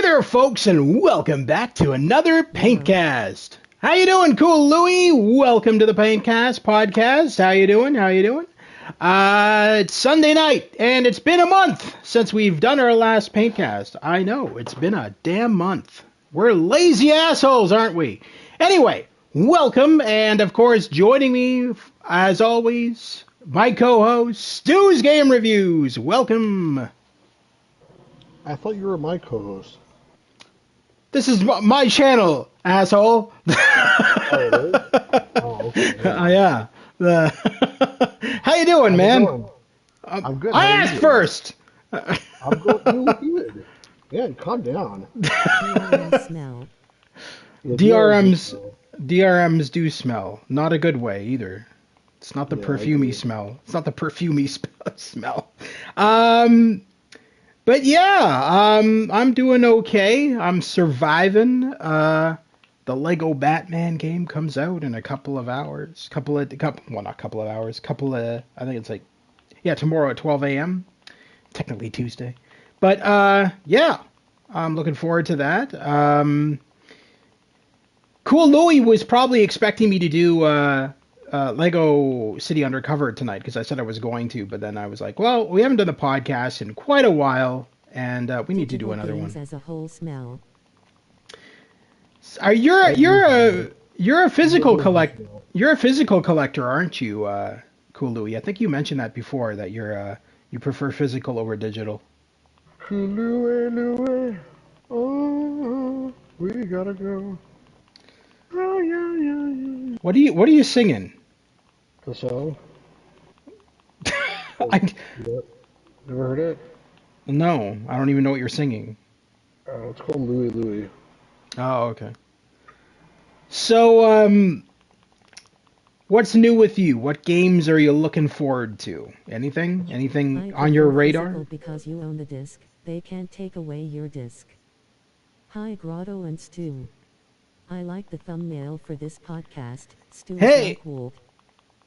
there, folks, and welcome back to another Paintcast. How you doing, Cool Louie? Welcome to the Paintcast podcast. How you doing? It's Sunday night, and it's been a month since we've done our last Paintcast. I know, it's been a damn month. We're lazy assholes, aren't we? Anyway, welcome, and of course, joining me, as always, my co-host, Stu's Game Reviews. Welcome. I thought you were my co-host. This is my channel, asshole. Oh, it is? Oh, okay. Yeah. How you doing, man? Doing? I'm good. I asked first. I'm good. Yeah, calm down. DRM smell. Yeah, DRMs do smell. Not a good way either. It's not the perfumey smell. It's not the perfumey smell. But yeah, I'm doing okay. I'm surviving. The Lego Batman game comes out in a couple of hours. I think it's like, tomorrow at 12 a.m. Technically Tuesday. But yeah, I'm looking forward to that. Cool Louie was probably expecting me to do Lego City Undercover tonight because I said I was going to, but then I was like, well, we haven't done the podcast in quite a while, and we need to do another one. As a whole smell. You're a physical collector, aren't you, Cool Louie? I think you mentioned that before, that you prefer physical over digital. Louie, oh, we gotta go. Oh, yeah. What are you singing? The song? Never heard it? No, I don't even know what you're singing. Oh, it's called Louie. Oh, okay. So, what's new with you? What games are you looking forward to? Anything on your radar? Because you own the disc, they can't take away your disc. Hi, Grotto and Stu. I like the thumbnail for this podcast. Stu Hey! Cool.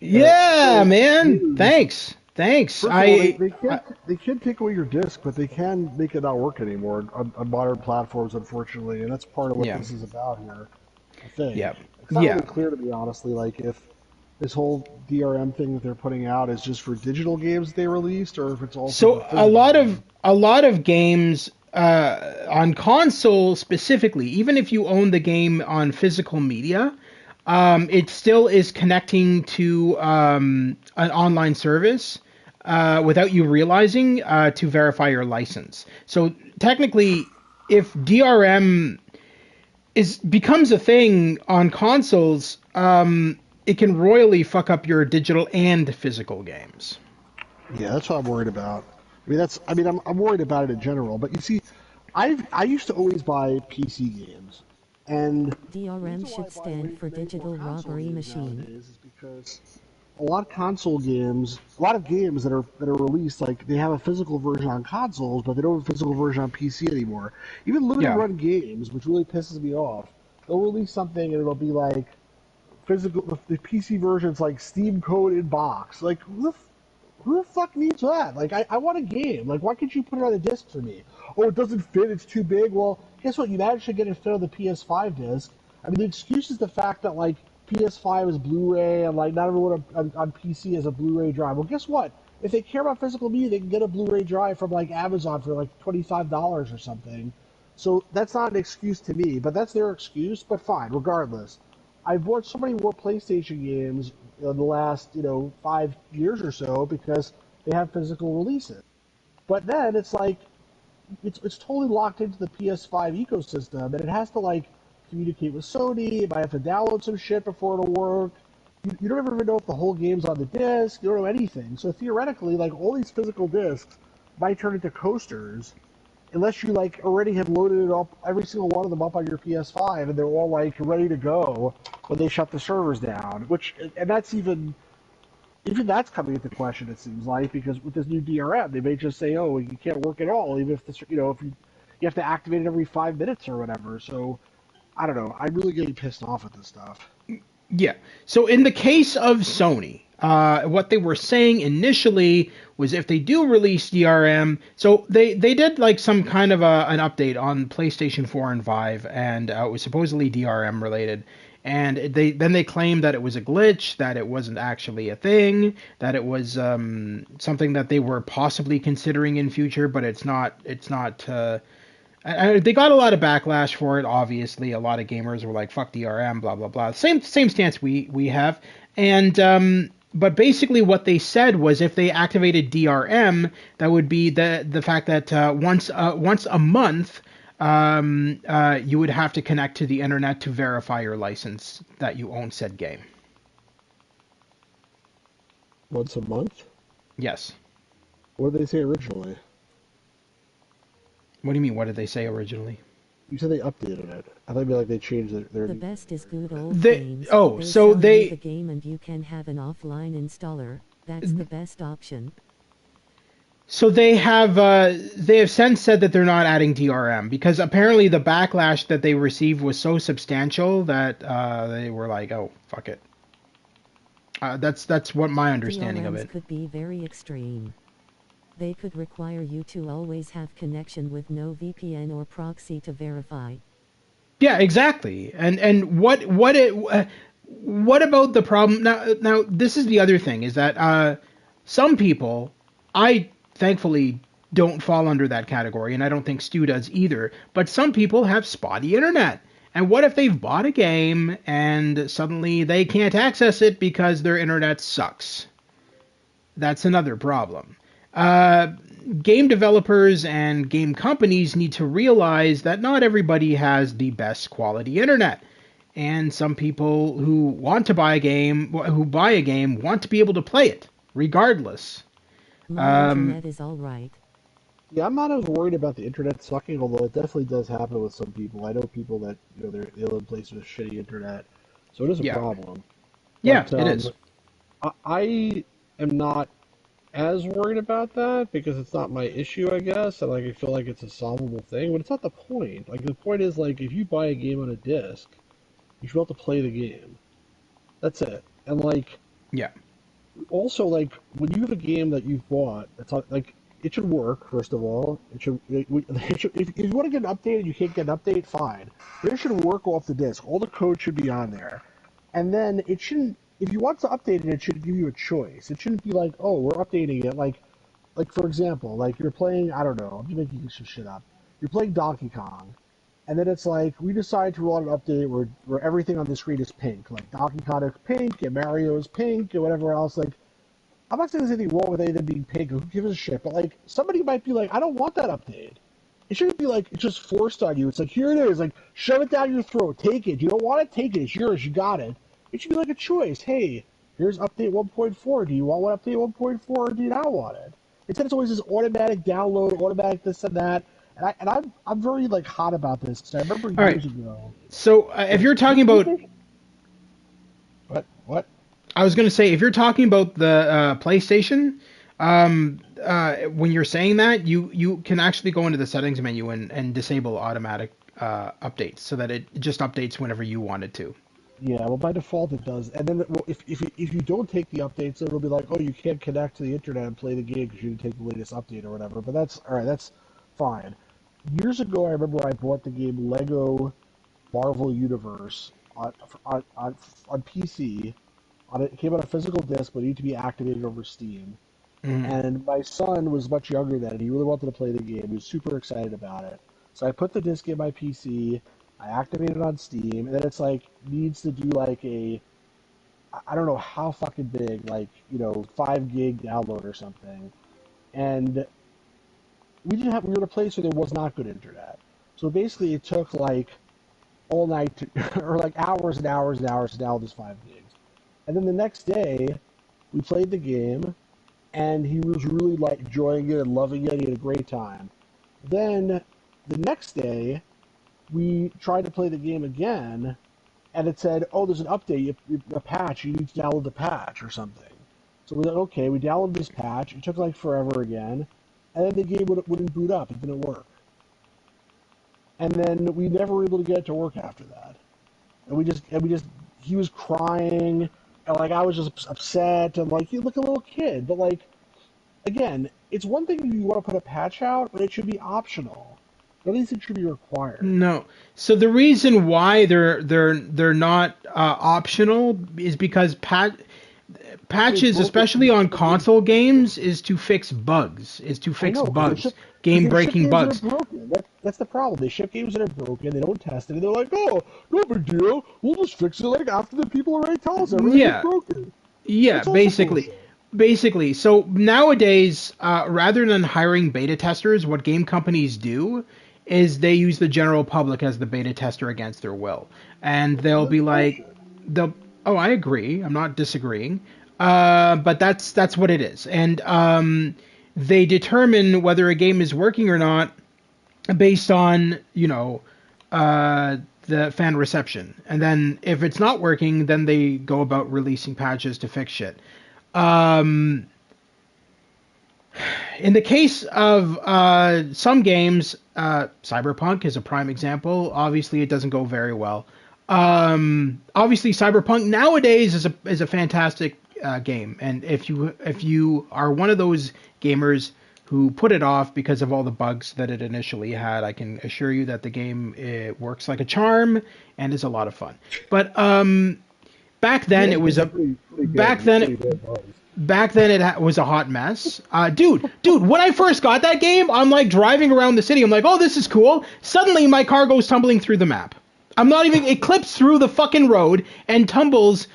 Yeah, man. Thanks. First of all, they can't take away your disc, but they can make it not work anymore on modern platforms, unfortunately, and that's part of what this is about here, I think. Yeah. It's not really clear to me, honestly, like if this whole DRM thing that they're putting out is just for digital games they released, or if it's also So a lot of games on console specifically, even if you own the game on physical media, it still is connecting to an online service without you realizing to verify your license. So technically, if DRM becomes a thing on consoles, it can royally fuck up your digital and physical games. Yeah, that's what I'm worried about. I'm worried about it in general, but you see, I used to always buy PC games, and DRM should stand for Digital Robbery Machine. Is because a lot of console games, a lot of games that are released, like they have a physical version on consoles, but they don't have a physical version on PC anymore. Even limited run games, which really pisses me off, they'll release something and it'll be like physical. The PC version's like Steam code in box. Like who the fuck needs that? Like I want a game. Like why can't you put it on a disc for me? Oh, it doesn't fit. It's too big. Well, guess what? You managed to get it fit on the PS5 disc. I mean, the excuse is the fact that like PS5 is Blu-ray and like not everyone on PC has a Blu-ray drive. Well, guess what? If they care about physical media, they can get a Blu-ray drive from like Amazon for like $25 or something. So that's not an excuse to me, but that's their excuse. But fine, regardless. I've bought so many more PlayStation games in the last 5 years or so because they have physical releases. But then it's like it's totally locked into the PS5 ecosystem, and it has to like communicate with Sony. It might have to download some shit before it'll work. You don't even know if the whole game's on the disc. You don't know anything. So theoretically, like all these physical discs might turn into coasters, unless you like already have loaded it up, every single one of them up on your PS5, and they're all like ready to go when they shut the servers down. And that's even that's coming into question. It seems like, because with this new DRM, they may just say, oh, you can't work at all, even if this, if you have to activate it every 5 minutes or whatever. So I don't know. I'm really getting pissed off at this stuff. Yeah. So in the case of Sony, what they were saying initially was if they do release DRM, so they did like some kind of an update on PlayStation 4 and 5, and it was supposedly DRM related. And they claimed that it was a glitch, that it wasn't actually a thing, that it was something that they were possibly considering in future, but it's not. It's not. They got a lot of backlash for it. Obviously, a lot of gamers were like, "Fuck DRM," blah blah blah. Same stance we have. And but basically, what they said was if they activated DRM, that would be the fact that once a month, you would have to connect to the internet to verify your license that you own said game. Once a month? Yes. What did they say originally? What do you mean? What did they say originally? You said they updated it. I thought it'd be like they changed their... The best is good old games. Oh, they so sell they... you the game and you can have an offline installer. That's the best option. So they have since said that they're not adding DRM because apparently the backlash that they received was so substantial that they were like, oh, fuck it. That's what my understanding DRMs of it. Could be very extreme. They could require you to always have connection with no VPN or proxy to verify. Yeah, exactly. And what about the problem now this is the other thing is that some people, I thankfully don't fall under that category, and I don't think Stu does either, but some people have spotty internet. And what if they've bought a game and suddenly they can't access it because their internet sucks? That's another problem. Game developers and game companies need to realize that not everybody has the best quality internet. And some people who want to buy a game, want to be able to play it, regardless. My internet is all right. Yeah, I'm not as worried about the internet sucking, although it definitely does happen with some people. I know people that, they live in places with shitty internet, so it is a problem. Yeah, But, it is. I am not as worried about that because it's not my issue, I guess, and I feel like it's a solvable thing, but it's not the point. Like the point is if you buy a game on a disc, you should be able to play the game. That's it. And yeah. Also when you have a game that you've bought, it's it should work. First of all, if you want to get an update and you can't get an update, fine. But it should work off the disc. All the code should be on there, and then it shouldn't. If you want to update it, it should give you a choice. It shouldn't be like, oh, we're updating it. Like for example, you're playing, I don't know, I'm just making some shit up. You're playing Donkey Kong, and then it's like, we decide to roll an update where everything on the screen is pink. Like Donkey Kong is pink, and Mario is pink, and whatever else. I'm not saying there's anything wrong with anything being pink, who gives a shit, but somebody might be like, I don't want that update. It shouldn't be it's just forced on you. It's here it is, shove it down your throat, take it. You don't want it, take it, it's yours, you got it. It should be a choice. Hey, here's update 1.4. Do you want one update 1.4 or do you not want it? Instead, it's always this automatic download, automatic this and that. And I'm very hot about this because I remember years ago. So if you're talking about what? I was going to say if you're talking about the PlayStation, when you're saying that, you can actually go into the settings menu and disable automatic updates so that it just updates whenever you want it to. Yeah, well, by default it does. And then if you don't take the updates, it'll be like, oh, you can't connect to the internet and play the game because you didn't take the latest update or whatever. But that's all right. That's fine. Years ago, I remember I bought the game Lego Marvel Universe on PC. It came on a physical disc, but it needed to be activated over Steam. Mm-hmm. And my son was much younger then, and he really wanted to play the game. He was super excited about it. So I put the disc in my PC. I activate it on Steam, and then it's needs to do I don't know how fucking big, 5 gig download or something. And we were in a place where there was not good internet. So basically it took all night or hours and hours and hours to download this 5 gigs. And then the next day we played the game, and he was really enjoying it and loving it. He had a great time. Then the next day we tried to play the game again, and it said, oh, there's an update, a patch, you need to download the patch or something. So we're like, okay, we downloaded this patch, it took forever again, and then the game wouldn't boot up, it didn't work. And then we never were able to get it to work after that. And we just he was crying, and like I was just upset, and like you look a little kid, but like again, it's one thing if you want to put a patch out, but it should be optional. At least it should be required. No. So the reason why they're not optional is because patches, especially on console games, is to fix bugs. Game-breaking bugs. That's the problem. They ship games that are broken. They don't test it, and they're like, "Oh, no big deal. We'll just fix it like after the people already tell us everything's broken." Yeah, basically. So nowadays, rather than hiring beta testers, what game companies do is they use the general public as the beta tester against their will, and they'll be like, "Oh, I agree. I'm not disagreeing." But that's what it is, and they determine whether a game is working or not based on the fan reception, and then if it's not working, then they go about releasing patches to fix shit. In the case of some games, Cyberpunk is a prime example. Obviously, it doesn't go very well. Obviously, Cyberpunk nowadays is a fantastic game, and if you are one of those gamers who put it off because of all the bugs that it initially had, I can assure you that the game, it works like a charm and is a lot of fun. But back then it was a hot mess. Dude, when I first got that game, I'm like driving around the city. I'm like, oh, this is cool. Suddenly my car goes tumbling through the map. It clips through the fucking road and tumbles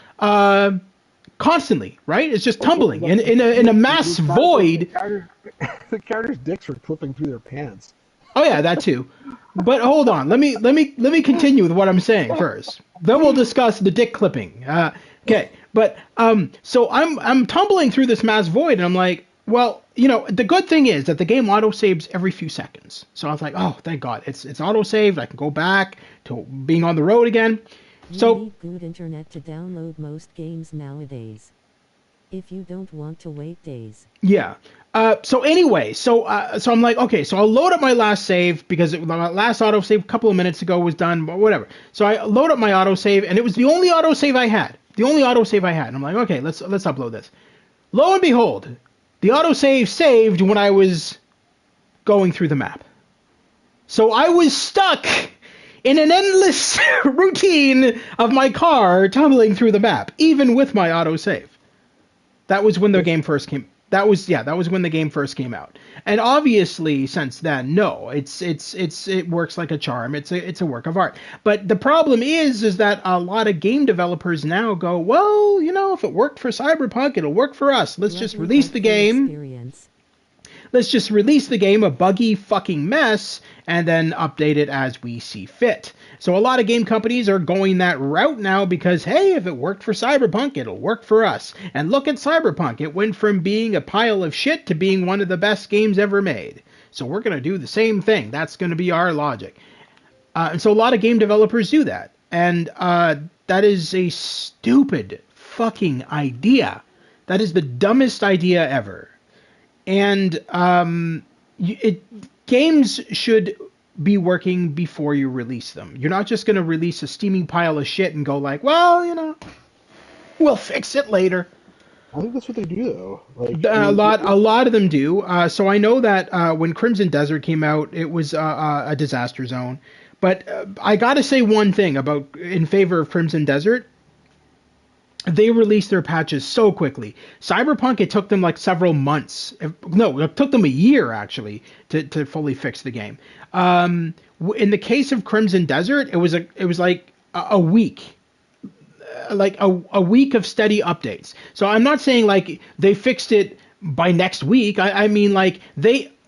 constantly, right? It's just tumbling in a mass void. The characters' dicks were clipping through their pants. Oh yeah, that too. But hold on, let me continue with what I'm saying first. Then we'll discuss the dick clipping. Okay, but so I'm tumbling through this mass void, and I'm like, well, the good thing is that the game autosaves every few seconds. So I was like, oh, thank God, it's autosaved. I can go back to being on the road again. You need good internet to download most games nowadays. If you don't want to wait days. Yeah. So anyway, so I'm like, okay, so I'll load up my last save because my last autosave a couple of minutes ago was done, but whatever. So I load up my autosave, and it was the only autosave I had. And I'm like, okay, let's upload this. Lo and behold, the autosave saved when I was going through the map. So I was stuck in an endless routine of my car tumbling through the map, even with my autosave. That was when the game first came. That was when the game first came out. And obviously, since then, no, it works like a charm. It's a work of art. But the problem is that a lot of game developers now go, well, if it worked for Cyberpunk, it'll work for us. Let's just release the game. Let's just release the game, a buggy fucking mess, and then update it as we see fit. So a lot of game companies are going that route now because, hey, if it worked for Cyberpunk, it'll work for us. And look at Cyberpunk. It went from being a pile of shit to being one of the best games ever made. So we're going to do the same thing. That's going to be our logic. And so a lot of game developers do that. And that is a stupid fucking idea. That is the dumbest idea ever. And games should be working before you release them. You're not just going to release a steaming pile of shit and go like, well, we'll fix it later. I think that's what they do, though. Like, a lot of them do. So I know that when Crimson Desert came out, it was a disaster zone. But I got to say one thing in favor of Crimson Desert. They released their patches so quickly. Cyberpunk, it took them like several months. No, it took them a year, actually, to fully fix the game. In the case of Crimson Desert, it was like a week. Like a week of steady updates. So I'm not saying like they fixed it by next week. I mean like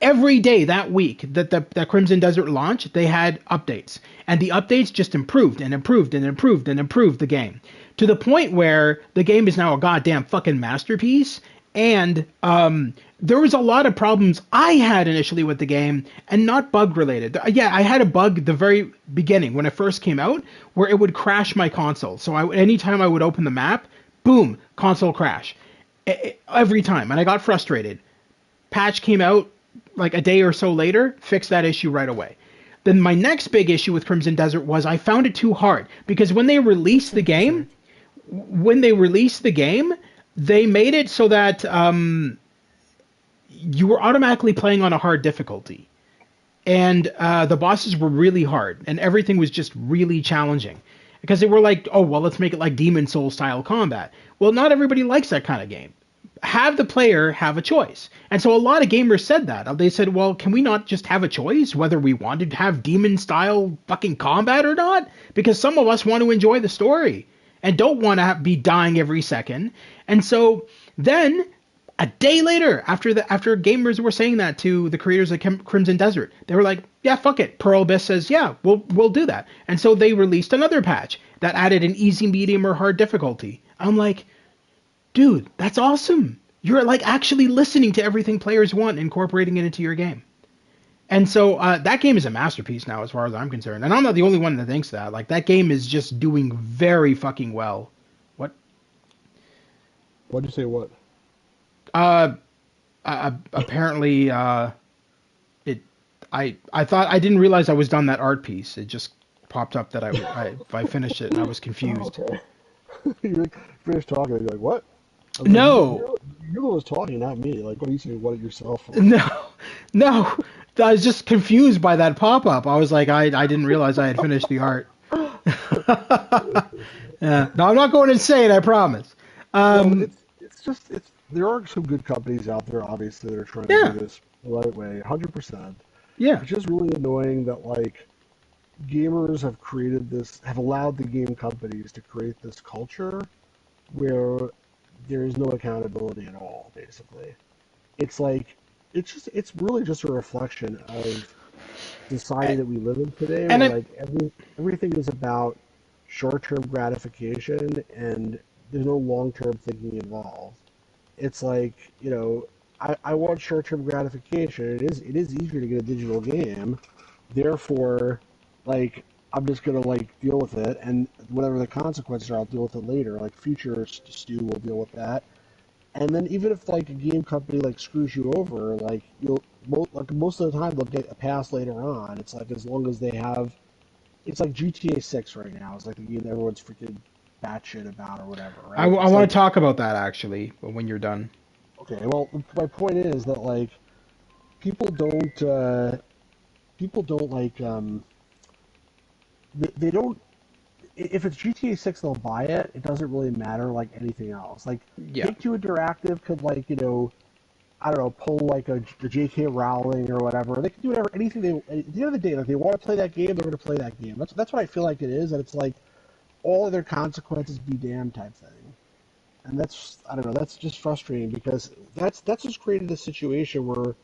every day that week that Crimson Desert launched, they had updates. And the updates just improved and improved and improved and improved the game. To the point where the game is now a goddamn fucking masterpiece. And there was a lot of problems I had initially with the game, and not bug related. Yeah, I had a bug at the very beginning when it first came out, where it would crash my console. So anytime I would open the map, boom, console crash. Every time. And I got frustrated. Patch came out like a day or so later, fixed that issue right away. Then my next big issue with Crimson Desert was I found it too hard. Because when they released the game, when they released the game, they made it so that you were automatically playing on a hard difficulty. And the bosses were really hard, and everything was just really challenging. Because they were like, oh, well, let's make it like Demon Souls style combat. Well, not everybody likes that kind of game. Have the player have a choice. And so a lot of gamers said that. They said, well, can we not just have a choice whether we wanted to have demon style fucking combat or not? Because some of us want to enjoy the story and don't want to be dying every second. And so then a day later, after gamers were saying that to the creators of Crimson Desert, they were like, yeah, fuck it. Pearl Abyss says, yeah, we'll do that. And so they released another patch that added an easy, medium, or hard difficulty. I'm like, dude, that's awesome. You're like actually listening to everything players want, incorporating it into your game. And so that game is a masterpiece now, as far as I'm concerned. And I'm not the only one that thinks that. Like, that game is just doing very fucking well. What? What'd you say? What? Apparently, I thought I didn't realize I was done that art piece. It just popped up that I finished it, and I was confused. Oh, okay. You finished talking, and you're like, what? No. You're the one who's talking, not me. Like, what are you saying? What yourself? For? No. I was just confused by that pop-up. I was like, I didn't realize I had finished the art. Yeah. No, I'm not going insane, I promise. There are some good companies out there, obviously, that are trying to do this the right way, 100%. Yeah. It's just really annoying that, like, gamers have allowed the game companies to create this culture where there is no accountability at all, basically. It's like, it's really just a reflection of the society that we live in today, where everything is about short-term gratification and there's no long-term thinking involved. It's like, I want short-term gratification. It is easier to get a digital game, therefore, like, I'm just gonna deal with it, and whatever the consequences are, I'll deal with it later. Like, future Stu will deal with that. And then even if a game company screws you over, most of the time they'll get a pass later on. It's like, as long as they have, it's like GTA 6 right now. It's like the game that everyone's freaking batshit about or whatever. Right? I want to talk about that actually, when you're done. Okay. Well, my point is that people don't they don't. If it's GTA 6, they'll buy it. It doesn't really matter like anything else. Take-Two Interactive could I don't know, pull a J.K. Rowling or whatever. They can do anything they. At the end of the day, if they want to play that game, they're going to play that game. That's what I feel like it is, and it's like all of their consequences be damned type thing. And I don't know, that's just frustrating because that's just created a situation where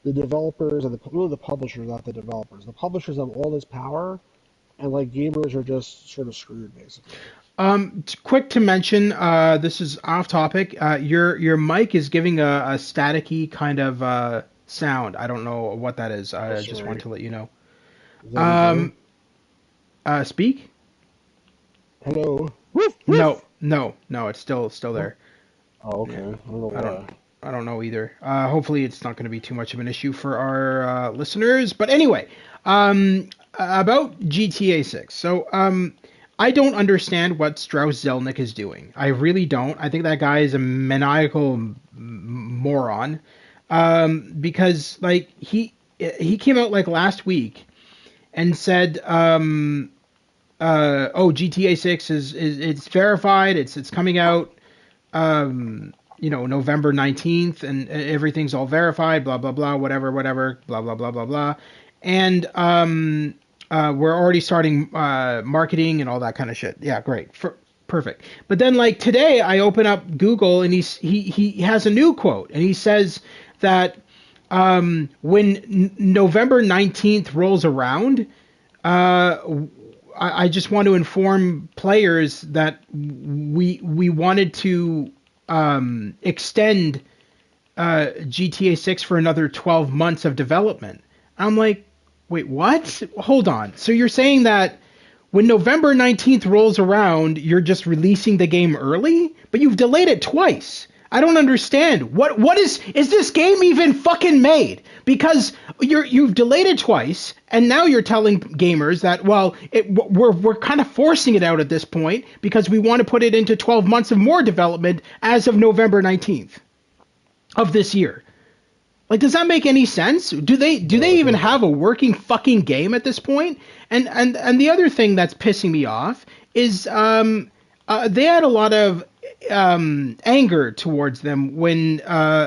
the developers and really the publishers, not the developers, the publishers have all this power. And gamers are just sort of screwed, basically. Quick to mention, this is off topic. Your mic is giving a staticky kind of sound. I don't know what that is. I just want to let you know. Speak. Hello. No. It's still there. Oh, okay. Yeah. I don't know why. I don't know either. Hopefully, it's not going to be too much of an issue for our listeners. But anyway. About GTA 6. So, I don't understand what Strauss Zelnick is doing. I really don't. I think that guy is a maniacal moron. Because he came out last week and said, GTA 6 it's verified. It's coming out, November 19th, and everything's all verified. Blah blah blah. Whatever. Blah blah blah blah blah. And we're already starting marketing and all that kind of shit. Yeah, great, perfect. But then today, I open up Google and he has a new quote, and he says that when November 19th rolls around, I just want to inform players that we wanted to extend GTA 6 for another 12 months of development. I'm like, wait, what? Hold on. So you're saying that when November 19th rolls around, you're just releasing the game early? But you've delayed it twice. I don't understand. What is this game even fucking made? Because you've delayed it twice, and now you're telling gamers that, well, we're kind of forcing it out at this point because we want to put it into 12 months of more development as of November 19th of this year. Like, does that make any sense? Do they even have a working fucking game at this point? And the other thing that's pissing me off is they had a lot of anger towards them when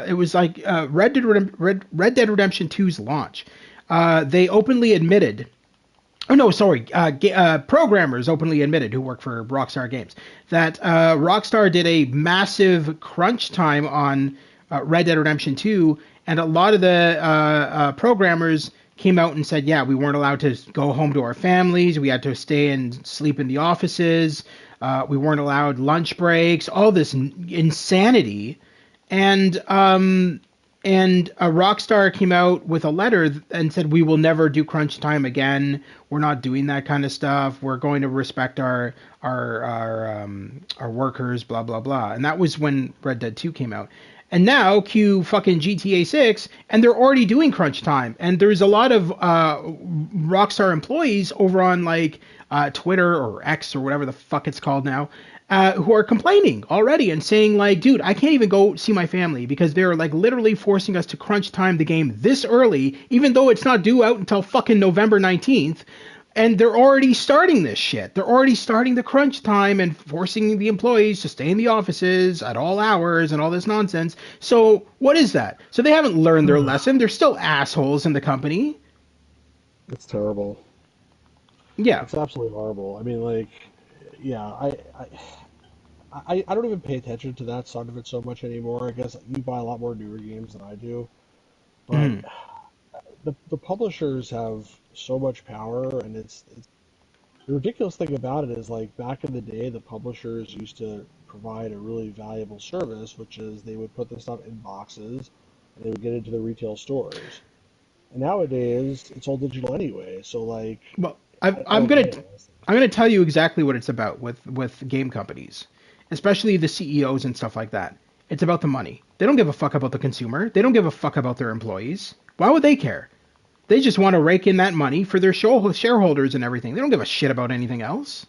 it was like Red Dead Redemption 2's launch. They openly admitted. Oh no, sorry. Programmers openly admitted who work for Rockstar Games that Rockstar did a massive crunch time on Red Dead Redemption 2, and a lot of the programmers came out and said, yeah, we weren't allowed to go home to our families. We had to stay and sleep in the offices. We weren't allowed lunch breaks. All this insanity, and Rockstar came out with a letter and said, we will never do crunch time again. We're not doing that kind of stuff. We're going to respect our workers, blah, blah, blah. And that was when Red Dead 2 came out. And now cue fucking GTA 6, and they're already doing crunch time. And there's a lot of Rockstar employees over on like Twitter or X or whatever the fuck it's called now, who are complaining already and saying like, dude, I can't even go see my family because they're like literally forcing us to crunch time the game this early, even though it's not due out until fucking November 19th. And they're already starting this shit. They're already starting the crunch time and forcing the employees to stay in the offices at all hours and all this nonsense. So what is that? So they haven't learned their lesson. They're still assholes in the company. It's terrible. Yeah. It's absolutely horrible. I mean, like, yeah, I don't even pay attention to that side of it so much anymore. I guess you buy a lot more newer games than I do. But the publishers have so much power, and it's the ridiculous thing about it is, like, back in the day, the publishers used to provide a really valuable service, which is they would put the stuff in boxes and they would get it into the retail stores. And nowadays, it's all digital anyway. So, like, well, I'm gonna tell you exactly what it's about with game companies, especially the CEOs and stuff like that. It's about the money. They don't give a fuck about the consumer. They don't give a fuck about their employees. Why would they care? They just want to rake in that money for their shareholders and everything. They don't give a shit about anything else.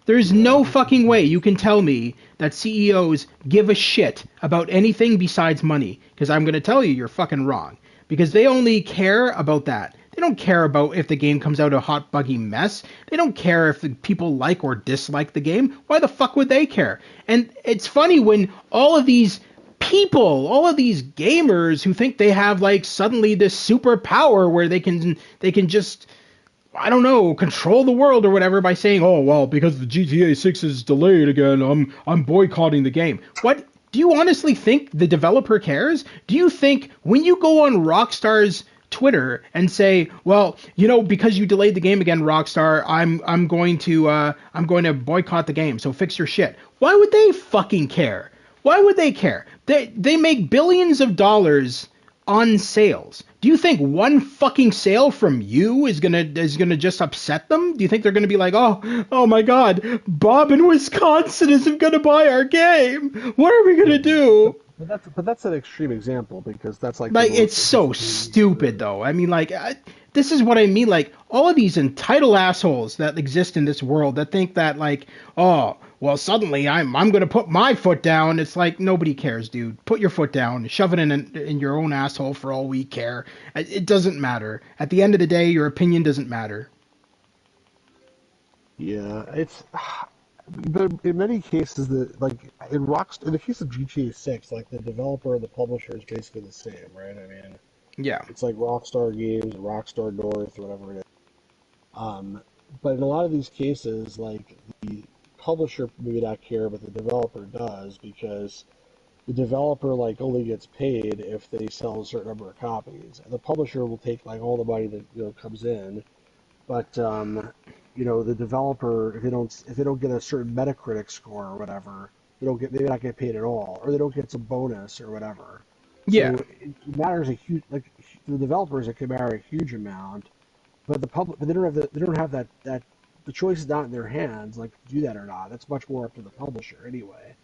There's no fucking way you can tell me that CEOs give a shit about anything besides money, because I'm going to tell you you're fucking wrong. Because they only care about that. They don't care about if the game comes out a hot, buggy mess. They don't care if the people like or dislike the game. Why the fuck would they care? And it's funny when all of these people, all of these gamers who think they have like suddenly this superpower where they can just, I don't know, control the world or whatever by saying, oh well, because the GTA 6 is delayed again, I'm boycotting the game. What? Do you honestly think the developer cares? Do you think when you go on Rockstar's Twitter and say, well, you know, because you delayed the game again, Rockstar, I'm going to boycott the game, so fix your shit. Why would they fucking care? Why would they care? They make billions of dollars on sales. Do you think one fucking sale from you is gonna just upset them? Do you think they're gonna be like, oh my God, Bob in Wisconsin isn't gonna buy our game? What are we gonna do? But that's an extreme example, because that's like it's so stupid though. I mean, like, this is what I mean. Like, all of these entitled assholes that exist in this world that think that, like, oh, well, suddenly I'm going to put my foot down. It's like, nobody cares, dude. Put your foot down. Shove it in your own asshole for all we care. It doesn't matter. At the end of the day, your opinion doesn't matter. Yeah, but in many cases, like in the case of GTA 6, like the developer and the publisher is basically the same, right? I mean, yeah, it's like Rockstar Games, Rockstar North, or whatever it is. But in a lot of these cases, like, the publisher maybe not care, but the developer does, because the developer, like, only gets paid if they sell a certain number of copies, and the publisher will take like all the money that, you know, comes in. But you know, the developer, if they don't get a certain Metacritic score or whatever, they may not get paid at all, or they don't get some bonus or whatever. yeah. So it matters a huge, like, the developers, it can matter a huge amount, but but they don't have that the choice is not in their hands, like, to do that or not. That's much more up to the publisher anyway.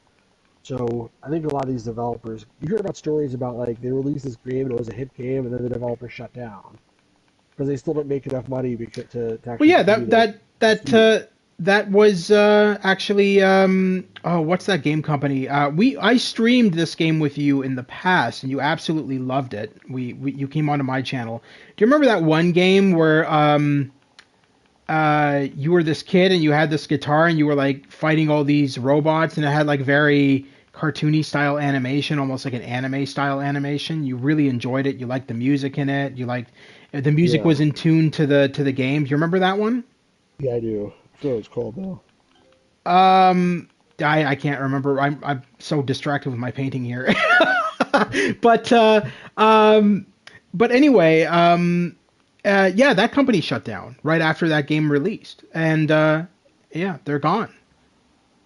So I think a lot of these developers, you hear about stories about like they released this game and it was a hit game, and then the developer shut down because they still didn't make enough money to Well, actually yeah, continue to. that was actually oh, what's that game company? I streamed this game with you in the past, and you absolutely loved it. You came onto my channel. Do you remember that one game where you were this kid and you had this guitar and you were like fighting all these robots, and it had like very cartoony style animation, almost like an anime style animation. You really enjoyed it. You liked the music in it. You liked the music Yeah, was in tune to the game. Do you remember that one? yeah, I do. I forget what it's called though. Um, I can't remember. I'm so distracted with my painting here. but um, but anyway, yeah, that company shut down right after that game released, and yeah, they're gone.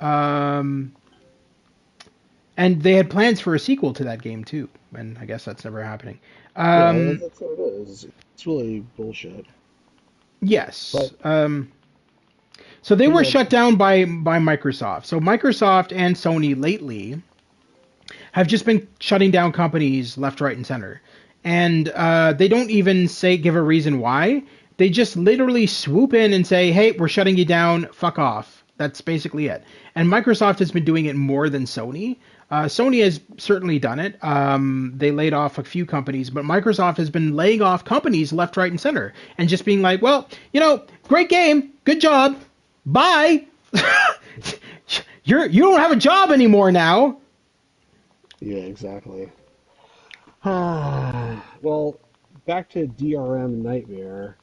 Um, and they had plans for a sequel to that game too, and I guess that's never happening. Yeah, Um, that's what it is. It's really bullshit. yes. But So they were yeah, shut down by Microsoft. So Microsoft and Sony lately have just been shutting down companies left, right, and center, and they don't even give a reason why. They just literally swoop in and say, "Hey, we're shutting you down. Fuck off." That's basically it. And Microsoft has been doing it more than Sony. Sony has certainly done it. They laid off a few companies, but Microsoft has been laying off companies left, right, and center, and just being like, "Well, great game, good job, bye." You don't have a job anymore now. yeah, exactly. Well, back to DRM Nightmare.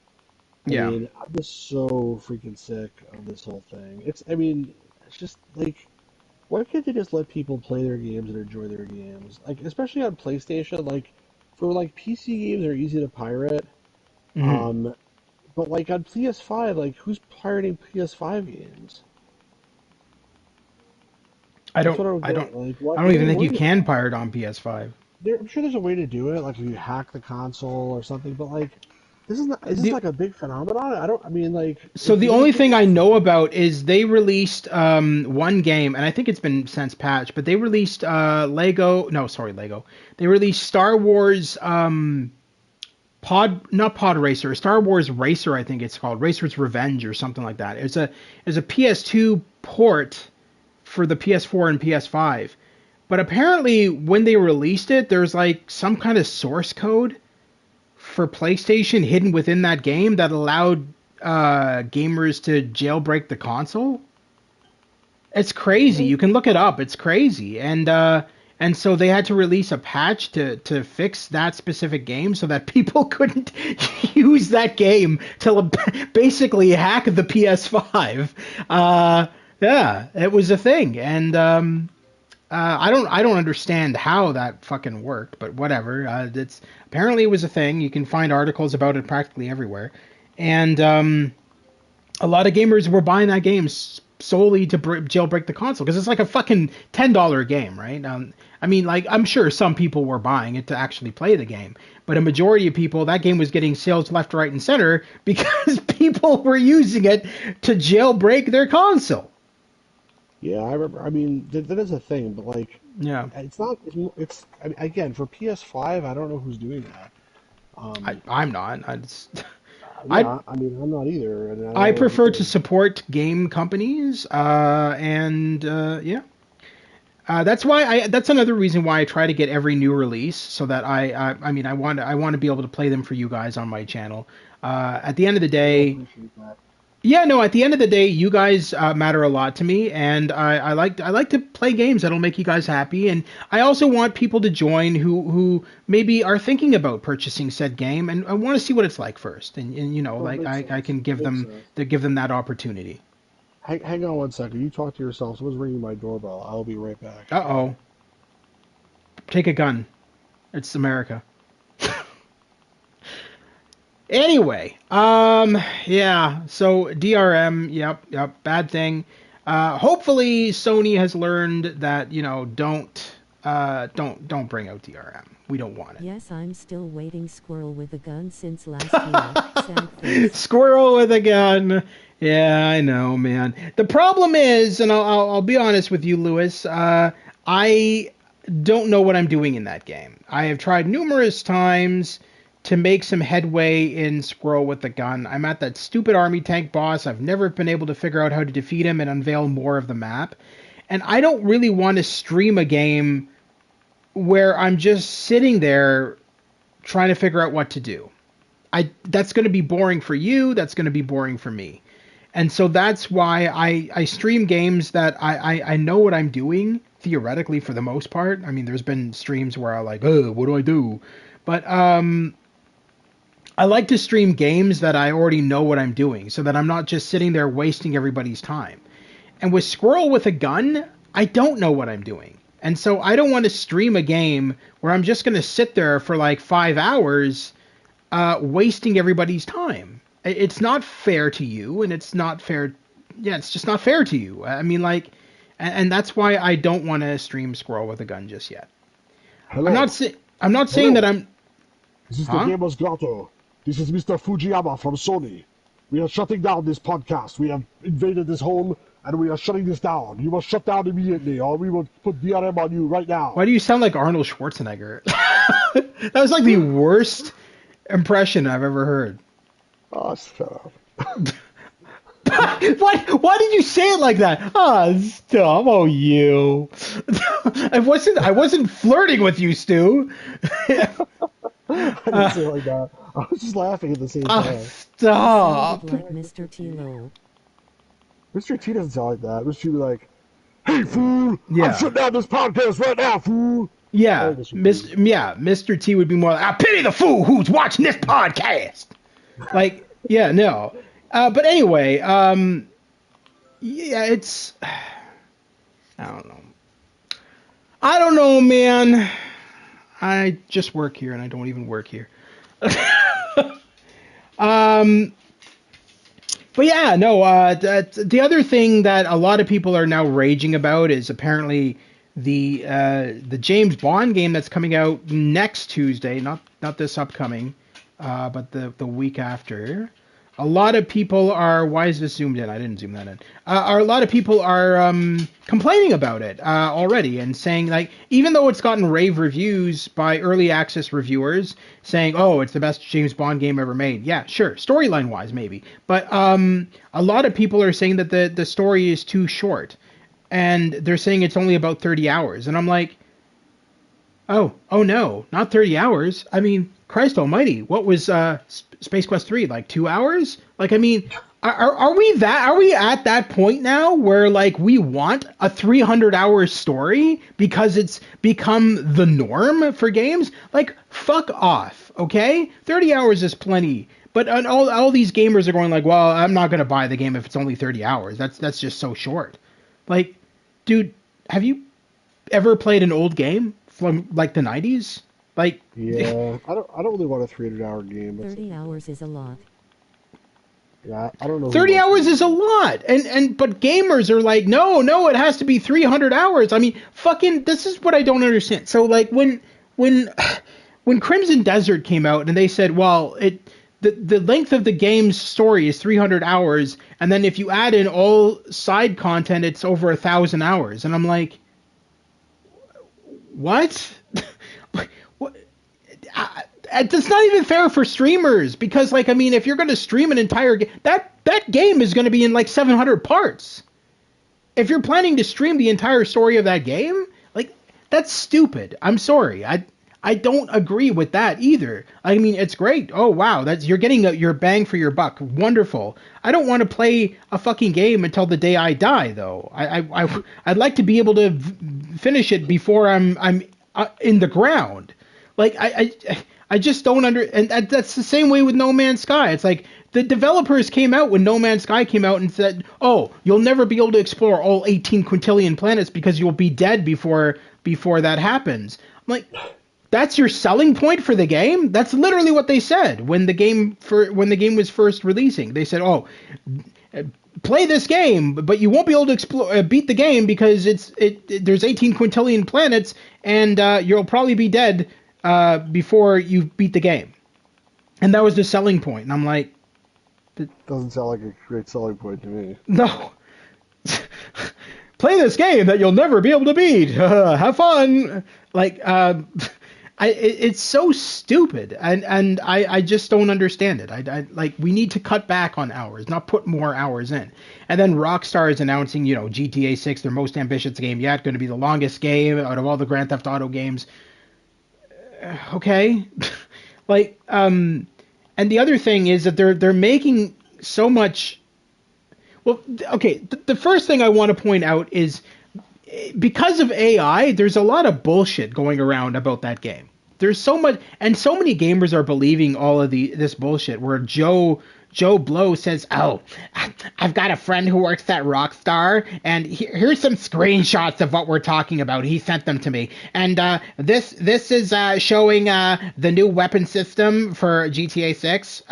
I Yeah. mean, I'm just so freaking sick of this whole thing. I mean, it's just like, why can't they just let people play their games and enjoy their games? Like, especially on PlayStation, like, for like PC games are easy to pirate. Hmm. Um, but like on PS5, like, who's pirating PS5 games? I That's don't. what I don't I get. don't. Like, I what don't are they even think you worried can about? pirate on PS5. I'm sure there's a way to do it, like if you hack the console or something. But like, is this The like a big phenomenon? I don't. I mean, like, So the is it a only big? thing I know about is they released one game, and I think it's been since patched, but they released Lego. No, sorry, Lego. They released Star Wars not Pod Racer, Star Wars Racer. I think it's called Racer's Revenge or something like that. It's a PS2 port for the PS4 and PS5. But apparently, when they released it, there's like some kind of source code for PlayStation hidden within that game that allowed gamers to jailbreak the console. It's crazy. You can look it up. It's crazy, and so they had to release a patch to fix that specific game so that people couldn't use that game to basically hack the PS5. Yeah, it was a thing, and I don't understand how that fucking worked, but whatever. It's apparently it was a thing. You can find articles about it practically everywhere, and a lot of gamers were buying that game solely to jailbreak the console because it's like a fucking $10 game, right? I mean, like I'm sure some people were buying it to actually play the game, but a majority of people, that game was getting sales left, right, and center because people were using it to jailbreak their console. Yeah, I remember. I mean, that is a thing, but like, Yeah. it's not. I mean, again, for PS5, I don't know who's doing that. Um, I'm not. I yeah, I mean, I'm not either, and I don't I know what to prefer to think. support game companies, and yeah, that's another reason why I try to get every new release so that I mean I want to be able to play them for you guys on my channel. At the end of the I really day, appreciate that. yeah, no, at the end of the day, you guys matter a lot to me, and I like to play games that'll make you guys happy, and I also want people to join who maybe are thinking about purchasing said game, and I want to see what it's like first, and Oh, it like makes I sense. can give Makes them sense. that opportunity. Hang on one second. You talk to yourself. Someone's ringing my doorbell. I'll be right back. Uh oh, take a gun. It's America. Anyway, yeah. So DRM, yep, bad thing. Hopefully Sony has learned that don't bring out DRM. We don't want Yes, I'm still waiting squirrel with a gun since last year. Sad it. face. Squirrel with a gun. Yeah, I know, man. The problem is, and I'll be honest with you, Lewis. I don't know what I'm doing in that game. I have tried numerous times to make some headway in Squirrel with the Gun. I'm at that stupid army tank boss. I've never been able to figure out how to defeat him and unveil more of the map. And I don't really want to stream a game where I'm just sitting there trying to figure out what to do. That's going to be boring for you. That's going to be boring for me. And so that's why I stream games that I know what I'm doing, theoretically, for the most part. I mean, there's been streams where I'm like, oh, what do I do? But I like to stream games that I already know what I'm doing, so that I'm not just sitting there wasting everybody's time. And with Squirrel with a Gun, I don't know what I'm doing. And so I don't want to stream a game where I'm just going to sit there for like 5 hours wasting everybody's time. It's not fair to you, and it's not fair. Yeah, it's just not fair to you. I mean, like, and that's why I don't want to stream Squirrel with a Gun just yet. Hello. I'm not saying that I'm. This is the Gamer's Grotto. This is Mr. Fujiyama from Sony. We are shutting down this podcast. We have invaded this home, and we are shutting this down. You must shut down immediately, or we will put DRM on you right now. Why do you sound like Arnold Schwarzenegger? That was like the worst impression I've ever heard. Oh, stop. Why did you say it like that? Oh, stop. Oh, you. I wasn't flirting with you, Stu. I didn't say it like that. I was just laughing at the same time. Stop. Like Mr. T-Lo. Mr. T doesn't sound like that. Mr. T would be like, hey, fool! Yeah. I'm shutting down this podcast right now, fool! Yeah, Mr. T would be more like, I pity the fool who's watching this podcast. Like, yeah, no. But anyway, yeah, it's... I don't know, man. I just work here, and I don't even work here. But yeah, no, the other thing that a lot of people are now raging about is apparently the James Bond game that's coming out next Tuesday, not this upcoming, but the week after. A lot of people are... Why is this zoomed in? I didn't zoom that in. A lot of people are complaining about it already and saying, like, even though it's gotten rave reviews by early access reviewers saying, oh, it's the best James Bond game ever made. Yeah, sure. Storyline-wise, maybe. But a lot of people are saying that the story is too short. And they're saying it's only about 30 hours. And I'm like, oh no, not 30 hours. I mean, Christ almighty, what was Space Quest 3, like 2 hours? Like, I mean, are we at that point now where, like, we want a 300-hour story because it's become the norm for games? Like, fuck off, okay? 30 hours is plenty. But all these gamers are going like, well, I'm not going to buy the game if it's only 30 hours. That's just so short. Like, dude, have you ever played an old game from, like, the 90s? Like, yeah, I don't really want a 300-hour game. 30 hours is a lot. Yeah, I don't know. 30 hours is a lot, but gamers are like, no, it has to be 300 hours. I mean, fucking, this is what I don't understand. So, like, when Crimson Desert came out and they said, well, the length of the game's story is 300 hours, and then if you add in all side content, it's over 1,000 hours, and I'm like, what? It's not even fair for streamers because, like, I mean, if you're going to stream an entire game, that game is going to be in like 700 parts. If you're planning to stream the entire story of that game, like, that's stupid. I'm sorry. I don't agree with that either. I mean, it's great. Oh wow, you're getting your bang for your buck. Wonderful. I don't want to play a fucking game until the day I die, though. I'd like to be able to finish it before I'm in the ground. Like, I just don't and that's the same way with No Man's Sky. It's like the developers came out when No Man's Sky came out and said, oh, you'll never be able to explore all 18 quintillion planets because you'll be dead before that happens. I'm like, that's your selling point for the game? That's literally what they said when the game was first releasing. They said, oh, play this game, but you won't be able to beat the game because there's 18 quintillion planets and you'll probably be dead before you beat the game. And that was the selling point. And I'm like... Doesn't sound like a great selling point to me. No. play this game that you'll never be able to beat. Have fun. Like, it's so stupid, and I just don't understand it. I like, we need to cut back on hours, not put more hours in. And then Rockstar is announcing, GTA 6, their most ambitious game yet, going to be the longest game out of all the Grand Theft Auto games. Okay, like, and the other thing is that they're making so much. Well, okay, the first thing I want to point out is, because of AI, there's a lot of bullshit going around about that game. There's so much, and so many gamers are believing all of this bullshit. Where Joe Blow says, "Oh, I've got a friend who works at Rockstar, and here's some screenshots of what we're talking about. He sent them to me, and this is showing the new weapon system for GTA 6.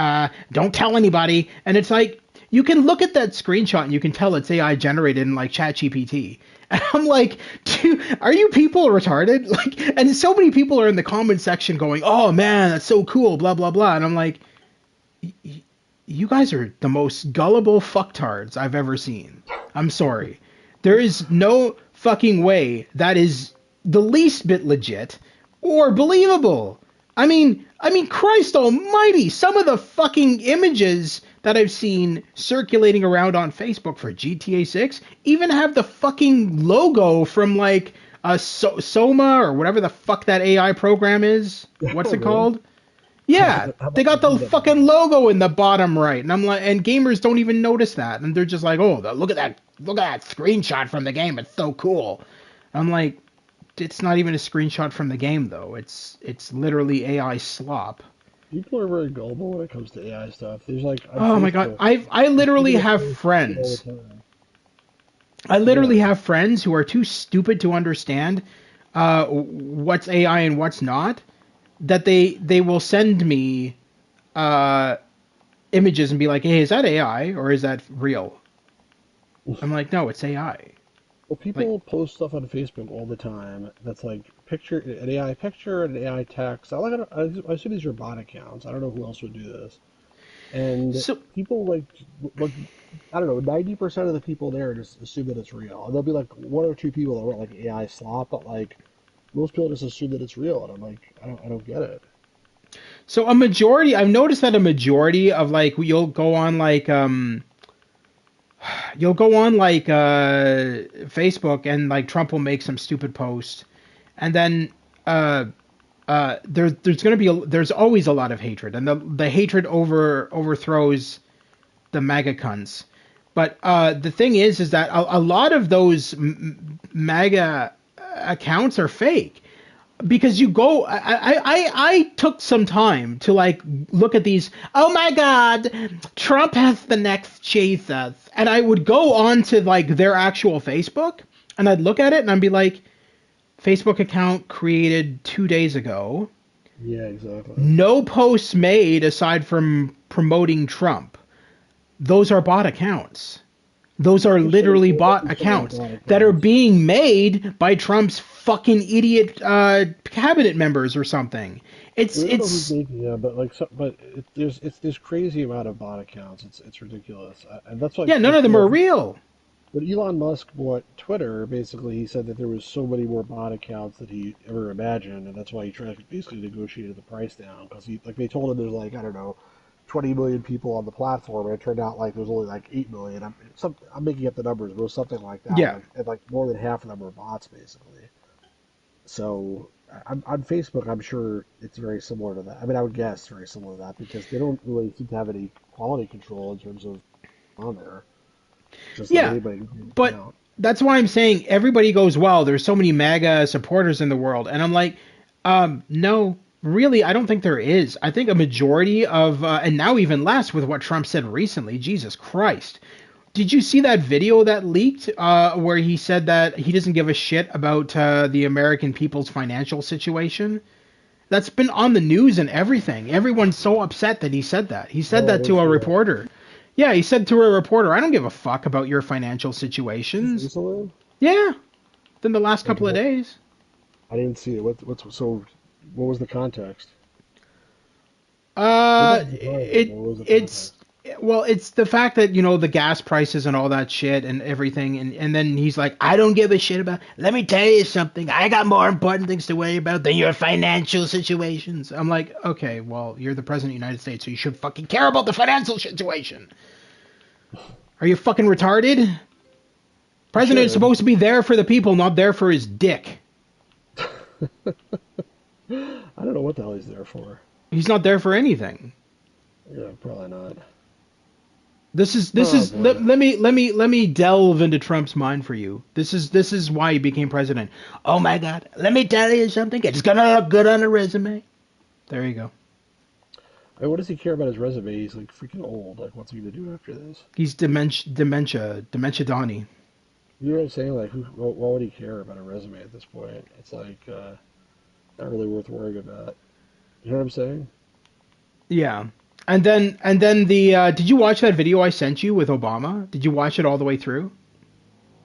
Don't tell anybody." And it's like, you can look at that screenshot and you can tell it's AI generated in like ChatGPT. And I'm like, dude, are you people retarded? Like, and so many people are in the comment section going, "Oh man, that's so cool," blah blah blah. And I'm like, you guys are the most gullible fucktards I've ever seen. I'm sorry. There is no fucking way that is the least bit legit or believable. I mean, Christ almighty, some of the fucking images that I've seen circulating around on Facebook for GTA 6 even have the fucking logo from like Soma or whatever the fuck that AI program is. What's it called? Yeah, they got the fucking logo in the bottom right, and I'm like, and gamers don't even notice that, and they're just like, "Oh, look at that screenshot from the game, it's so cool." I'm like, it's not even a screenshot from the game though. It's literally AI slop. People are very gullible when it comes to AI stuff. There's like, oh my god, I literally have friends. I literally have friends who are too stupid to understand what's AI and what's not, that they will send me images and be like, "Hey, is that AI or is that real?" I'm like, "No, it's AI." Well, people post stuff on Facebook all the time that's like an AI picture, and an AI text. I assume these are bot accounts. I don't know who else would do this. And so, people like I don't know, 90% of the people there just assume that it's real. And there'll be like one or two people that write like AI slop, but like most people just assume that it's real. And I'm like, I don't get it. So I've noticed that a majority of like, you'll go on like Facebook, and like Trump will make some stupid post, and then there's always a lot of hatred, and the hatred overthrows the MAGA cunts. But the thing is that a lot of those MAGA accounts are fake. Because I took some time to like look at these. Oh my God, Trump has the next Jesus, and I would go on to like their actual Facebook, and I'd look at it and I'd be like, Facebook account created 2 days ago. Yeah, exactly. No posts made aside from promoting Trump. Those are bot accounts. Those are literally bot accounts that are being made by Trump's fucking idiot cabinet members or something. It's there's this crazy amount of bot accounts. It's ridiculous, and that's why. Yeah, none of them are real. When Elon Musk bought Twitter, basically he said that there was so many more bot accounts that he ever imagined, and that's why he basically negotiated the price down, because they told him there's like, I don't know, 20 million people on the platform, and it turned out like there's only like 8 million. I'm making up the numbers, but it was something like that. Yeah. And like more than half of them were bots, basically. So on Facebook, I'm sure it's very similar to that. I mean, I would guess very similar to that, because they don't really seem to have any quality control in terms of on there. Just yeah, like anybody can but count. That's why I'm saying everybody goes, "Well, there's so many MAGA supporters in the world," and I'm like, no. Really, I don't think there is. I think a majority of, and now even less with what Trump said recently. Jesus Christ. Did you see that video that leaked where he said that he doesn't give a shit about the American people's financial situation? That's been on the news and everything. Everyone's so upset that he said that. He said that to a reporter. Yeah, he said to a reporter, "I don't give a fuck about your financial situations." Yeah, within the last couple of days. I didn't see it. What was the context? It's Well, it's the fact that, the gas prices and all that shit and everything. And then he's like, I don't give a shit about. Let me tell you something. I got more important things to worry about than your financial situations. I'm like, okay, well, you're the president of the United States, so you should fucking care about the financial situation. Are you fucking retarded? President is supposed to be there for the people, not there for his dick. I don't know what the hell he's there for. He's not there for anything. Yeah, probably not. Let me delve into Trump's mind for you. This is why he became president. Oh my God! Let me tell you something. It's gonna look good on a resume. There you go. I mean, what does he care about his resume? He's like freaking old. Like, what's he gonna do after this? He's dementia Donnie. You know what I'm saying? Like, why would he care about a resume at this point? It's like not really worth worrying about. You know what I'm saying? Yeah. And then the did you watch that video I sent you with Obama? Did you watch it all the way through?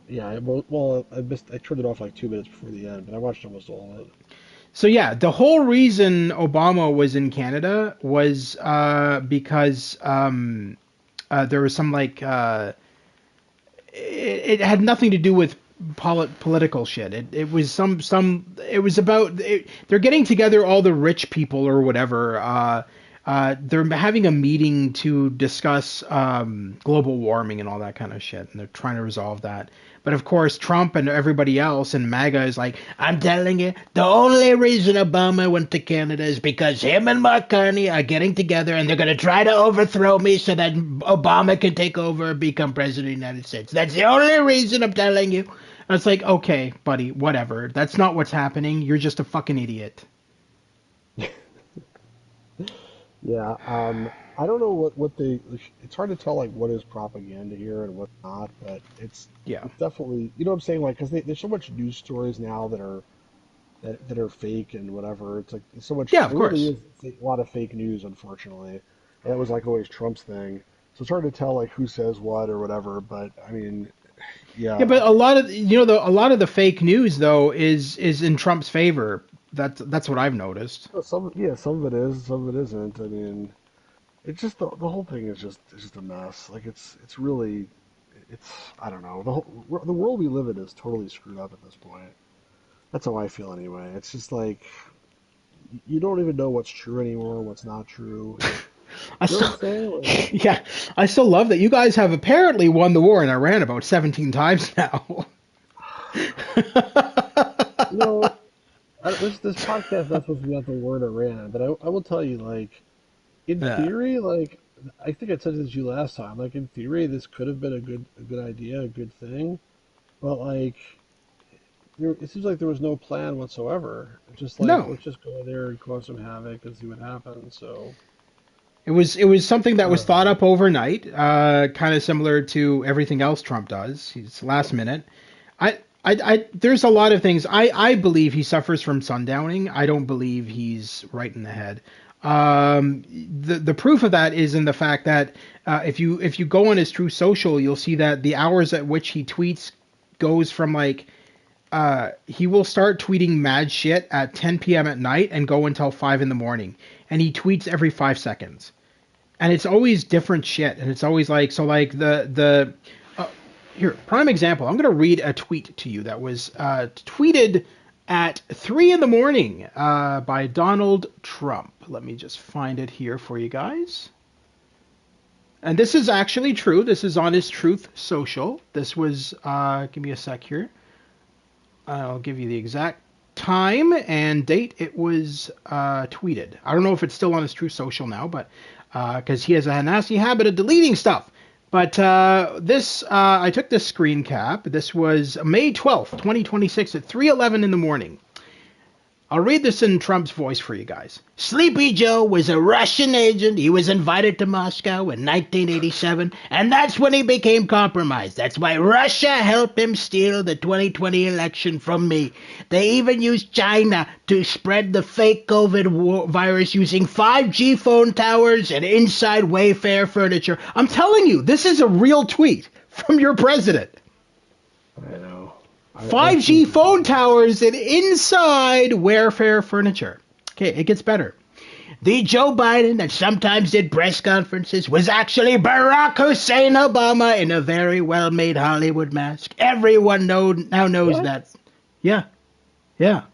Yeah, I turned it off like 2 minutes before the end, but I watched almost all of it. So yeah, the whole reason Obama was in Canada was because there was some it had nothing to do with political shit. It was it was about they're getting together all the rich people or whatever. They're having a meeting to discuss global warming and all that kind of shit, and they're trying to resolve that. But of course, Trump and everybody else and MAGA is like, I'm telling you, the only reason Obama went to Canada is because him and Mark Carney are getting together, and they're going to try to overthrow me so that Obama can take over and become president of the United States. That's the only reason, I'm telling you. And it's like, okay, buddy, whatever. That's not what's happening. You're just a fucking idiot. Yeah, I don't know what they. It's hard to tell like what is propaganda here and what's not, but it's definitely, you know what I'm saying, like, because there's so much news stories now that are fake and whatever. It's like so much. Yeah, of course. Really is a lot of fake news, unfortunately, and that was like always Trump's thing. So it's hard to tell like who says what or whatever. But I mean, yeah. Yeah, but a lot of a lot of the fake news though is in Trump's favor. That's what I've noticed. Some of it is, some of it isn't. I mean, it's just the whole thing is just a mess. Like it's really, I don't know. The world we live in is totally screwed up at this point. That's how I feel anyway. It's just like you don't even know what's true anymore, what's not true. I still love that you guys have apparently won the war in Iran about 17 times now. You know, this podcast is not supposed to be about the war in Iran, but I will tell you, like, in theory, like, I think I said this to you last time. Like, in theory, this could have been a good idea, a good thing, but like, it seems like there was no plan whatsoever. Just like, let's just go there and cause some havoc and see what happens. So it was something that was thought up overnight, kind of similar to everything else Trump does. He's last minute. There's a lot of things. I believe he suffers from sundowning. I don't believe he's right in the head. The proof of that is in the fact that if you go on his True Social, you'll see that the hours at which he tweets goes from like he will start tweeting mad shit at 10 p.m. at night and go until 5 in the morning, and he tweets every 5 seconds, and it's always different shit, and it's always like the here, prime example. I'm going to read a tweet to you that was tweeted at 3 in the morning by Donald Trump. Let me just find it here for you guys. And this is actually true. This is on his Truth Social. This was, give me a sec here. I'll give you the exact time and date it was tweeted. I don't know if it's still on his Truth Social now, but because he has a nasty habit of deleting stuff. But this, I took this screen cap. This was May 12th, 2026 at 3:11 in the morning. I'll read this in Trump's voice for you guys. Sleepy Joe was a Russian agent. He was invited to Moscow in 1987, and that's when he became compromised. That's why Russia helped him steal the 2020 election from me. They even used China to spread the fake COVID virus using 5G phone towers and inside Wayfair furniture. I'm telling you, this is a real tweet from your president. I know. 5G phone towers and inside Wayfair furniture. Okay, it gets better. The Joe Biden that sometimes did press conferences was actually Barack Hussein Obama in a very well-made Hollywood mask. Everyone now knows that. Yeah. Yeah.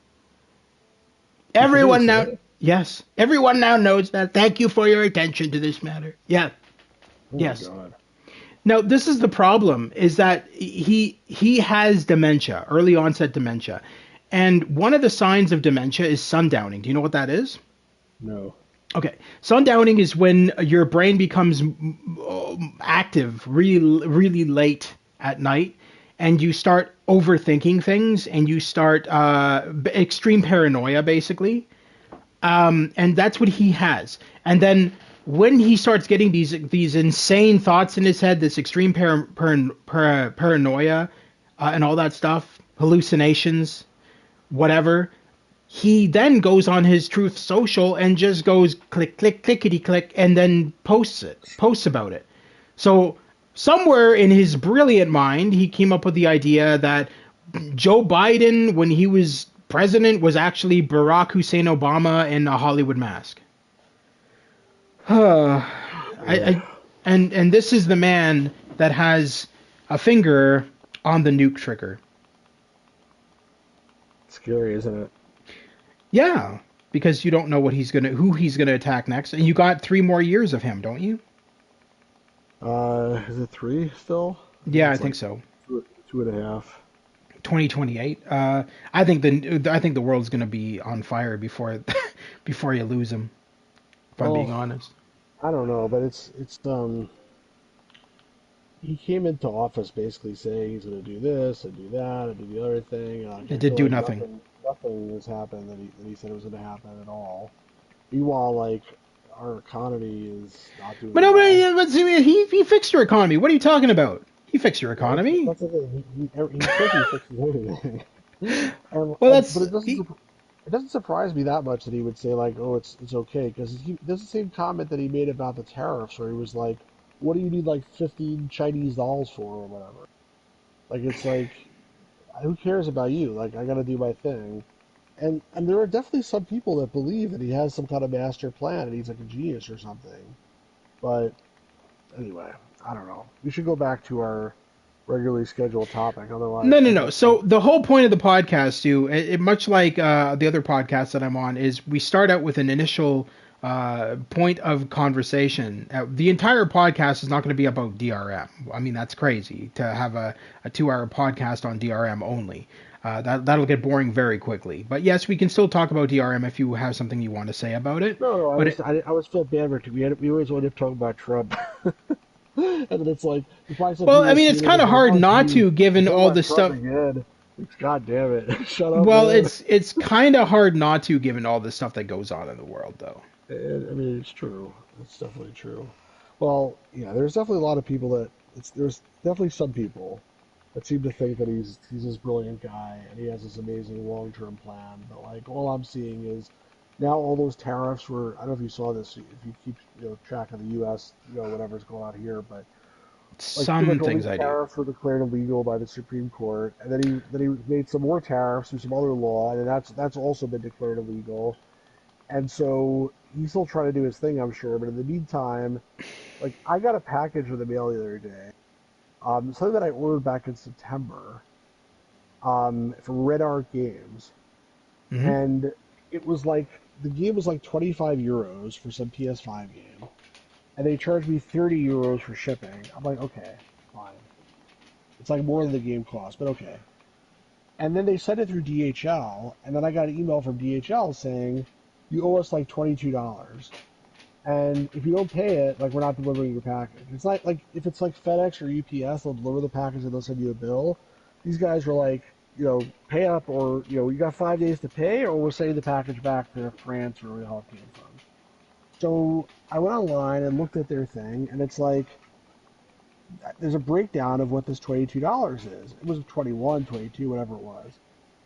Everyone now, yes, everyone now knows that. Thank you for your attention to this matter. Yeah, yes. My God. Now, this is the problem: is that he has dementia, early onset dementia, and one of the signs of dementia is sundowning. Do you know what that is? No. Okay, sundowning is when your brain becomes active really late at night, and you start overthinking things, and you start extreme paranoia, basically. And that's what he has. And then when he starts getting these insane thoughts in his head, this extreme paranoia, and all that stuff, hallucinations, whatever, he then goes on his Truth Social and just goes click, click, clickety click, and then posts about it. So somewhere in his brilliant mind, he came up with the idea that Joe Biden, when he was president, was actually Barack Hussein Obama in a Hollywood mask. And this is the man that has a finger on the nuke trigger. Scary, isn't it? Yeah, because you don't know who he's gonna attack next, and you got 3 more years of him, don't you? Is it 3 still? Yeah, I think so. 2.5. 2028. I think the world's gonna be on fire before before you lose him. If I'm being honest. I don't know, but it's he came into office basically saying he's going to do this and do that and do the other thing. And It did do nothing. Nothing has happened that he said it was going to happen at all. Meanwhile, like, our economy is not doing. But he fixed your economy. What are you talking about? He fixed your economy. That's the thing. He says he fixes everything. It doesn't surprise me that much that he would say, like, oh, it's okay, because there's the same comment that he made about the tariffs, where he was like, what do you need, like, 15 Chinese dolls for, or whatever? Like, it's like, who cares about you? Like, I gotta do my thing. And there are definitely some people that believe that he has some kind of master plan, and he's like a genius or something. But, anyway, I don't know. We should go back to our regularly scheduled topic, otherwise. No. So the whole point of the podcast, too, much like the other podcasts that I'm on, is we start out with an initial point of conversation. The entire podcast is not going to be about DRM. I mean, that's crazy to have a 2-hour podcast on DRM only. That'll get boring very quickly. But yes, we can still talk about DRM if you have something you want to say about it. No, I was feel bad for it. We always wanted to talk about Trump. And then it's like, well, I mean, it's kind of hard not to, given all the stuff. God damn it! Shut up. Well, man. it's kind of hard not to, given all the stuff that goes on in the world, though. I mean, it's true. It's definitely true. Well, yeah, there's definitely a lot of people there's definitely some people that seem to think that he's this brilliant guy and he has this amazing long-term plan. But like, all I'm seeing is now all those tariffs were. I don't know if you saw this. If you keep track of the U.S., whatever's going on here, but like, some things I do. Tariffs were declared illegal by the Supreme Court, and then he made some more tariffs through some other law, and that's also been declared illegal. And so he's still trying to do his thing, I'm sure. But in the meantime, like, I got a package in the mail the other day, something that I ordered back in September, from Red Art Games, and it was like, the game was like 25 euros for some PS5 game, and they charged me 30 euros for shipping. I'm like, okay, fine. It's like more than the game cost, but okay. And then they sent it through DHL, and then I got an email from DHL saying, you owe us like $22. And if you don't pay it, like, we're not delivering your package. It's not like, if it's like FedEx or UPS, they'll deliver the package and they'll send you a bill. These guys were like, pay up, or, you got 5 days to pay, or we'll send the package back to France or where the hell it came from. So I went online and looked at their thing, and it's like, there's a breakdown of what this $22 is. It was 21, 22, whatever it was.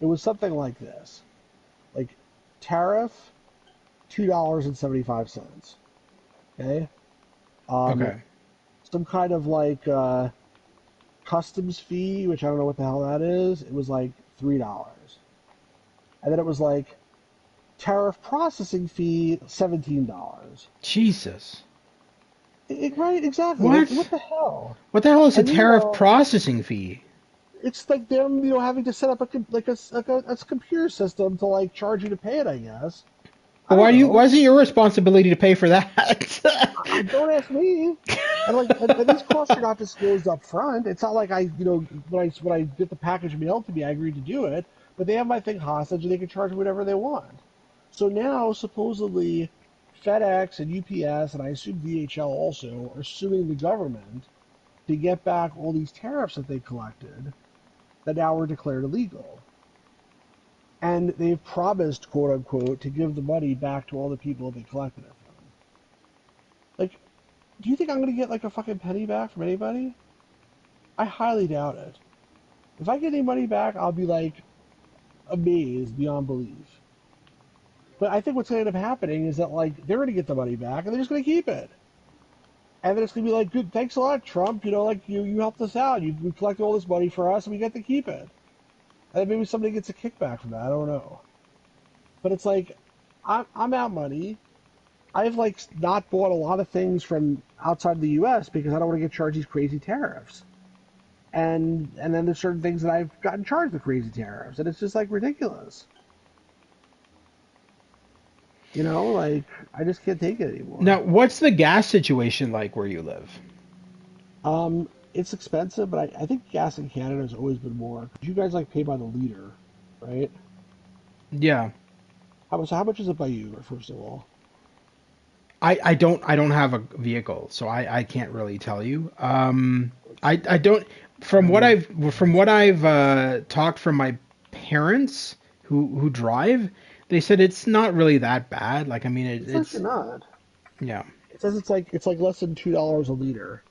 It was something like this. Like, tariff, $2.75. Okay? Okay. Some kind of, like, customs fee, which I don't know what the hell that is. It was like $3. And then it was like Tariff processing fee, $17. Jesus. Right, exactly. What? Like, what the hell? What the hell is a And tariff meanwhile, processing fee? it's like them, having to set up a computer system to like charge you to pay it. I guess. I But don't why know. is it your responsibility to pay for that? I don't ask me. And like, and these costs are not disclosed up front. It's not like when I get the package mailed to me, I agreed to do it. But they have my thing hostage, and they can charge me whatever they want. So now, supposedly, FedEx and UPS, and I assume DHL also, are suing the government to get back all these tariffs that they collected that now were declared illegal. And they've promised, quote unquote, to give the money back to all the people they collected it from. Like, do you think I'm going to get like a fucking penny back from anybody? I highly doubt it. If I get any money back, I'll be like amazed beyond belief. But I think what's going to end up happening is that like they're going to get the money back and they're just going to keep it. And then it's going to be like, good, thanks a lot, Trump. Like you helped us out. You collected all this money for us and we get to keep it. And then maybe somebody gets a kickback from that. I don't know. But it's like, I'm out money. I've like not bought a lot of things from outside the U.S. because I don't want to get charged these crazy tariffs. And then there's certain things that I've gotten charged with crazy tariffs, and it's just like ridiculous. Like I just can't take it anymore. Now, what's the gas situation like where you live? It's expensive, but I think gas in Canada has always been more. You guys like pay by the liter, right? Yeah. How much is it by you, first of all? I don't have a vehicle, so I can't really tell you. I don't from what I've talked from my parents who drive, they said it's not really that bad. Like I mean It's actually not. yeah. It says it's like less than $2 a liter,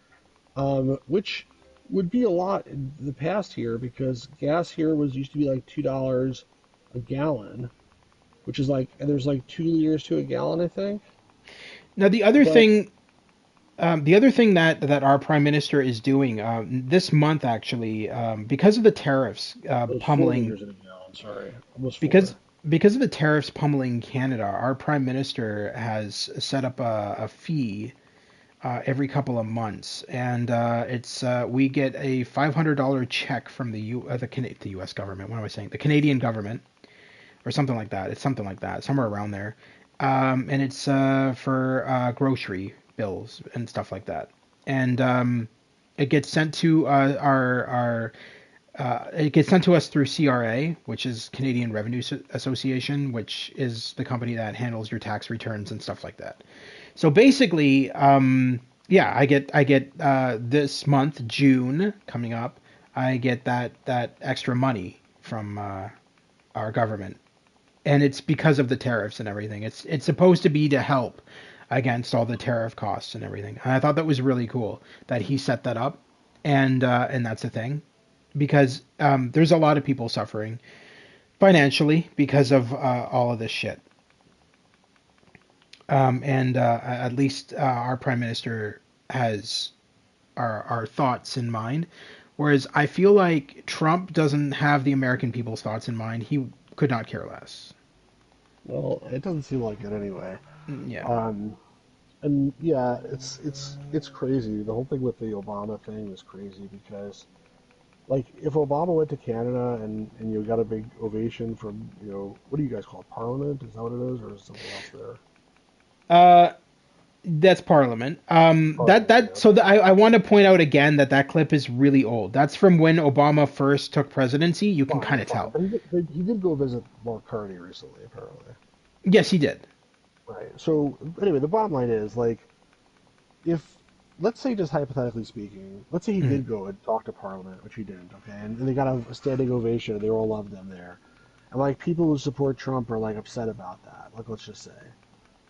which would be a lot in the past here because gas here used to be like $2 a gallon, which is like, and there's like 2 liters to a gallon, I think. Now But the other thing that our prime minister is doing this month actually, because of the tariffs there's 4 pummeling, liters in a gallon. Sorry, almost because four. because of the tariffs pummeling Canada, our prime minister has set up a fee every couple of months, and it's we get a $500 check from the U.S. government. What am I saying? The Canadian government, or something like that. It's something like that, somewhere around there, and it's for grocery bills and stuff like that. And it gets sent to our it gets sent to us through CRA, which is Canadian Revenue Association, which is the company that handles your tax returns and stuff like that. So basically, yeah, I get this month, June coming up, I get that extra money from our government, and it's because of the tariffs and everything. It's supposed to be to help against all the tariff costs and everything. And I thought that was really cool that he set that up, and that's the thing, because there's a lot of people suffering financially because of all of this shit. And at least our prime minister has our thoughts in mind, whereas I feel like Trump doesn't have the American people's thoughts in mind. He could not care less. Well, it doesn't seem like it anyway. Yeah. Um, and yeah, it's crazy. The whole thing with the Obama thing was crazy because, like, if Obama went to Canada and you got a big ovation from, what do you guys call it? Parliament? Is that what it is, or is something else there? Uh, that's Parliament. Parliament, yeah. I want to point out again that clip is really old. That's from when Obama first took presidency. You can kind Fine, of fine. tell. But he did go visit Mark Carney recently, apparently. Yes, he did. Right. So anyway, the bottom line is like, if let's say just hypothetically speaking, let's say he Mm. did go and talk to Parliament, which he didn't, okay, and they got a standing ovation, and they all loved him there, and like people who support Trump are like upset about that. Like, let's just say,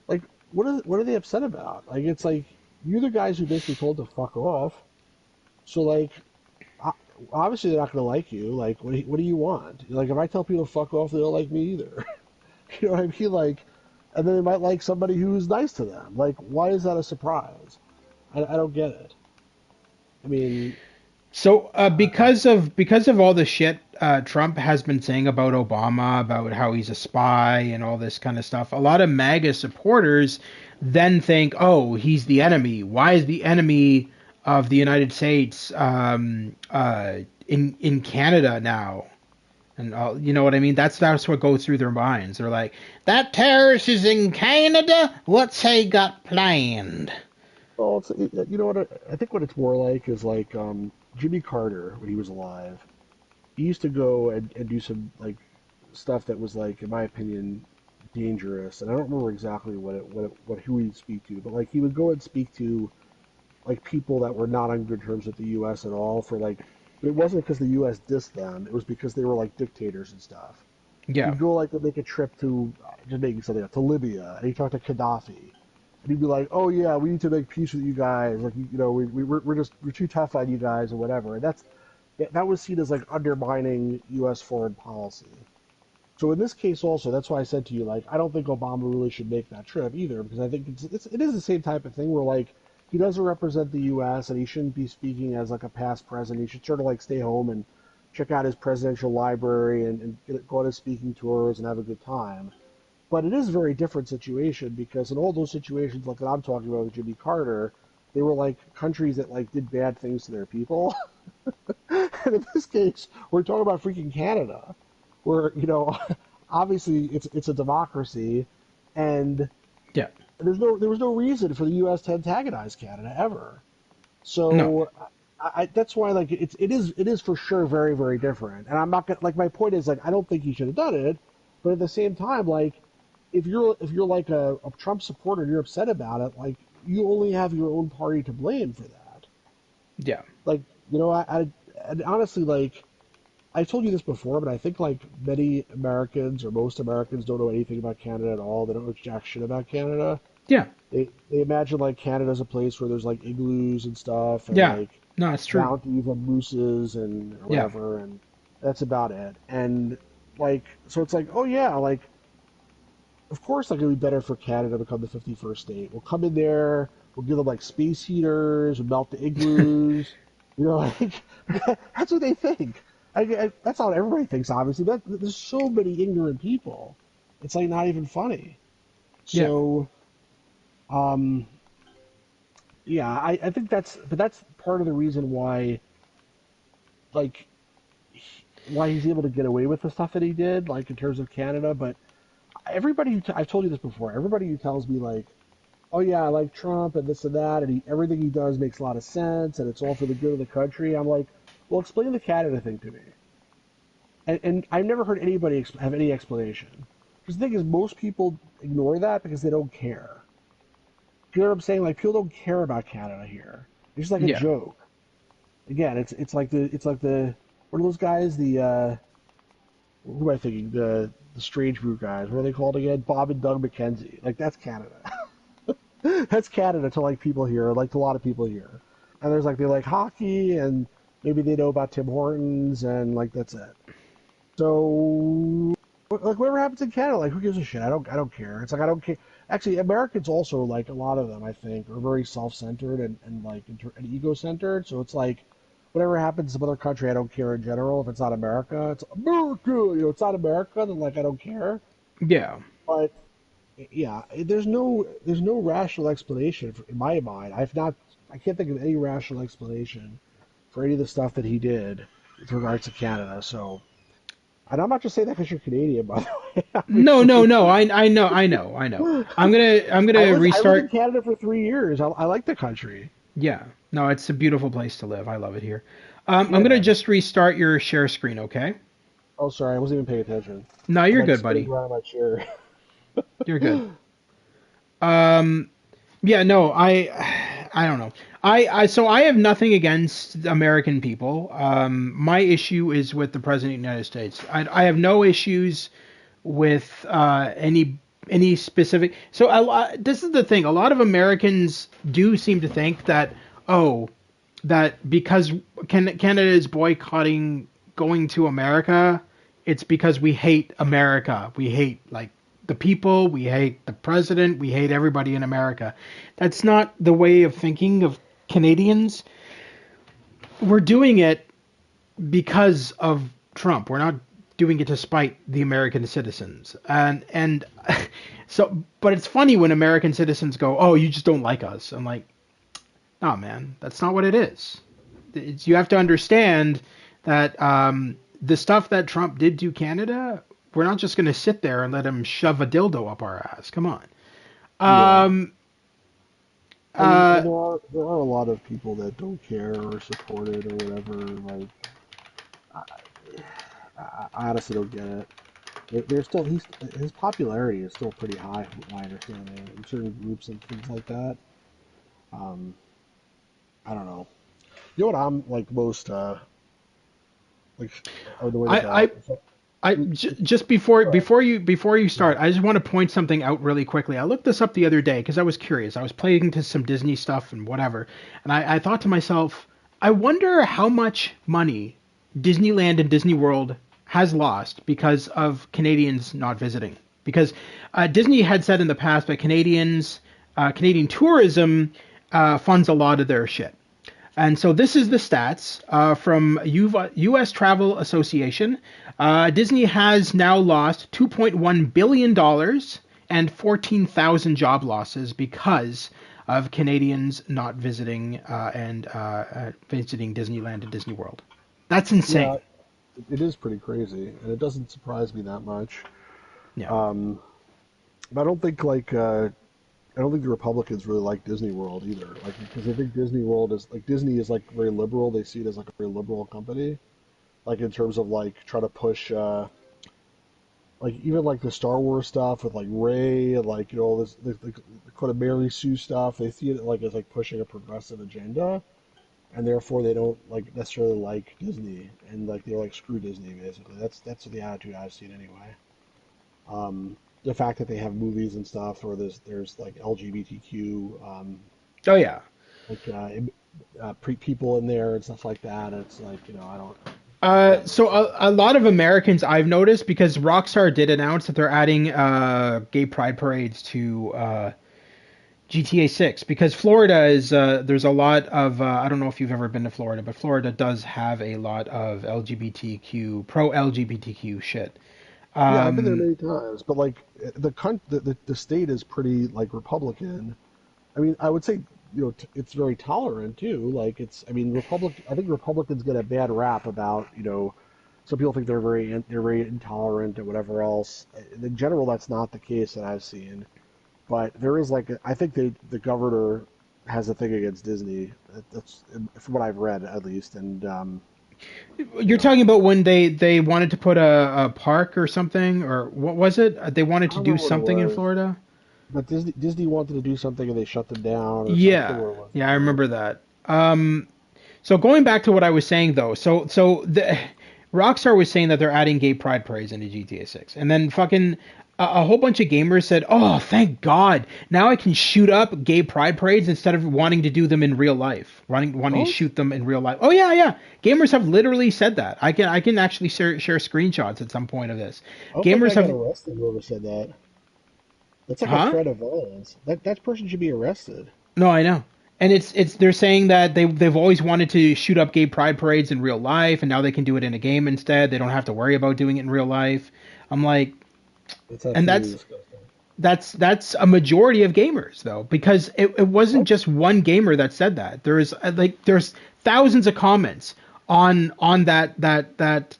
like, what are they upset about? Like, it's like you're the guys who basically told to fuck off. So like, o- obviously they're not going to like you. Like, what do you want? Like, if I tell people to fuck off, they don't like me either. You know what I mean? Like, and then they might like somebody who's nice to them. Like, why is that a surprise? I don't get it. I mean, So because of all the shit Trump has been saying about Obama, about how he's a spy and all this kind of stuff, a lot of MAGA supporters then think, oh, he's the enemy. Why is the enemy of the United States in Canada now? And you know what I mean? That's what goes through their minds. They're like, that terrorist is in Canada. What's he got planned? Well, you know what? I think what it's more like is like Jimmy Carter when he was alive. He used to go and do some like stuff that was like, in my opinion, dangerous. And I don't remember exactly what who he'd speak to, but like he would go and speak to like people that were not on good terms with the U.S. at all for like. But it wasn't because the U.S. dissed them. It was because they were like dictators and stuff. Yeah, He'd go like to make a trip to just making something up to Libya, and he talked to Gaddafi, and he'd be like, "Oh yeah, we need to make peace with you guys. Like you know, we're too tough on you guys or whatever." And that was seen as like undermining U.S. foreign policy. So in this case also, that's why I said to you, like, I don't think Obama really should make that trip either, because I think it is the same type of thing where, like, he doesn't represent the U.S. and he shouldn't be speaking as, like, a past president. He should sort of, like, stay home and check out his presidential library and go on his speaking tours and have a good time. But it is a very different situation because in all those situations, like that I'm talking about with Jimmy Carter, they were, like, countries that, like, did bad things to their people. And in this case, we're talking about freaking Canada where obviously it's a democracy, and yeah, there was no reason for the U.S. to antagonize Canada ever. no, So that's why like it is for sure very very different. And I'm not gonna like my point is like I don't think he should have done it, but at the same time like if you're like a Trump supporter and you're upset about it, like you only have your own party to blame for that. yeah, Like and honestly like I've told you this before, but I think like many Americans or most Americans don't know anything about Canada at all. They don't know jack shit about Canada. yeah, They imagine like Canada's a place where there's like igloos and stuff and yeah. like No, it's true. bounties and mooses and Yeah, whatever, and that's about it. And like so it's like, oh yeah, like of course like it'd be better for Canada to become the 51st state. We'll come in there, we'll give them like space heaters, we'll melt the igloos. Like that's what they think. That's how everybody thinks, obviously. But there's so many ignorant people. It's like not even funny. yeah, So, um, yeah, I think that's part of the reason why, like, why he's able to get away with the stuff that he did, like in terms of Canada. But everybody, I've told you this before. Everybody who tells me like, oh yeah, I like Trump and this and that, and everything he does makes a lot of sense, and it's all for the good of the country. I'm like, well, explain the Canada thing to me. And I've never heard anybody have any explanation. Because the thing is, most people ignore that because they don't care. You know what I'm saying? Like people don't care about Canada here. It's just like a yeah. joke. Again, it's like the what are those guys? The who am I thinking? The Strange Brew guys. What are they called again? Bob and Doug McKenzie. Like that's Canada. That's Canada to like people here, like to a lot of people here. And there's like they like hockey and maybe they know about Tim Hortons and like that's it. So, like, whatever happens in Canada, like, who gives a shit? I don't care. It's like I don't care. Actually, Americans also, like, a lot of them, I think, are very self-centered and like, and ego-centered. So it's like, whatever happens in some other country, I don't care in general. If it's not America, it's America. It's not America, then like, I don't care. Yeah. But yeah, there's no rational explanation in my mind. I can't think of any rational explanation for any of the stuff that he did with regards to Canada. So. And I'm not just saying that because you're Canadian, by the way. No, Obviously, no, no. I know. I'm gonna I lived in restart. Canada for 3 years. I like the country. Yeah. No, it's a beautiful place to live. I love it here. I'm gonna Yeah. just restart your share screen, okay? Oh, sorry, I wasn't even paying attention. No, I'm you're like good, spinning buddy. around in my chair. You're good. Um, yeah, no, I don't know. So I have nothing against American people. My issue is with the president of the United States. I have no issues with any specific. So this is the thing. A lot of Americans do seem to think that that because Canada is boycotting going to America, it's because we hate America. We hate like the people, we hate the president, we hate everybody in America. That's not the way of thinking of Canadians. we're doing it because of Trump. We're not doing it to spite the American citizens. And so, but it's funny when American citizens go, "Oh, you just don't like us." I'm like, "No, man, that's not what it is." You have to understand that the stuff that Trump did to Canada, we're not just going to sit there and let him shove a dildo up our ass. Come on. Yeah. Um, I mean, uh, and there are a lot of people that don't care or support it or whatever. Like, I, I honestly don't get it. There's still his popularity is still pretty high, from my understanding, in certain groups and things like that. Um, I don't know. You know what I'm like most like annoyed I, about? I just before Go ahead. before you Go start, I just want to point something out really quickly. I looked this up the other day because I was curious. I was playing to some Disney stuff and whatever, and I thought to myself, I wonder how much money Disneyland and Disney World has lost because of Canadians not visiting. Because Disney had said in the past that Canadian tourism funds a lot of their shit. And so this is the stats from U.S. Travel Association. Disney has now lost $2.1 billion and 14,000 job losses because of Canadians not visiting and visiting Disneyland and Disney World. That's Yeah, insane. it is pretty crazy, and it doesn't surprise me that much. Yeah. Um, but I don't think the Republicans really like Disney World either. Like because they think Disney World is like Disney is like very liberal. They see it as like a very liberal company. Like in terms of like trying to push like even like the Star Wars stuff with like Rey and like you know this the kind of Mary Sue stuff. They see it like as like pushing a progressive agenda, and therefore they don't like necessarily like Disney and like they're like screw Disney basically. That's the attitude I've seen anyway. The fact that they have movies and stuff, or there's like LGBTQ Oh yeah. like people in there and stuff like that. It's like I don't. So a lot of Americans I've noticed because Rockstar did announce that they're adding gay pride parades to GTA 6 because Florida is there's a lot of I don't know if you've ever been to Florida, but Florida does have a lot of LGBTQ pro LGBTQ shit. Yeah, I've been there Um, many times, but like the state is pretty like Republican. I mean, I would say it's very tolerant too. Like I mean, I think Republicans get a bad rap about some people think they're very intolerant and whatever else. In general, that's not the case that I've seen. But there is I think the governor has a thing against Disney. That's from what I've read at least, and you you're know, talking about when they wanted to put a park or something, or what was it? They wanted I to don't do remember what it something in was, Florida. but Disney wanted to do something and they shut them down, or I forget Yeah, what it was yeah, I now. remember that. So going back to what I was saying though, so the Rockstar was saying that they're adding gay pride parades into GTA 6, and then fucking a whole bunch of gamers said, "Oh, thank God! Now I can shoot up gay pride parades instead of wanting to do them in real life, wanting to Oh, shoot them in real life." Oh yeah, yeah. Gamers have literally said that. I can actually share screenshots at some point of this. I hope that Gamers guy got have, arrested. Whoever said that. That's like a huh? threat of violence. That person should be arrested. No, I know. And it's they're saying that they've always wanted to shoot up gay pride parades in real life, and now they can do it in a game instead. They don't have to worry about doing it in real life. I'm like, That's and absolutely disgusting. that's a majority of gamers though, because it wasn't What? just one gamer that said that. There's thousands of comments on that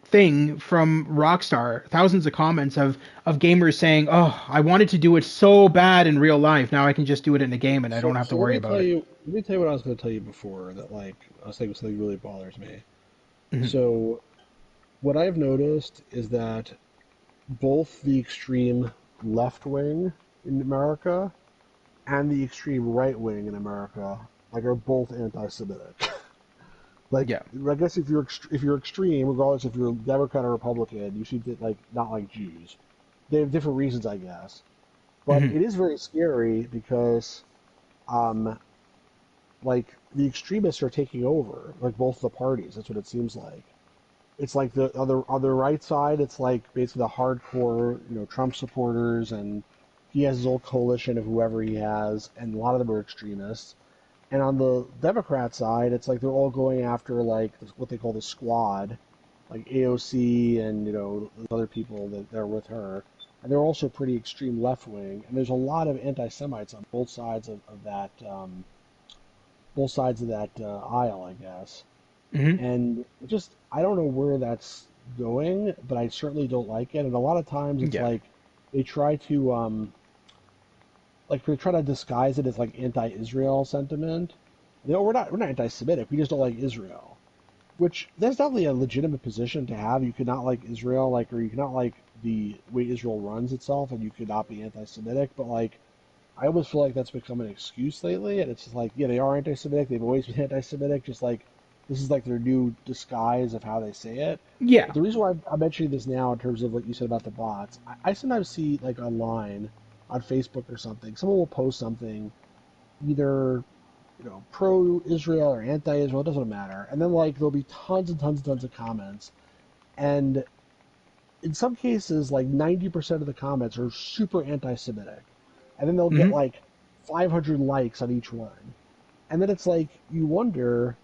thing from Rockstar, thousands of comments of gamers saying, "Oh, I wanted to do it so bad in real life. Now I can just do it in a game and I don't have to So let worry me about tell it." you. Let me tell you what I was going to tell you before. That like I was thinking something really bothers me. Mhm. So what I've noticed is that both the extreme left wing in America and the extreme right wing in America are both anti-Semitic. Like, Yeah. I guess if you're extreme, regardless if you're Democrat or Republican, you should not like Jews. They have different reasons, I guess. But Hmm. it is very scary because, um, like the extremists are taking over, like both the parties. That's what it seems like. It's like the other right side. It's like basically the hardcore, Trump supporters, and he has his old coalition of whoever he has, and a lot of them are extremists. And on the Democrat side, it's like they're all going after like what they call the squad, like AOC and other people that are with her, and they're also pretty extreme left wing. And there's a lot of anti-Semites on both sides of that aisle, I guess. Mm-hmm. And just I don't know where that's going, but I certainly don't like it. And a lot of times it's like they try to disguise it as like anti-Israel sentiment. We're not anti-Semitic. We just don't like Israel, which that's definitely a legitimate position to have. You could not like Israel, or you could not like the way Israel runs itself, and you could not be anti-Semitic. But I almost feel like that's become an excuse lately, and it's just like, yeah, they are anti-Semitic. They've always been anti-Semitic. Just like this is like their new disguise of how they say it. Yeah. But the reason why I'm mentioning this now, in terms of what you said about the bots, I sometimes see like online, on Facebook or something, someone will post something, either pro-Israel or anti-Israel, it doesn't matter, and then there'll be tons and tons and tons of comments, and in some cases 90% of the comments are super anti-Semitic, and then they'll get 500 likes on each one, and then it's like you wonder,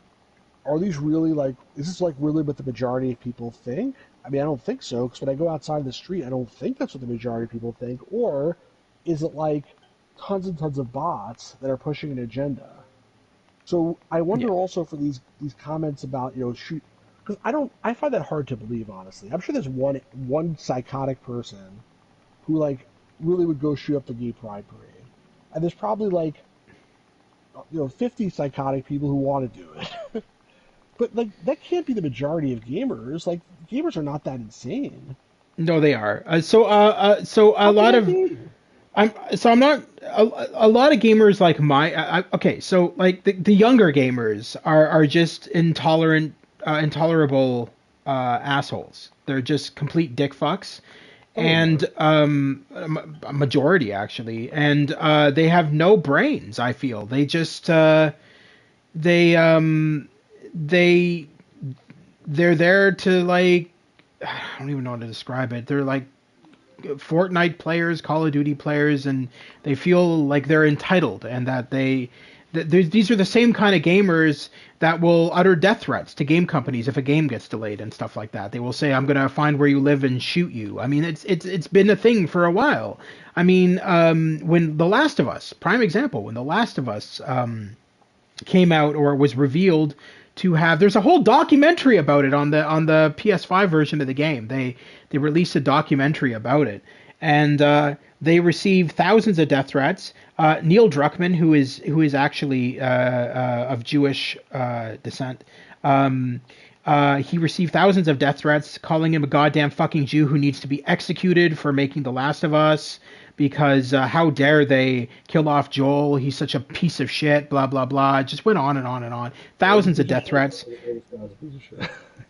are these really is this really what the majority of people think? I mean, I don't think so, because when I go outside the street, I don't think that's what the majority of people think. Or is it tons and tons of bots that are pushing an agenda? So I wonder also for these comments about shoot, because I find that hard to believe, honestly. I'm sure there's one psychotic person who really would go shoot up the gay pride parade, and there's probably 50 psychotic people who want to do it. But that can't be the majority of gamers. Gamers are not that insane. No, they are. So a lot of I'm not a lot of gamers like okay. So the younger gamers are just intolerable assholes. They're just complete dick fucks, and a majority actually, and they have no brains. I feel they just they're there to I don't even know how to describe it. They're like Fortnite players, Call of Duty players, and they feel like they're entitled, and that these are the same kind of gamers that will utter death threats to game companies if a game gets delayed and stuff like that. They will say, "I'm gonna find where you live and shoot you." I mean, it's been a thing for a while. I mean, when The Last of Us, prime example, when The Last of Us came out or was revealed to have, there's a whole documentary about it on the PS5 version of the game. They released a documentary about it, and they received thousands of death threats. Neil Druckmann, who is actually of Jewish descent, he received thousands of death threats, calling him a goddamn fucking Jew who needs to be executed for making The Last of Us, because how dare they kill off Joel? He's such a piece of shit, blah, blah, blah. It just went on and on and on. Thousands of death threats.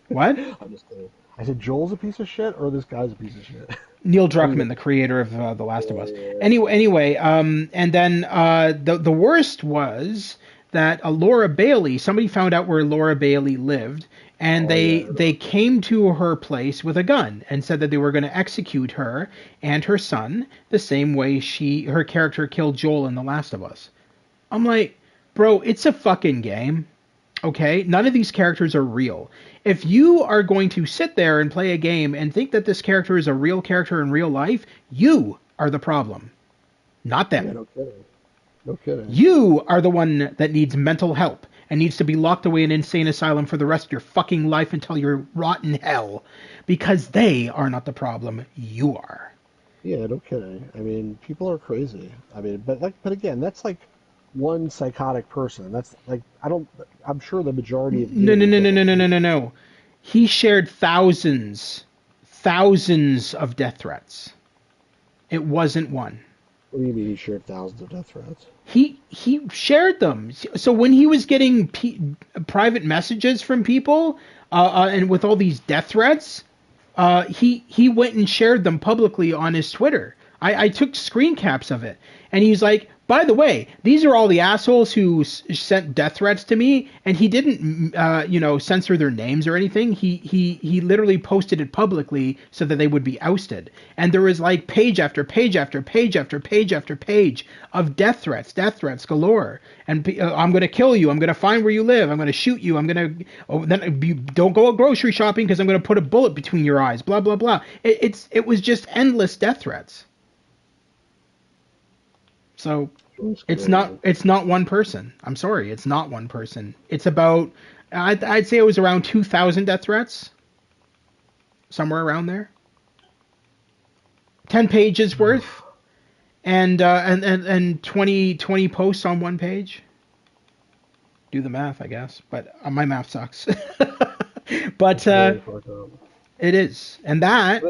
What? I'm just kidding. I said Joel's a piece of shit, or this guy's a piece of shit? Neil Druckmann, the creator of The Last of Us. Anyway, and then the worst was that Laura Bailey, somebody found out where Laura Bailey lived, and they came to her place with a gun and said that they were going to execute her and her son the same way her character killed Joel in The Last of Us. I'm like, bro, it's a fucking game. Okay? None of these characters are real. If you are going to sit there and play a game and think that this character is a real character in real life, you are the problem, not them. Yeah, no kidding. No kidding. You are the one that needs mental help and needs to be locked away in an insane asylum for the rest of your fucking life until you rot in hell, because they are not the problem. You are. Yeah, no kidding. I mean, people are crazy. I mean, but again, that's one psychotic person. That's I'm sure the majority of No. He shared thousands of death threats. It wasn't one. What do you mean he shared thousands of death threats? He shared them. So when he was getting private messages from people and with all these death threats, he went and shared them publicly on his Twitter. I took screen caps of it, and he's like, By the way, these are all the assholes who sent death threats to me, and he didn't, censor their names or anything. He literally posted it publicly so that they would be ousted. And there was like page after page after page after page after page of death threats galore. And I'm going to kill you. I'm going to find where you live. I'm going to shoot you. I'm going to don't go grocery shopping because I'm going to put a bullet between your eyes. Blah blah blah. It was just endless death threats. So it's not one person. I'm sorry, it's not one person. It's about I'd say it was around 2,000 death threats, somewhere around there. 10 pages worth, and 20 posts on one page. Do the math, I guess, but my math sucks. But it is, and that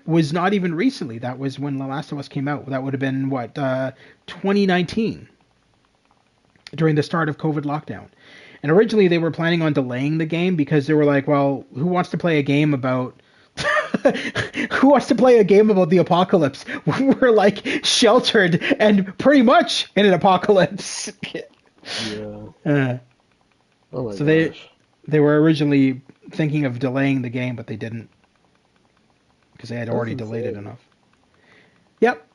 was not even recently. That was when The Last of Us came out. That would have been, 2019, during the start of COVID lockdown. And originally they were planning on delaying the game because they were like, well, who wants to play a game about... who wants to play a game about the apocalypse? We're like sheltered and pretty much in an apocalypse. Yeah. Oh my so gosh. they were originally thinking of delaying the game, but they didn't. Because they had already delayed it enough. Yep.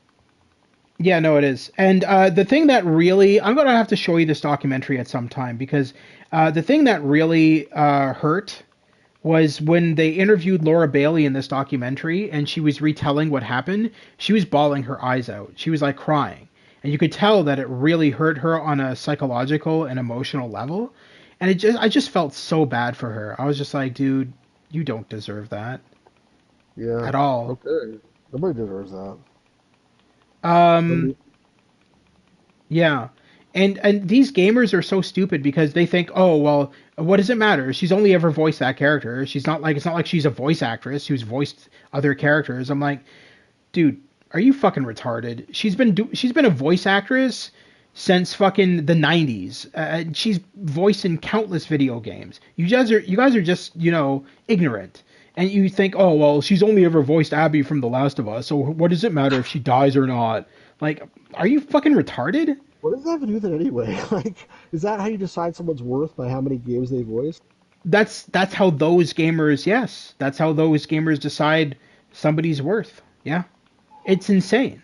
Yeah, no, it is. And the thing that really... I'm going to have to show you this documentary at some time, because the thing that really hurt was when they interviewed Laura Bailey in this documentary, and she was retelling what happened. She was bawling her eyes out. She was like crying. And you could tell that it really hurt her on a psychological and emotional level. And I just felt so bad for her. I was just like, dude, you don't deserve that. Yeah. At all. Okay. Nobody deserves that. Yeah. And these gamers are so stupid because they think, oh, well, what does it matter? She's only ever voiced that character. It's not like she's a voice actress who's voiced other characters. I'm like, dude, are you fucking retarded? She's been a voice actress since fucking the 90s. She's voiced in countless video games. You guys are just, ignorant. And you think, oh, well, she's only ever voiced Abby from The Last of Us, so what does it matter if she dies or not? Like, are you fucking retarded? What does that have to do with it anyway? Like, is that how you decide someone's worth, by how many games they voiced? That's how those gamers, yes. That's how those gamers decide somebody's worth. Yeah. It's insane.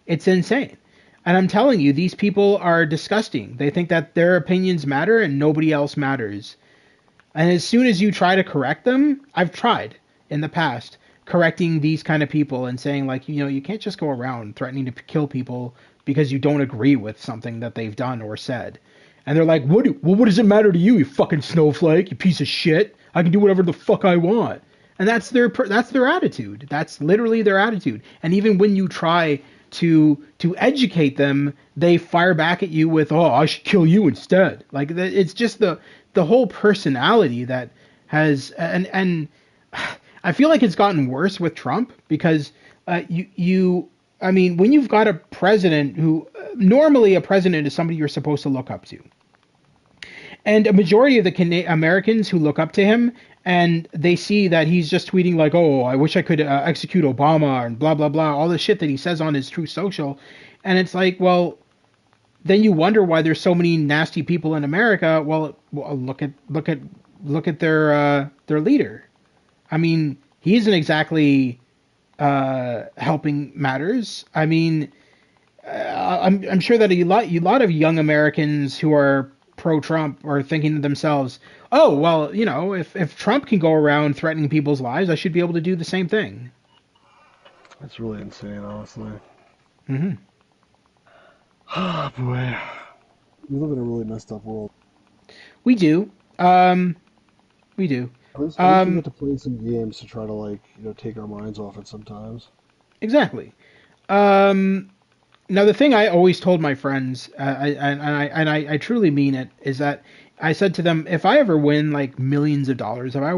It's insane. And I'm telling you, these people are disgusting. They think that their opinions matter and nobody else matters. And as soon as you try to correct them, I've tried in the past correcting these kind of people and saying, like, you can't just go around threatening to kill people because you don't agree with something that they've done or said. And they're like, what does it matter to you, you fucking snowflake, you piece of shit? I can do whatever the fuck I want. And that's their attitude. That's literally their attitude. And even when you try to educate them, they fire back at you with, oh, I should kill you instead. Like, it's just the whole personality that has, and I feel like it's gotten worse with Trump because when you've got a president who, normally a president is somebody you're supposed to look up to. And a majority of the Americans who look up to him, and they see that he's just tweeting like, oh, I wish I could execute Obama and blah, blah, blah, all the shit that he says on his Truth Social. And it's like, well, then you wonder why there's so many nasty people in America. Well, look at their leader. I mean, he isn't exactly helping matters. I mean, I'm sure that a lot of young Americans who are pro-Trump are thinking to themselves, oh, well, if Trump can go around threatening people's lives, I should be able to do the same thing. That's really insane, honestly. Mm-hmm. Oh, boy. We live in a really messed up world. We do. We do. At least we get to play some games to try to, take our minds off it sometimes. Exactly. Now, the thing I always told my friends, I truly mean it, is that I said to them, if I ever win like millions of dollars, if I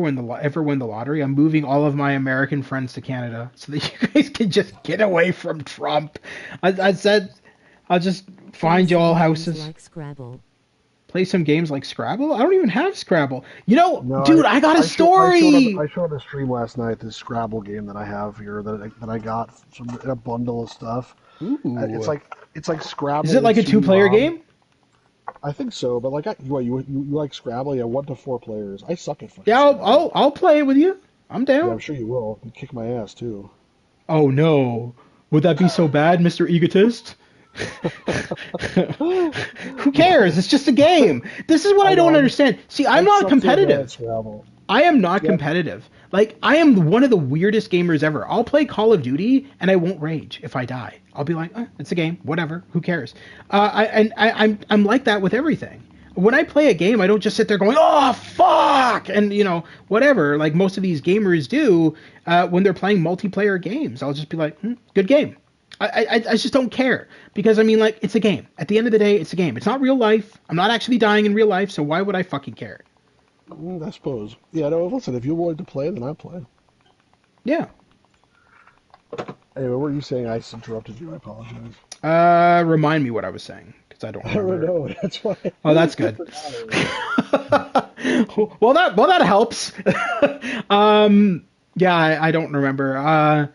ever win the lottery, I'm moving all of my American friends to Canada so that you guys can just get away from Trump. I said, I'll just find you all houses. Like Scrabble. Play some games like Scrabble? I don't even have Scrabble. You know, No, dude, I got a story. I showed on the stream last night this Scrabble game that I have here that I got from a bundle of stuff. Ooh. It's like Scrabble. Is it like a two-player game? I think so, but like you like Scrabble? Yeah, 1 to 4 players. I suck at fucking Yeah, Scrabble. I'll play it with you. I'm down. Yeah, I'm sure you will. You kick my ass too. Oh no. Would that be so bad, Mr. Egotist? Who cares? It's just a game. This is what I don't understand. See, I'm not competitive. I am not competitive. Like, I am one of the weirdest gamers ever. I'll play Call of Duty and I won't rage if I die. I'll be like, it's a game, whatever. Who cares? I'm like that with everything. When I play a game, I don't just sit there going, oh, fuck, and, whatever, like most of these gamers do when they're playing multiplayer games. I'll just be like, good game. I just don't care because, I mean, like, it's a game. At the end of the day, it's a game. It's not real life. I'm not actually dying in real life, so why would I fucking care? I suppose. Yeah, no, listen, if you're willing to play, then I'll play. Yeah. Anyway, what were you saying? I interrupted you. I apologize. Remind me what I was saying. I don't remember. I don't know. That's why. Oh, that's good. well, that helps. Yeah, I don't remember. I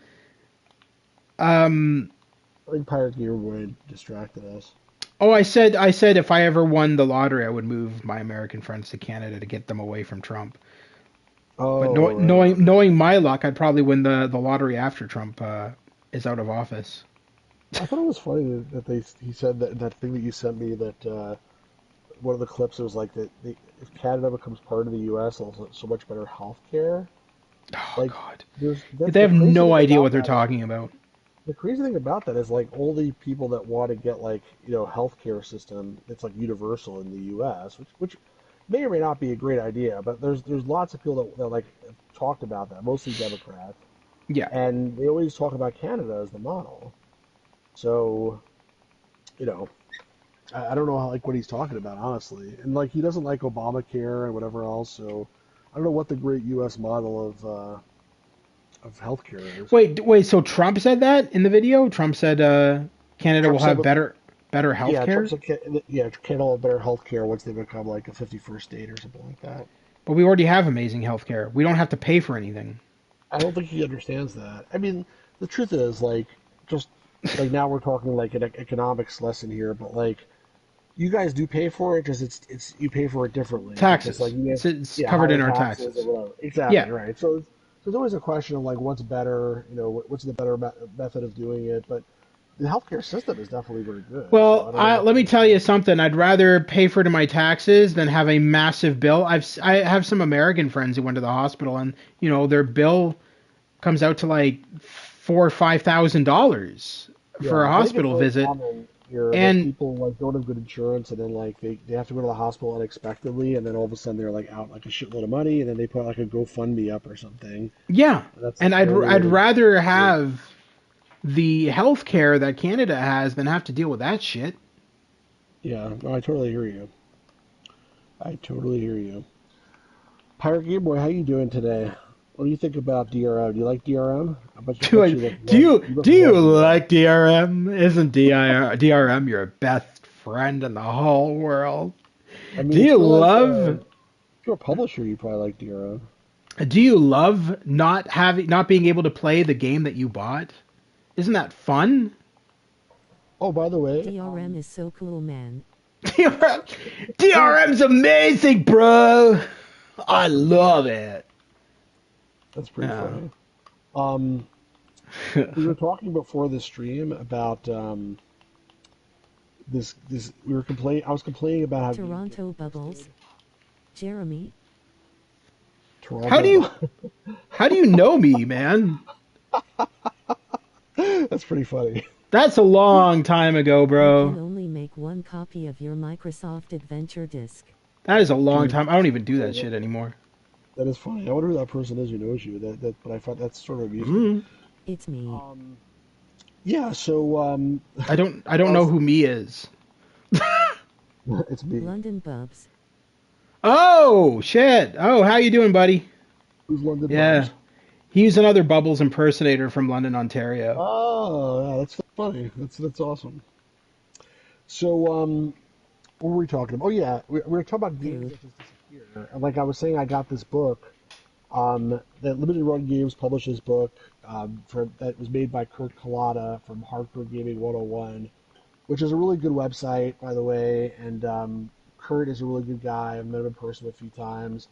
think Pirate Gear Boy distracted us. Oh, I said if I ever won the lottery, I would move my American friends to Canada to get them away from Trump. Oh, but right. knowing my luck, I'd probably win the lottery after Trump is out of office. I thought it was funny that he said that thing that you sent me that one of the clips was like that if Canada becomes part of the U.S., they'll have so much better health care. Oh, God. They have no idea what they're talking about. The crazy thing about that is like all the people that want to get like healthcare system that's like universal in the U.S., which may or may not be a great idea, but there's lots of people that like have talked about that, mostly Democrats. Yeah. And they always talk about Canada as the model. So, I don't know like what he's talking about, honestly. And like he doesn't like Obamacare and whatever else. So I don't know what the great U.S. model of healthcare is. Wait. So Trump said that in the video? Trump said Canada will have better healthcare. Canada will have better healthcare once they become like a 51st state or something like that. But we already have amazing healthcare. We don't have to pay for anything. I don't think he understands that. I mean, the truth is like just. Like now we're talking like an economics lesson here, but like you guys do pay for it, just it's you pay for it differently. Taxes. Like it's covered in our taxes. Exactly. Yeah. Right. So there's always a question of like what's better, what's the better method of doing it. But the healthcare system is definitely very good. Well, let me tell you something. I'd rather pay for it in my taxes than have a massive bill. I have some American friends who went to the hospital, and their bill comes out to like $4,000 or $5,000 for a hospital visit. And people like don't have good insurance, and then like they have to go to the hospital unexpectedly, and then all of a sudden they're like out like a shitload of money, and then they put like a GoFundMe up or something. Yeah, and I'd rather have the health care that Canada has than have to deal with that shit. Yeah, no, I totally hear you. Pirate Game Boy, how you doing today? What do you think about DRM? Do you like DRM? Do you like DRM? Isn't DRM your best friend in the whole world? I mean, do you love? If you're a publisher, you probably like DRM. Do you love not being able to play the game that you bought? Isn't that fun? Oh, by the way, DRM is so cool, man. DRM's amazing, bro. I love it. That's pretty funny. We were talking before the stream about this. We were complaining. I was complaining about how Toronto bubbles. Jeremy. Toronto. How do you know me, man? That's pretty funny. That's a long time ago, bro. You can only make one copy of your Microsoft Adventure disc. That is a long time. I don't even do that shit anymore. That is funny. I wonder who that person is who knows you. But I thought that's sort of amusing. It's me. Yeah. So I don't know who me is. It's me. London Bubs. Oh shit! Oh, how you doing, buddy? Who's London Yeah, Bubs? he's another Bubbles impersonator from London, Ontario. Oh, yeah, that's funny. That's awesome. So What were we talking about? Oh yeah, we were talking about games that just disappear. And like I was saying, I got this book. That Limited Run Games published this book that was made by Kurt Collada from Hardcore Gaming 101, which is a really good website, by the way. And Kurt is a really good guy. I've met him in person a few times.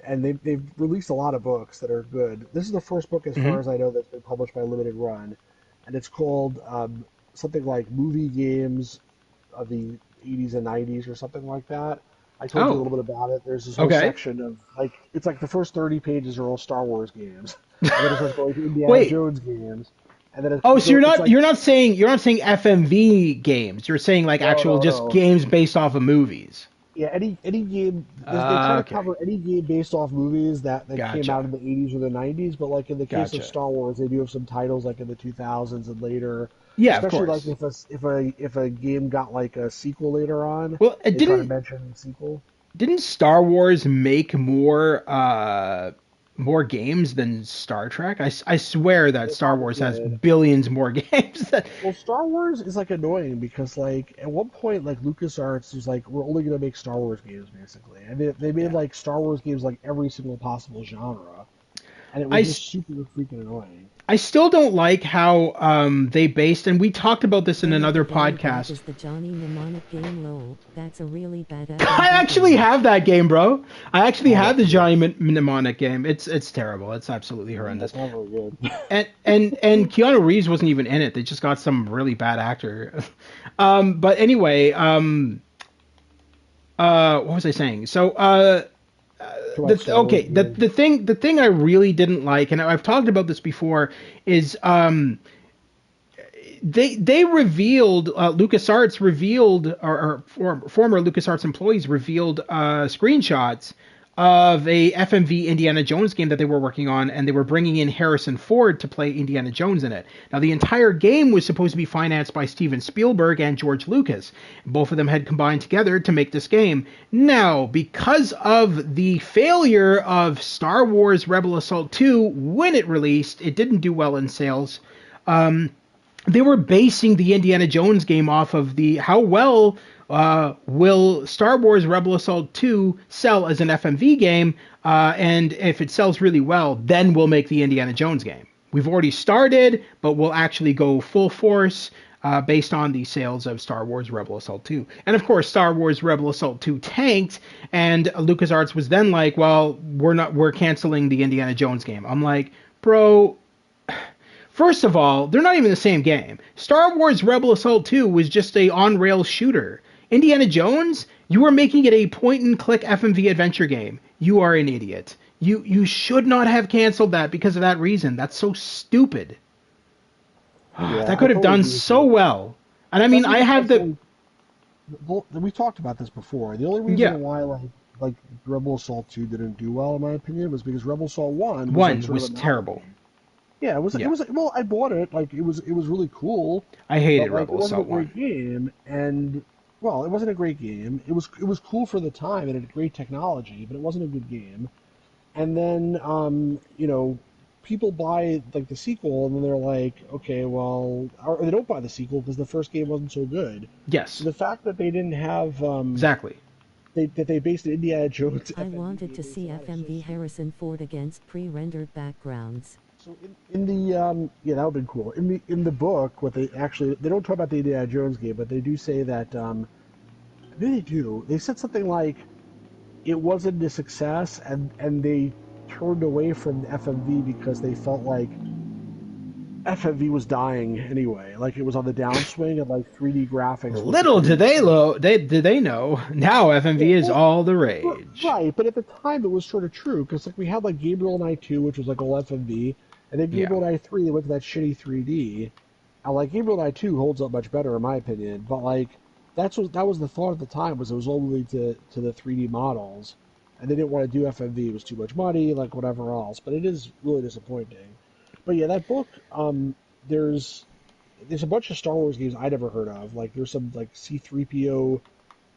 And they've released a lot of books that are good. This is the first book, as far as I know, that's been published by Limited Run. And it's called something like Movie Games of the 80s and 90s or something like that. I told you a little bit about it. There's this whole section of, like, it's like the first 30 pages are all Star Wars games. And then it starts going to Indiana Jones games. And then so you're not saying FMV games. You're saying like just games based off of movies. Yeah, any game. They try to cover any game based off movies that came out in the 80s or the 90s. But like in the case of Star Wars, they do have some titles like in the 2000s and later. Yeah, especially of course. Like if a game got like a sequel later on. Well, it didn't try to mention the sequel. Didn't Star Wars make more games than Star Trek? I swear that Star Wars has billions more games. Well, Star Wars is like annoying because like at one point like LucasArts was like, we're only gonna make Star Wars games basically, and they made like Star Wars games like every single possible genre, and it was just super freaking annoying. I still don't like how they based, and we talked about this in another podcast. Is the Johnny Mnemonic game low? That's a really bad. I actually have that game, bro. I actually have the Johnny Mnemonic game. It's terrible. It's absolutely horrendous. That's not very good. and Keanu Reeves wasn't even in it. They just got some really bad actor. But anyway, what was I saying? So. The thing I really didn't like, and I've talked about this before, is they revealed LucasArts revealed or former LucasArts employees revealed screenshots of a FMV Indiana Jones game that they were working on, and they were bringing in Harrison Ford to play Indiana Jones in it. Now, the entire game was supposed to be financed by Steven Spielberg and George Lucas. Both of them had combined together to make this game. Now, because of the failure of Star Wars Rebel Assault 2, when it released, it didn't do well in sales. They were basing the Indiana Jones game off of how well will Star Wars Rebel Assault 2 sell as an FMV game, and if it sells really well, then we'll make the Indiana Jones game. We've already started, but we'll actually go full force based on the sales of Star Wars Rebel Assault 2. And of course, Star Wars Rebel Assault 2 tanked, and LucasArts was then like, well, we're canceling the Indiana Jones game. I'm like, bro, first of all, they're not even the same game. Star Wars Rebel Assault 2 was just a on-rails shooter. Indiana Jones, you are making it a point-and-click FMV adventure game. You are an idiot. You should not have canceled that because of that reason. That's so stupid. Yeah, that could have done so well. And I mean, I have the... We talked about this before. The only reason why like Rebel Assault 2 didn't do well, in my opinion, was because Rebel Assault 1 was terrible. Yeah, it was like, well, I bought it. Like, it was really cool. I hated Rebel Assault 1. It wasn't a great game, and... Well, it wasn't a great game. It was cool for the time. It had great technology, but it wasn't a good game. And then, people buy like the sequel, and then they're like, okay, well, or they don't buy the sequel because the first game wasn't so good. Yes. So the fact that they didn't have exactly that they based Indiana Jones. I wanted to see FMV Harrison Ford against pre-rendered backgrounds. So in the that would have been cool. In the book, they don't talk about the Indiana Jones game, but they do say that maybe they do. They said something like it wasn't a success, and they turned away from FMV because they felt like FMV was dying anyway. Like it was on the downswing, and like 3D graphics. Little did they know. Now FMV is all the rage. Right, but at the time it was sort of true because like we had like Gabriel Knight 2, which was like all FMV. And then Gabriel Knight 3, they went to that shitty 3D. And like Gabriel Knight 2 holds up much better in my opinion. But like that was the thought at the time, was it was only to the 3D models. And they didn't want to do FMV. It was too much money, like whatever else. But it is really disappointing. But yeah, that book, there's a bunch of Star Wars games I never heard of. Like there's some like C-3PO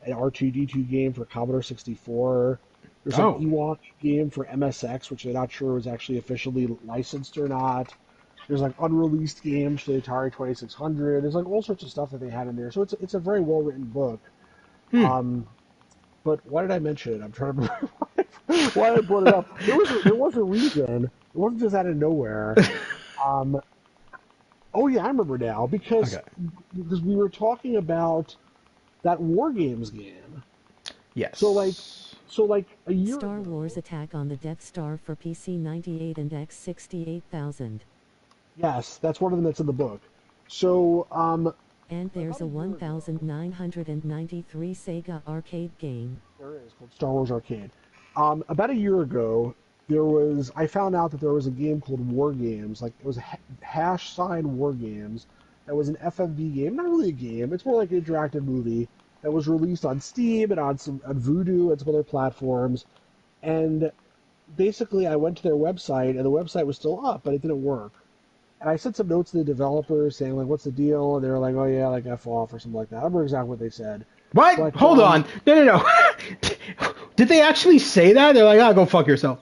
and R2-D2 game for Commodore 64. There's an Ewok game for MSX, which they're not sure was actually officially licensed or not. There's like unreleased games for the Atari 2600. There's like all sorts of stuff that they had in there. So it's a very well written book. But why did I mention it? I'm trying to remember why I brought it up. There was a reason. It wasn't just out of nowhere. Oh yeah, I remember now because Okay. we were talking about that War Games game. Yes. So like a year Star ago. Wars Attack on the Death Star for PC 98 and X68000. Yes, that's one of them that's in the book. So And there's about a a year ago, 1993 Sega arcade game. there is called Star Wars Arcade. About a year ago, I found out that there was a game called War Games, like it was hash sign War Games. That was an FMV game, not really a game. It's more like an interactive movie that was released on Steam and on Voodoo and some other platforms. And basically, I went to their website, and the website was still up, but it didn't work. And I sent some notes to the developers saying like, "What's the deal?" And they were like, "Oh yeah, like F off" or something like that. I don't remember exactly what they said. What? But Hold on. No. Did they actually say that? They're like, go fuck yourself.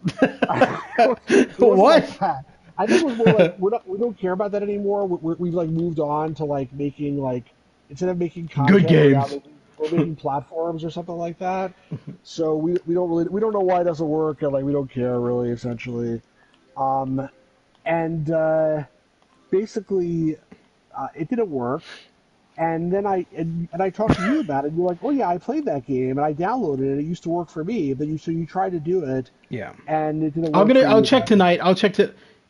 What? Like that. I think it was more like we don't care about that anymore. We've like moved on to like making like instead of making content, Good games. we're making platforms or something like that. So we don't know why it doesn't work, and like we don't care really essentially. And basically it didn't work. And then I talked to you about it, and you're like, "Oh yeah, I played that game and I downloaded it. It used to work for me." But you tried to do it, Yeah. and it didn't work. I'll check tonight.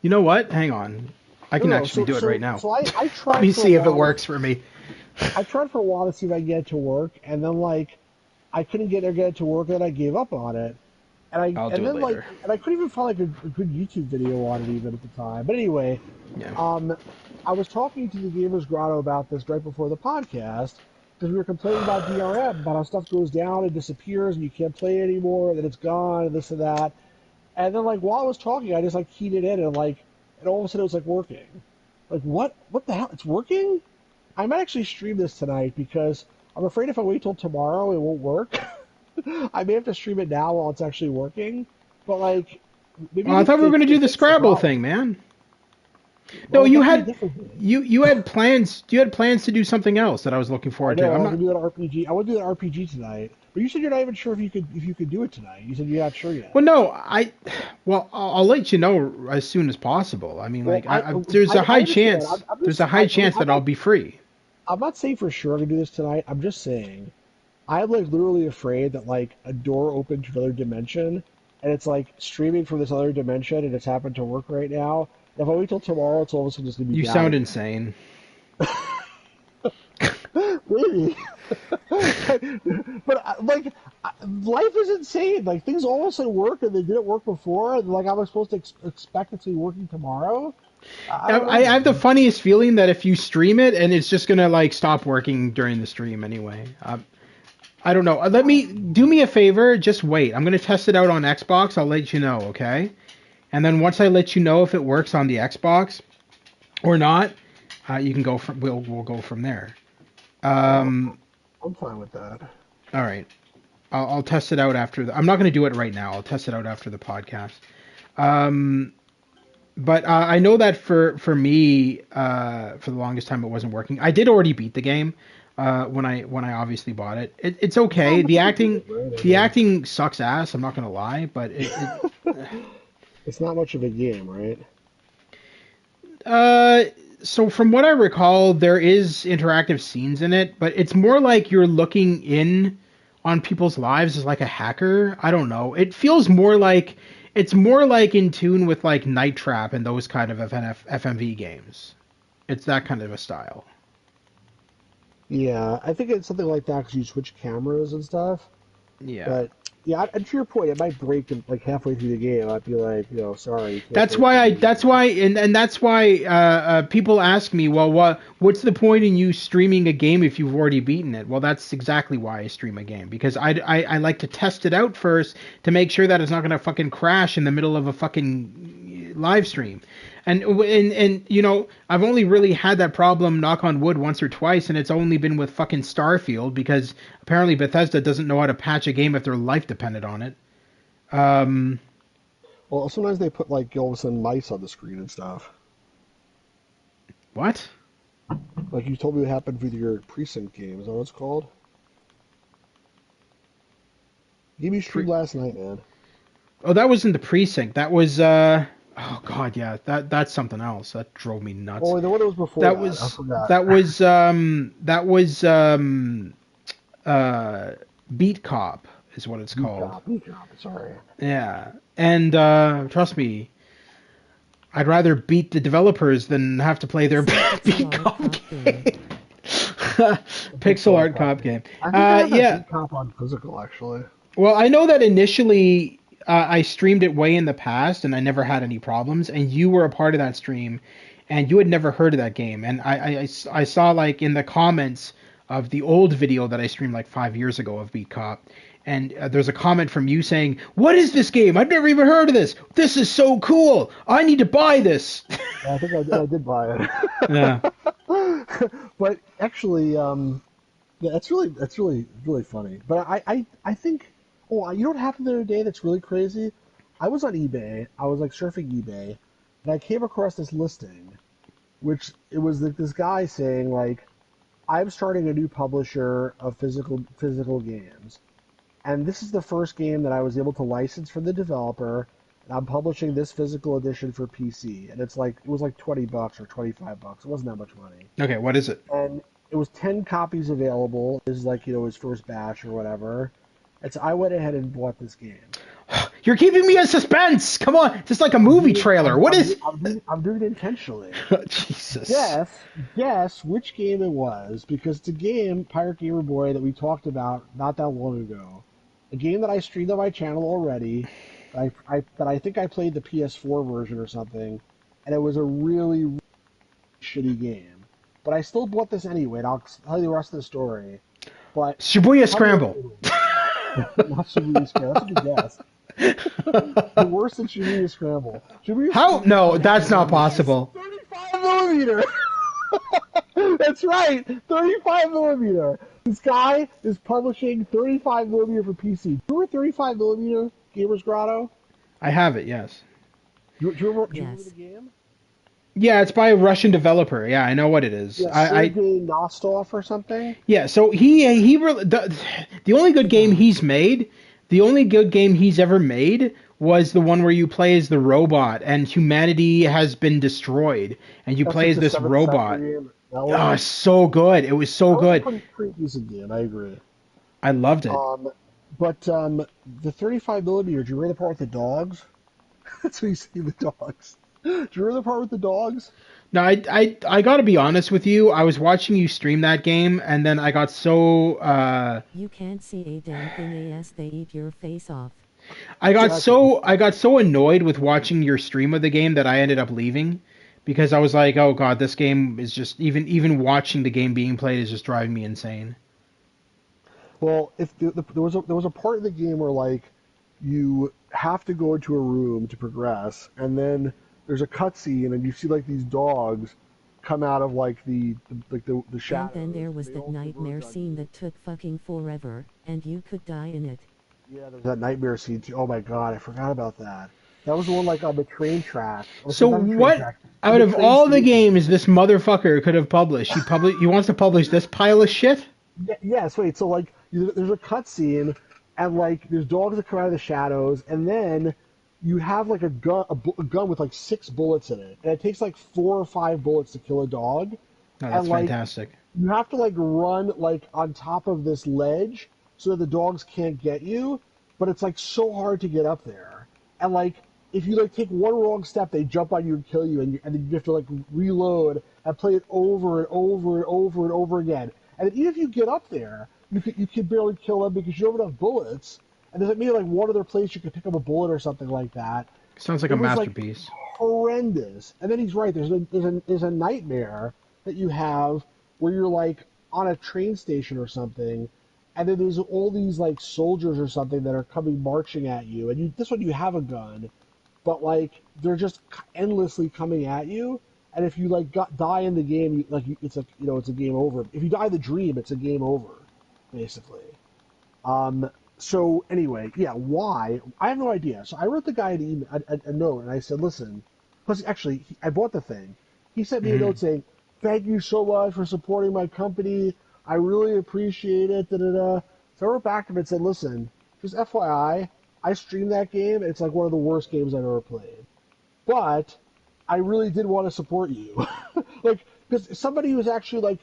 You know what? Hang on. I can No, actually do it right now. So I Let tried me for a see if it while. works for me. I tried for a while to see if I could get it to work, and then like I couldn't get it to work, and I gave up on it. I'll do it later. I couldn't even find like a good YouTube video on it even at the time. But anyway, Yeah. I was talking to the Gamers Grotto about this right before the podcast because we were complaining about DRM, about how stuff goes down and disappears and you can't play it anymore, and then it's gone and this and that. And then like while I was talking, I just like keyed it in and all of a sudden it was like working. Like what? What the hell? It's working? I might actually stream this tonight because I'm afraid if I wait till tomorrow it won't work. I may have to stream it now while it's actually working. But like maybe I thought we were going to do the fix the Scrabble problem. thing, man. Well, No, that could be different. you had plans. You had plans to do something else that I was looking I forward know to. I I'm was not. gonna do that RPG. I want to do that RPG tonight. But you said you're not even sure if you could do it tonight. You said you're not sure yet. Well, no, I'll let you know as soon as possible. I mean, Well, like, there's a I high understand. chance. I'm There's just a high chance that I'll be free. I'm not saying for sure I can do this tonight. I'm just saying I'm like literally afraid that like a door opened to another dimension and it's like streaming from this other dimension and it's happened to work right now. If I wait till tomorrow, it's all of a sudden just gonna be You down sound again. insane. Maybe. But life is insane. Like things all of a sudden work and they didn't work before. And like I was supposed to expect it to be working tomorrow. I don't know. I have the funniest feeling that if you stream it and it's just gonna like stop working during the stream anyway. I don't know. Do me a favor. Just wait. I'm gonna test it out on Xbox. I'll let you know. Okay. And then once I let you know if it works on the Xbox or not, you can go from. We'll go from there. I'm fine with that. All right. I'll test it out after. I'm not going to do it right now. I'll test it out after the podcast. But I know that for me, for the longest time, it wasn't working. I did already beat the game when I obviously bought it. It's okay. The acting sucks ass. I'm not going to lie, but It's not much of a game, right? So from what I recall, there is interactive scenes in it, but it's more like you're looking in on people's lives as like a hacker. I don't know. It feels more like it's more like in tune with like Night Trap and those kind of FMV games. It's that kind of a style. Yeah, I think it's something like that because you switch cameras and stuff. Yeah. But yeah, and to your point, it might break like halfway through the game. I'd be like, sorry. That's why that's why people ask me, well, what's the point in you streaming a game if you've already beaten it? Well, that's exactly why I stream a game, because I like to test it out first to make sure that it's not gonna fucking crash in the middle of a fucking live stream. And you know, I've only really had that problem, knock on wood, once or twice, and it's only been with fucking Starfield, because apparently Bethesda doesn't know how to patch a game if their life depended on it. Well, sometimes they put like all of a sudden mice on the screen and stuff. What? Like you told me what happened with your precinct game. Is that what it's called? Game you streamed last night, man. Oh, that wasn't the Precinct. That was oh god, yeah. That's something else. That drove me nuts. Oh, the one that was before That that. I was forgot. uh Beat Cop is what it's called. Beat Cop. Sorry. Yeah. And trust me, I'd rather beat the developers than have to play their Beat Cop game. Pixel art cop game. I think I have that Beat Cop on physical, actually. Well, I know that initially I streamed it way in the past and I never had any problems, and you were a part of that stream, and you had never heard of that game. And I saw like in the comments of the old video that I streamed like 5 years ago of Beat Cop, and there's a comment from you saying, "What is this game? I've never even heard of this. This is so cool. I need to buy this." Yeah, I think I did buy it. Yeah. But actually, that's really funny. But I think, you know what happened the other day that's really crazy? I was on eBay. I was like surfing eBay, and I came across this listing, which it was like this guy saying like, I'm starting a new publisher of physical games, and this is the first game that I was able to license from the developer. And I'm publishing this physical edition for PC, and it was like $20 or $25. It wasn't that much money. Okay, what is it? And it was 10 copies available. This is like, his first batch or whatever. And so I went ahead and bought this game. You're keeping me in suspense. Come on, just like a movie trailer. I'm doing it intentionally. Jesus. Guess which game it was, because it's a game, Pirate Gamer Boy, that we talked about not that long ago. A game that I streamed on my channel already. But I think I played the PS4 version or something, and it was a really, really shitty game. But I still bought this anyway, and I'll tell you the rest of the story. But Shibuya Scramble. Not Shibuya Scramble. That's a good guess. The worse than Shibuya Scramble. How? No, that's not possible. 35 millimeter. That's right, 35 millimeter. This guy is publishing 35 millimeter for PC. Do you remember 35 millimeter? Gamers Grotto? I have it, yes. Do you remember the game? Yeah, it's by a Russian developer. Yeah, I know what it is. Yeah, Sergei Nostov or something? Yeah, so the only good game he's made, the only good game he's ever made was the one where you play as the robot and humanity has been destroyed and you play as this robot. Oh, it's so good. It was so good. Was a pretty decent game, I agree. I loved it. But the 35 millimeter, do you remember the part with the dogs? That's what you see the dogs. Do you remember the part with the dogs? No, I gotta be honest with you. I was watching you stream that game, and then I got so You can't see a damn thing as they eat your face off. I got so annoyed with watching your stream of the game that I ended up leaving, because I was like, oh god, this game is just even watching the game being played is just driving me insane. Well, if there was a part of the game where like you have to go into a room to progress, and then there's a cutscene, and you see like these dogs come out of like the shadows. And then there was that nightmare scene that took fucking forever, and you could die in it. Yeah, there's that nightmare scene too. Oh my god, I forgot about that. That was the one like on the train track. So what out of all the games this motherfucker could have published, he wants to publish this pile of shit? Yes, wait, so like there's a cutscene, and like there's dogs that come out of the shadows, and then you have like a gun with like 6 bullets in it, and it takes like 4 or 5 bullets to kill a dog. Oh, that's fantastic. You have to like run like on top of this ledge so that the dogs can't get you, but it's like so hard to get up there, and like if you like take one wrong step, they jump on you and kill you, and then you have to like reload and play it over and over and over and over again. And even if you get up there, you could barely kill them because you don't have enough bullets. And there's maybe like one other place you could pick up a bullet or something like that. Sounds like a masterpiece. Like, horrendous. And then he's right. There's a nightmare that you have where you're like on a train station or something, and then there's all these like soldiers or something that are coming marching at you. And this one you have a gun, but like they're just endlessly coming at you. And if you like die in the game, it's a game over. If you die in the dream, it's a game over, basically. So anyway, yeah, why? I have no idea. So I wrote the guy a note, and I said, listen, because actually I bought the thing. He sent me a note saying, thank you so much for supporting my company. I really appreciate it. Da da da. So I wrote back to him and said, listen, just FYI, I streamed that game. It's like one of the worst games I've ever played. But I really did want to support you, like because somebody who's actually like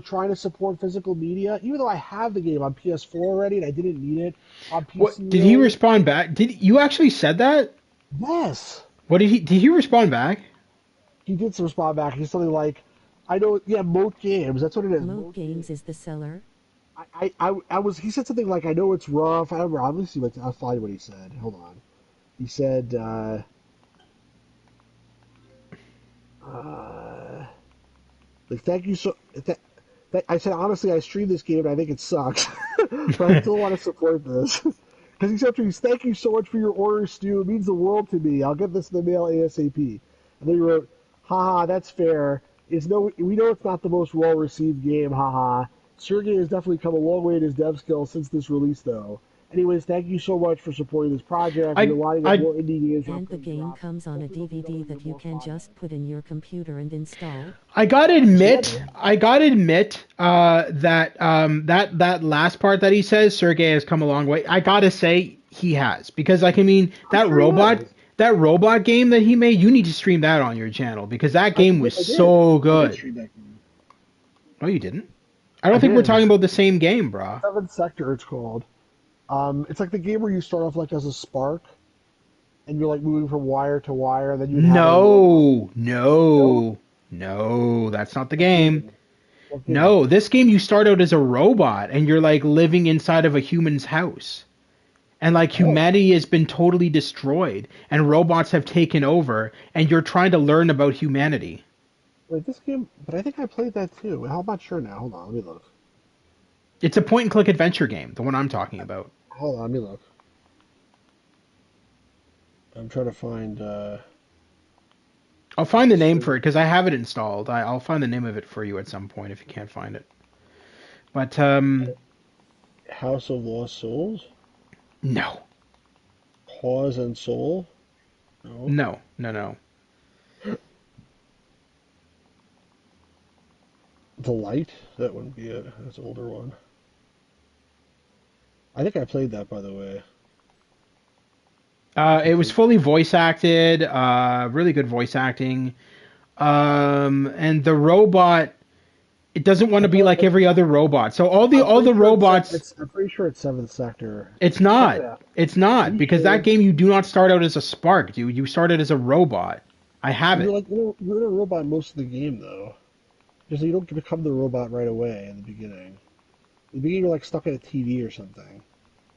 trying to support physical media. Even though I have the game on PS4 already and I didn't need it on PC. What did he respond back? Did you actually said that? Yes. What did he respond back? He did respond back. He's something like, I know, yeah, Moat Games. That's what it is. Moat Games is the seller. He said something like, I know it's rough. I don't know. Let me see. I'll find what he said. Hold on. He said, like, thank you so. I said, honestly, I streamed this game and I think it sucks, but I still want to support this. Because he said to me, thank you so much for your order, Stu. It means the world to me. I'll get this in the mail ASAP. And then he wrote, haha, that's fair. We know it's not the most well-received game, haha. Sergey has definitely come a long way in his dev skills since this release, though. Anyways, thank you so much for supporting this project. We're lining up more indie games. And the game comes on a DVD that you can just put in your computer and install. I gotta admit that last part that he says, Sergey has come a long way. I gotta say he has, because like I mean that robot game that he made, you need to stream that on your channel because that game was so good. Oh, you didn't? I don't think we're talking about the same game, bro. Seventh Sector, it's called. It's like the game where you start off like as a spark, and you're like moving from wire to wire. And then you no, that's not the game. No, this game you start out as a robot, and you're like living inside of a human's house, and like humanity has been totally destroyed, and robots have taken over, and you're trying to learn about humanity. Wait, this game, but I think I played that too. I'm not sure now. Hold on, let me look. It's a point-and-click adventure game, the one I'm talking about. Hold on, let me look. I'm trying to find... I'll find the name for it, because I have it installed. I'll find the name of it for you at some point if you can't find it. But, House of Lost Souls? No. Pause and Soul? No. The Light? That wouldn't be it. That's an older one. I think I played that, by the way. It was fully voice acted, really good voice acting. And the robot, it doesn't want to be like every other robot. So all the robots... I'm pretty sure it's Seventh Sector. It's not. Yeah. It's not, because that game you do not start out as a spark, dude. You started as a robot. I have it. You're in a robot most of the game, though. Because you don't become the robot right away in the beginning. In the beginning, you're like stuck at a TV or something.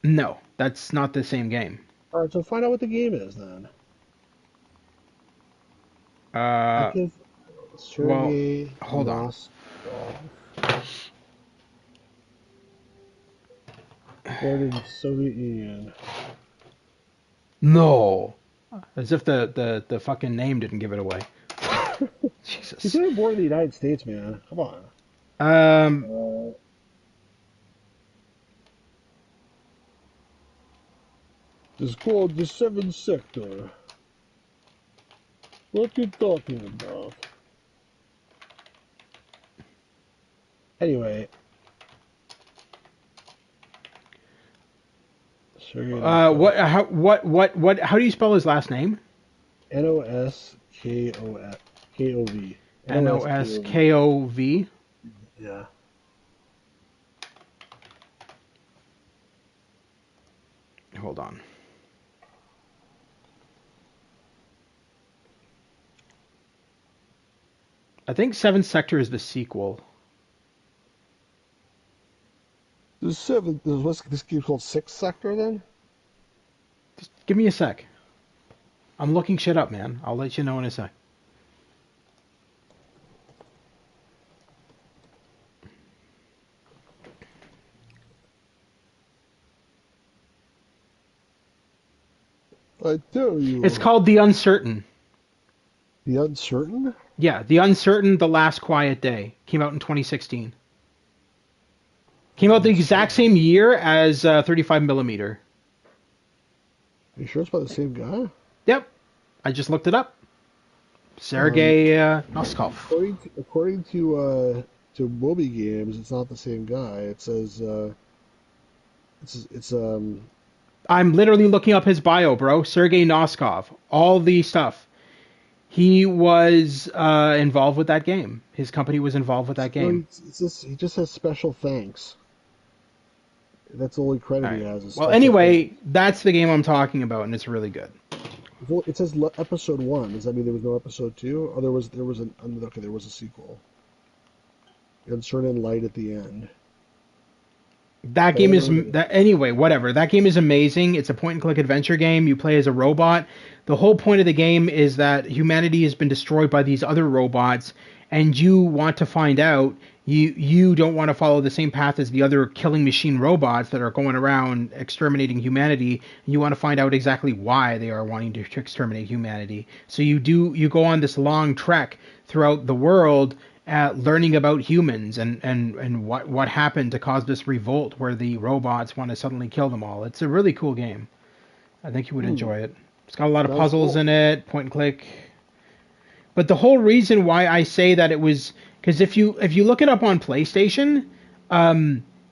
No, that's not the same game. Alright, so find out what the game is then. Hold on. Born in Soviet Union. No. As if the fucking name didn't give it away. Jesus. He's even born in the United States, man. Come on. It's called the Seventh Sector. What you talking about? Anyway. How do you spell his last name? Noskov. Noskov? Yeah. Hold on. I think Seventh Sector is the sequel. This game called Sixth Sector then? Just give me a sec. I'm looking shit up, man. I'll let you know in a sec. I tell you. It's called The Uncertain. The Uncertain? Yeah, The Uncertain, The Last Quiet Day. Came out in 2016. Came out the exact same year as 35mm. Are you sure it's by the same guy? Yep. I just looked it up. Sergey Noskov. According to Moby Games, it's not the same guy. It says I'm literally looking up his bio, bro. Sergei Noskov. All the stuff. He was involved with that game. His company was involved with that No, game. he just has special thanks. That's the only All credit he right. has. Is Well, special anyway, thanks. that's the game I'm talking about, and it's really good. Well, it says episode 1. Does that mean there was no episode 2? Or there was okay, there was a sequel. Insert in light at the end. That game is that anyway, whatever. That game is amazing. It's a point and click adventure game. You play as a robot. The whole point of the game is that humanity has been destroyed by these other robots, and you want to find out. You don't want to follow the same path as the other killing machine robots that are going around exterminating humanity. You want to find out exactly why they are wanting to exterminate humanity. So you go on this long trek throughout the world, learning about humans and what happened to cause this revolt where the robots want to suddenly kill them all. It's a really cool game. I think you would enjoy it. It's got a lot of puzzles in it, point and click. But the whole reason why I say that it was because if you look it up on PlayStation,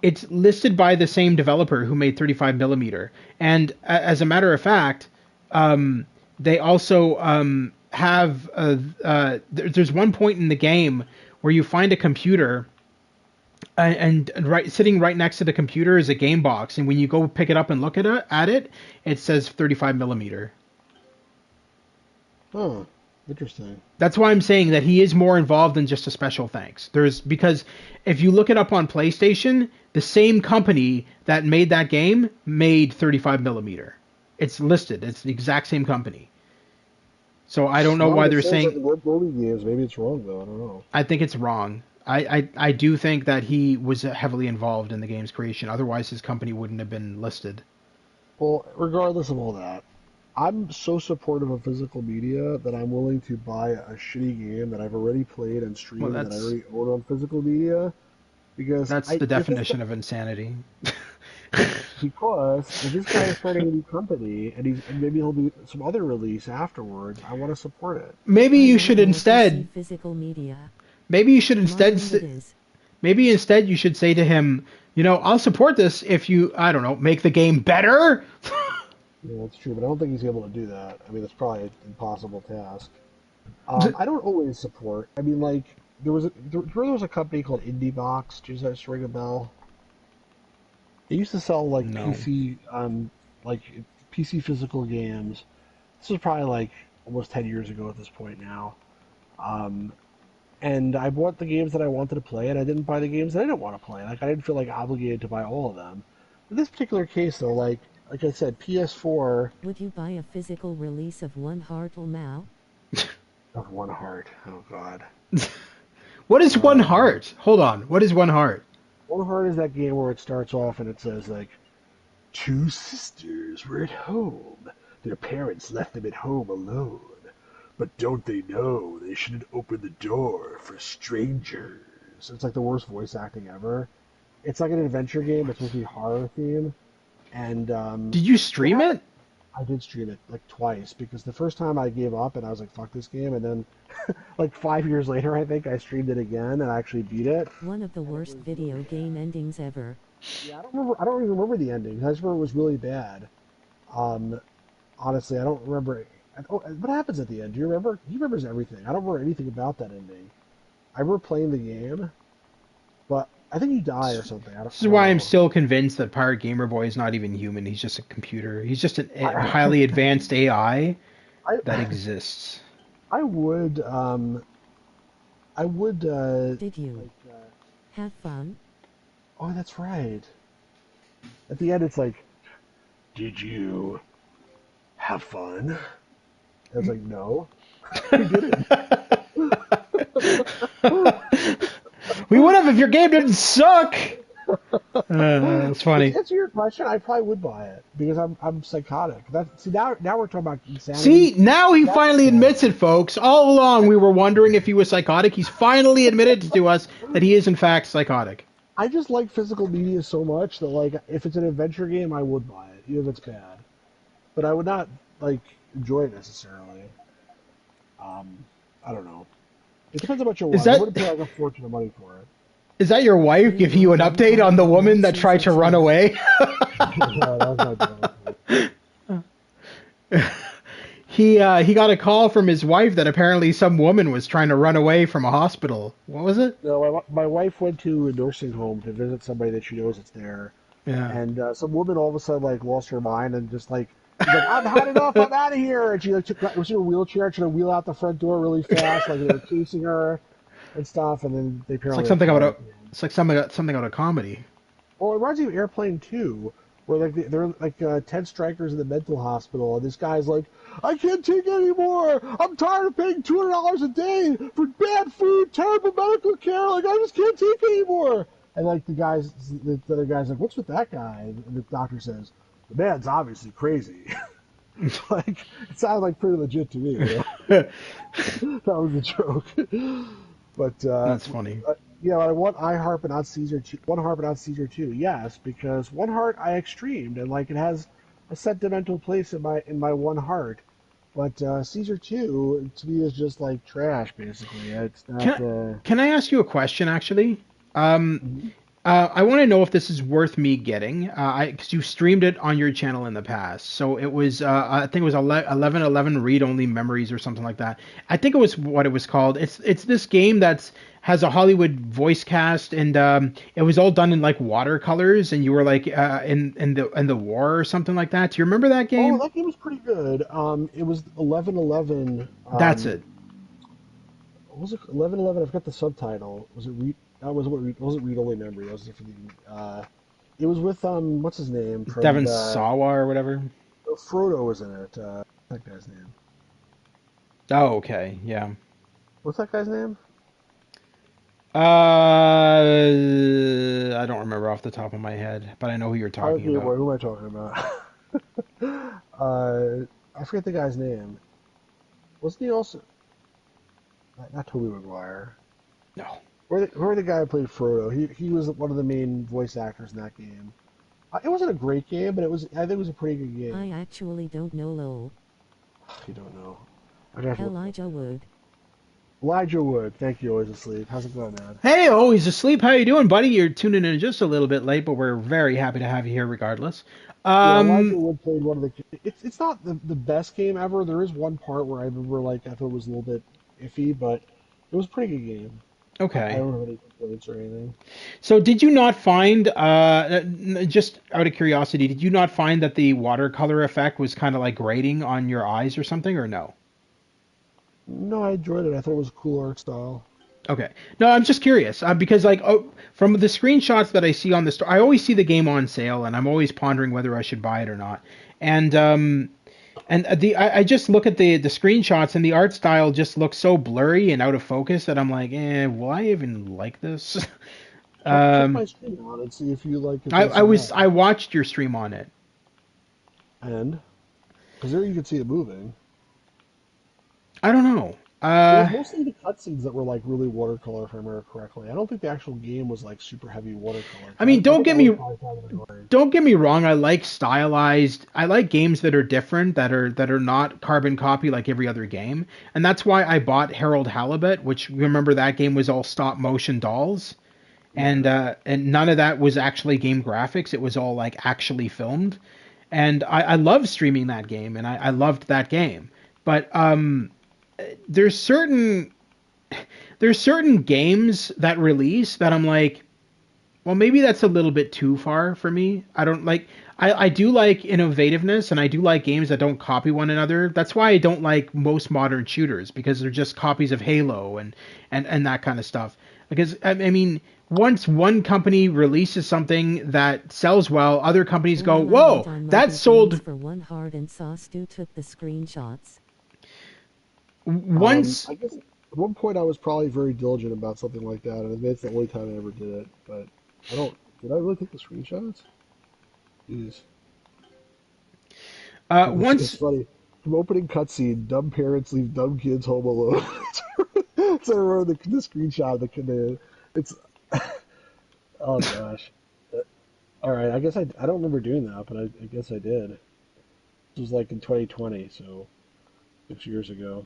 it's listed by the same developer who made 35mm. And as a matter of fact, they also have there's one point in the game where you find a computer and sitting right next to the computer is a game box, and when you go pick it up and look at it, it says 35mm. Oh, interesting. That's why I'm saying that he is more involved than just a special thanks. Because if you look it up on PlayStation, the same company that made that game made 35mm. It's listed. It's the exact same company. So I don't know why they're saying. Games. Maybe it's wrong though. I don't know. I think it's wrong. I do think that he was heavily involved in the game's creation. Otherwise, his company wouldn't have been listed. Well, regardless of all that, I'm so supportive of physical media that I'm willing to buy a shitty game that I've already played and streamed that I already own on physical media. Because that's the definition of insanity. Because if this guy is starting a new company and maybe he'll do some other release afterwards, I want to support it. Maybe you should instead. Physical media. Maybe you should instead. Maybe instead you should say to him, I'll support this if you, I don't know, make the game better. Yeah, that's true, but I don't think he's able to do that. I mean, it's probably an impossible task. I don't always support. I mean, like there was a company called IndieBox. Does that ring a bell? They used to sell like PC physical games. This was probably like almost 10 years ago at this point now. And I bought the games that I wanted to play, and I didn't buy the games that I didn't want to play. Like I didn't feel like obligated to buy all of them. In this particular case, though, like I said, PS4. Would you buy a physical release of One Heart or Mao? Of One Heart. Oh God. What is One Heart? Hold on. What is One Heart? One Heart is that game where it starts off and it says like, 2 sisters were at home. Their parents left them at home alone. But don't they know they shouldn't open the door for strangers? It's like the worst voice acting ever. It's like an adventure game. It's supposed to be horror theme. And did you stream it? I did stream it like twice because the first time I gave up and I was like, fuck this game. And then like 5 years later, I think I streamed it again and I actually beat it. One of the worst video game endings ever. Yeah, I don't even remember the ending. I just remember it was really bad. Honestly, I don't remember. What happens at the end? Do you remember? He remembers everything. I don't remember anything about that ending. I remember playing the game, but I think you die or something. This is why I'm still convinced that Pirate Gamer Boy is not even human. He's just a computer. He's just a highly advanced AI that exists. I would. Did you have fun? Oh, that's right. At the end, it's like, did you have fun? I was like, no. We didn't. We would have if your game didn't suck. That's funny. To answer your question, I probably would buy it because I'm psychotic. Now we're talking about insanity. See, now he finally admits it, folks. All along we were wondering if he was psychotic. He's finally admitted to us that he is in fact psychotic. I just like physical media so much that like if it's an adventure game, I would buy it, even if it's bad. But I would not like enjoy it necessarily. I don't know. It depends on what you want. I wouldn't pay like a fortune of money for it. Is that your wife giving you an update on the woman that tried to run away? No, that was not good. He got a call from his wife that apparently some woman was trying to run away from a hospital. What was it? No, my wife went to a nursing home to visit somebody that she knows that's there, Yeah. and some woman all of a sudden like lost her mind and just like she's like, "I've had enough, I'm out of here!" And she like was in a wheelchair trying to wheel out the front door really fast, like they were chasing her and stuff, and then they It's like apparently something out caught of her. something out of comedy. Well, it reminds me of Airplane 2, where like they're like 10 strikers in the mental hospital, and this guy's like, "I can't take it anymore. I'm tired of paying $200 a day for bad food, terrible medical care. Like I just can't take it anymore." And like the other guy's like, "What's with that guy?" And the doctor says, "The man's obviously crazy." Like it sounded like pretty legit to me. You know? That was a joke. But That's funny. yeah, I want iHeart but not Caesar 2. One Heart but not Caesar 2. Yes, because One Heart I extremed and like it has a sentimental place in my One Heart. But Caesar 2 to me is just like trash basically. It's not Can I ask you a question actually? Um, Mhm. I want to know if this is worth me getting. Because you streamed it on your channel in the past, so it was. I think it was 1111 read only memories or something like that. I think it was what it was called. It's this game that's has a Hollywood voice cast, and it was all done in like watercolors, and you were like in the war or something like that. Do you remember that Oh, game? that game was pretty good. It was 1111. That's it. What was it? 1111. I forgot the subtitle. Was it read? That was what wasn't read only memory. That was different. It was with what's his name from Devon the Sawa or whatever. Frodo was in it. That guy's name. Oh, okay, yeah. What's that guy's name? I don't remember off the top of my head, but I know who you're talking Okay, about. boy, who am I talking about? I forget the guy's name. Wasn't he also not Tobey Maguire? No. Where the guy who played Frodo? He was one of the main voice actors in that game. It wasn't a great game, but I think it was a pretty good game. I actually don't know lol. You don't know. I got to look. Elijah Wood. Elijah Wood. Thank you. Always asleep. How's it going, man? Hey, oh, he's asleep. How you doing, buddy? You're tuning in just a little bit late, but we're very happy to have you here regardless. Yeah, Elijah Um, Wood played one of the. It's not the best game ever. There is one part where I remember like I thought it was a little bit iffy, but it was a pretty good game. I okay. don't have any complaints or anything. So did you not find, just out of curiosity, did you not find that the watercolor effect was kind of like grating on your eyes or something, or no? No, I enjoyed it. I thought it was a cool art style. Okay. No, I'm just curious because, like, from the screenshots that I see on the store, I always see the game on sale, and I'm always pondering whether I should buy it or not. And I just look at the screenshots, and the art style just looks so blurry and out of focus that I'm like, will I even like this? Check um, my stream on and see if you like it I this I or was that. I watched your stream on it. And because there you can see it moving. I don't know. It was mostly the cutscenes that were like really watercolor, if I remember correctly. I don't think the actual game was like super heavy watercolor. I mean, I think that was probably kind of annoying. don't get me wrong. I like stylized. I like games that are different, that are not carbon copy like every other game, and that's why I bought Harold Halibut, which remember that game was all stop motion dolls, Yeah. and none of that was actually game graphics. It was all like actually filmed, and I love streaming that game, and I loved that game. But there's certain there's certain games that release that I'm like, well, maybe that's a little bit too far for me. I don't like. I do like innovativeness, and I do like games that don't copy one another. That's why I don't like most modern shooters because they're just copies of Halo and that kind of stuff. Because I mean, once one company releases something that sells well, other companies go, Well, I went "Whoa, on that Martin Things sold for one heart and saw Stu took the screenshots. once." I guess at one point I was probably very diligent about something like that, and it's the only time I ever did it. But I don't. Did I really take the screenshots? Jeez. It's Once funny. From opening cutscene, dumb parents leave dumb kids home alone. So I wrote the screenshot of it's oh gosh. All right, I don't remember doing that, but I guess I did. This was like in 2020, so 6 years ago.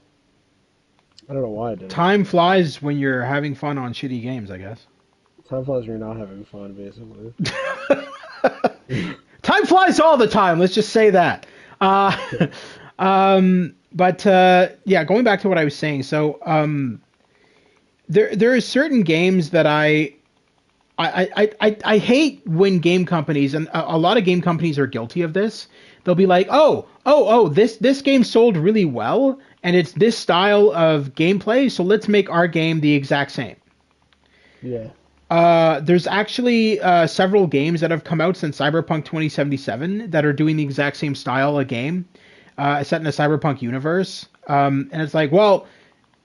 I don't know why I did it. time flies when you're having fun on shitty games, I guess. Time flies when you're not having fun, basically. Time flies all the time. Let's just say that. But yeah, going back to what I was saying. So there are certain games that I hate when game companies, and a lot of game companies are guilty of this. They'll be like, this game sold really well, and it's this style of gameplay, so let's make our game the exact same. Yeah. There's actually several games that have come out since Cyberpunk 2077 that are doing the exact same style of game, set in a cyberpunk universe. And it's like, well,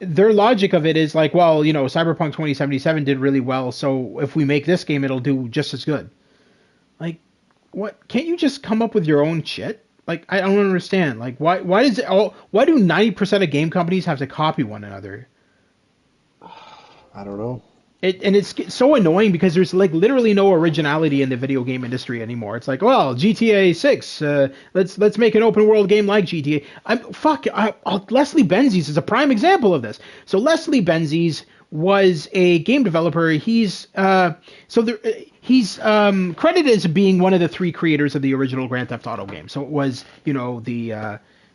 their logic of it is like, well, Cyberpunk 2077 did really well, so if we make this game, it'll do just as good. Like, what? Can't you just come up with your own shit? Like, I don't understand. Like, why do 90% of game companies have to copy one another? I don't know. It's so annoying because there's like literally no originality in the video game industry anymore. It's like, well, GTA 6, let's make an open world game like GTA. Leslie Benzies is a prime example of this. So Leslie Benzies was a game developer. He's credited as being one of the three creators of the original Grand Theft Auto game. So it was,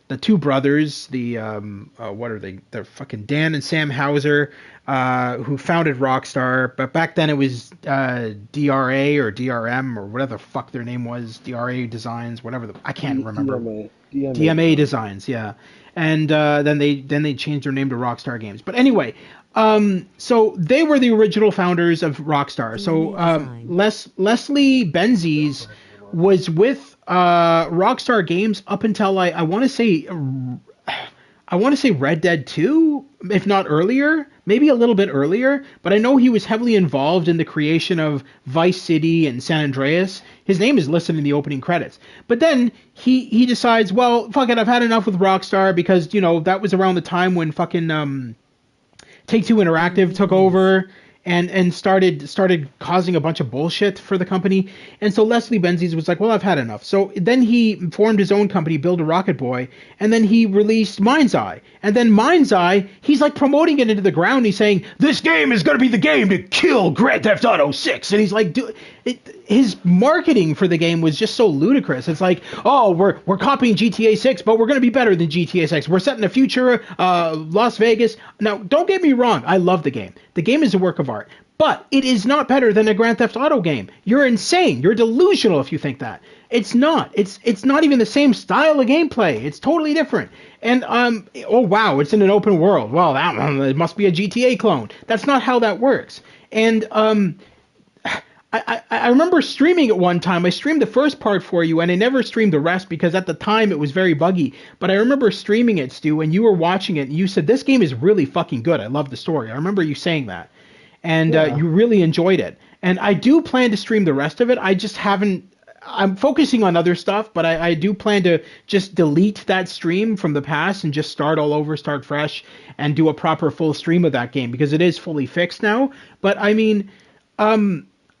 the two brothers, what are they? They're fucking Dan and Sam Houser, who founded Rockstar. But back then it was DRA or DRM or whatever the fuck their name was. DRA Designs, whatever I can't remember. DMA Designs, yeah. And then they changed their name to Rockstar Games. But anyway, so they were the original founders of Rockstar. So Leslie Benzies was with Rockstar Games up until I want to say Red Dead 2, if not earlier, maybe a little bit earlier, but I know he was heavily involved in the creation of Vice City and San Andreas. His name is listed in the opening credits. But then he decides, well, fuck it, I've had enough with Rockstar because, that was around the time when fucking Take-Two Interactive took over and started causing a bunch of bullshit for the company. And so Leslie Benzies was like, well, I've had enough. So then he formed his own company, Build a Rocket Boy, and then he released Mind's Eye. And then Mind's Eye, he's like promoting it into the ground. He's saying, this game is going to be the game to kill Grand Theft Auto 6. And he's like, his marketing for the game was just so ludicrous. It's like, oh, we're copying GTA 6, but we're going to be better than GTA 6. We're set in the future, Las Vegas. Now, don't get me wrong. I love the game. The game is a work of art, but it is not better than a Grand Theft Auto game. You're insane. You're delusional if you think that. It's not. It's not even the same style of gameplay. It's totally different. And oh wow, it's in an open world. Well, it must be a GTA clone. That's not how that works. And I remember streaming it one time. I streamed the first part for you, and I never streamed the rest because at the time it was very buggy. But I remember streaming it, Stu, and you were watching it, and you said, this game is really fucking good. I love the story. I remember you saying that. And you really enjoyed it. And I do plan to stream the rest of it. I just haven't... I'm focusing on other stuff, but I do plan to just delete that stream from the past and just start all over, start fresh, and do a proper full stream of that game because it is fully fixed now. But I mean...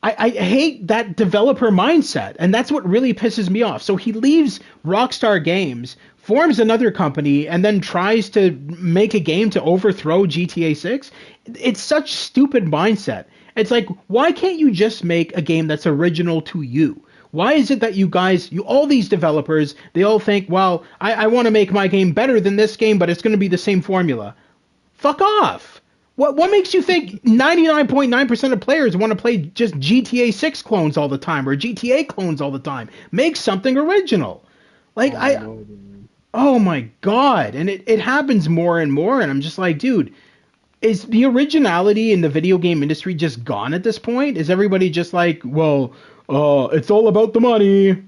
I hate that developer mindset, and that's what really pisses me off. So he leaves Rockstar Games, forms another company, and then tries to make a game to overthrow GTA 6. It's such stupid mindset. It's like, why can't you just make a game that's original to you? Why is it that you guys, all these developers, they all think, well, I want to make my game better than this game, but it's going to be the same formula. Fuck off. What makes you think 99.9% of players want to play just GTA 6 clones all the time or GTA clones all the time? Make something original. Like, oh my God. And it happens more and more. And I'm just like, dude, is the originality in the video game industry just gone at this point? Is everybody just like, well, it's all about the money.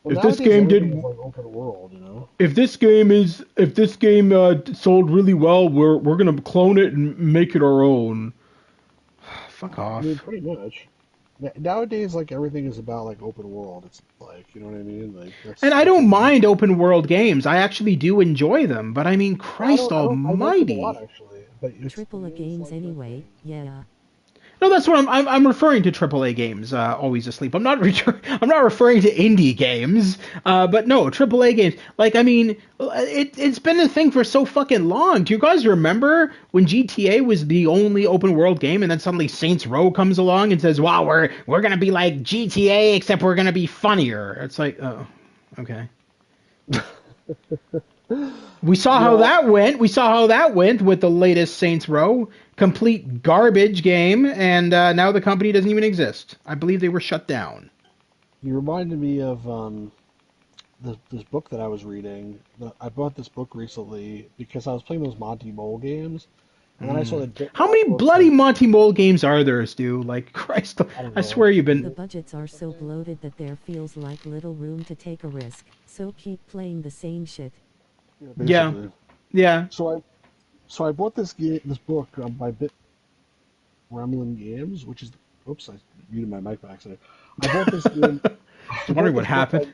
Well, if this game did like open world, if this game sold really well, we're gonna clone it and make it our own. Fuck off. I mean, pretty much. Nowadays, like, everything is about like open world. It's like, you know what I mean? Like, and I don't mind open world games. I actually do enjoy them. But I mean, Christ Almighty. I like them a lot, actually. But Triple A games like, anyway. Yeah. No, that's what I'm referring to AAA games. Always Asleep. I'm not referring to indie games. But no, AAA games. Like, I mean, it's been a thing for so fucking long. Do you guys remember when GTA was the only open world game, and then suddenly Saints Row comes along and says, "Wow, we're gonna be like GTA, except we're gonna be funnier." It's like, oh, okay. We saw how that went. We saw how that went with the latest Saints Row. Complete garbage game, and now the company doesn't even exist. I believe they were shut down. You reminded me of this book that I was reading. I bought this book recently because I was playing those Monty Mole games, and then I saw that. How many bloody Monty Mole games are there, Stu? Like, Christ, I swear you've been... The budgets are so bloated that there feels like little room to take a risk, so keep playing the same shit. Yeah. So I bought this book by Gremlin Games, which is... Oops, I muted my mic by accident. I bought this game... I was wondering what happened.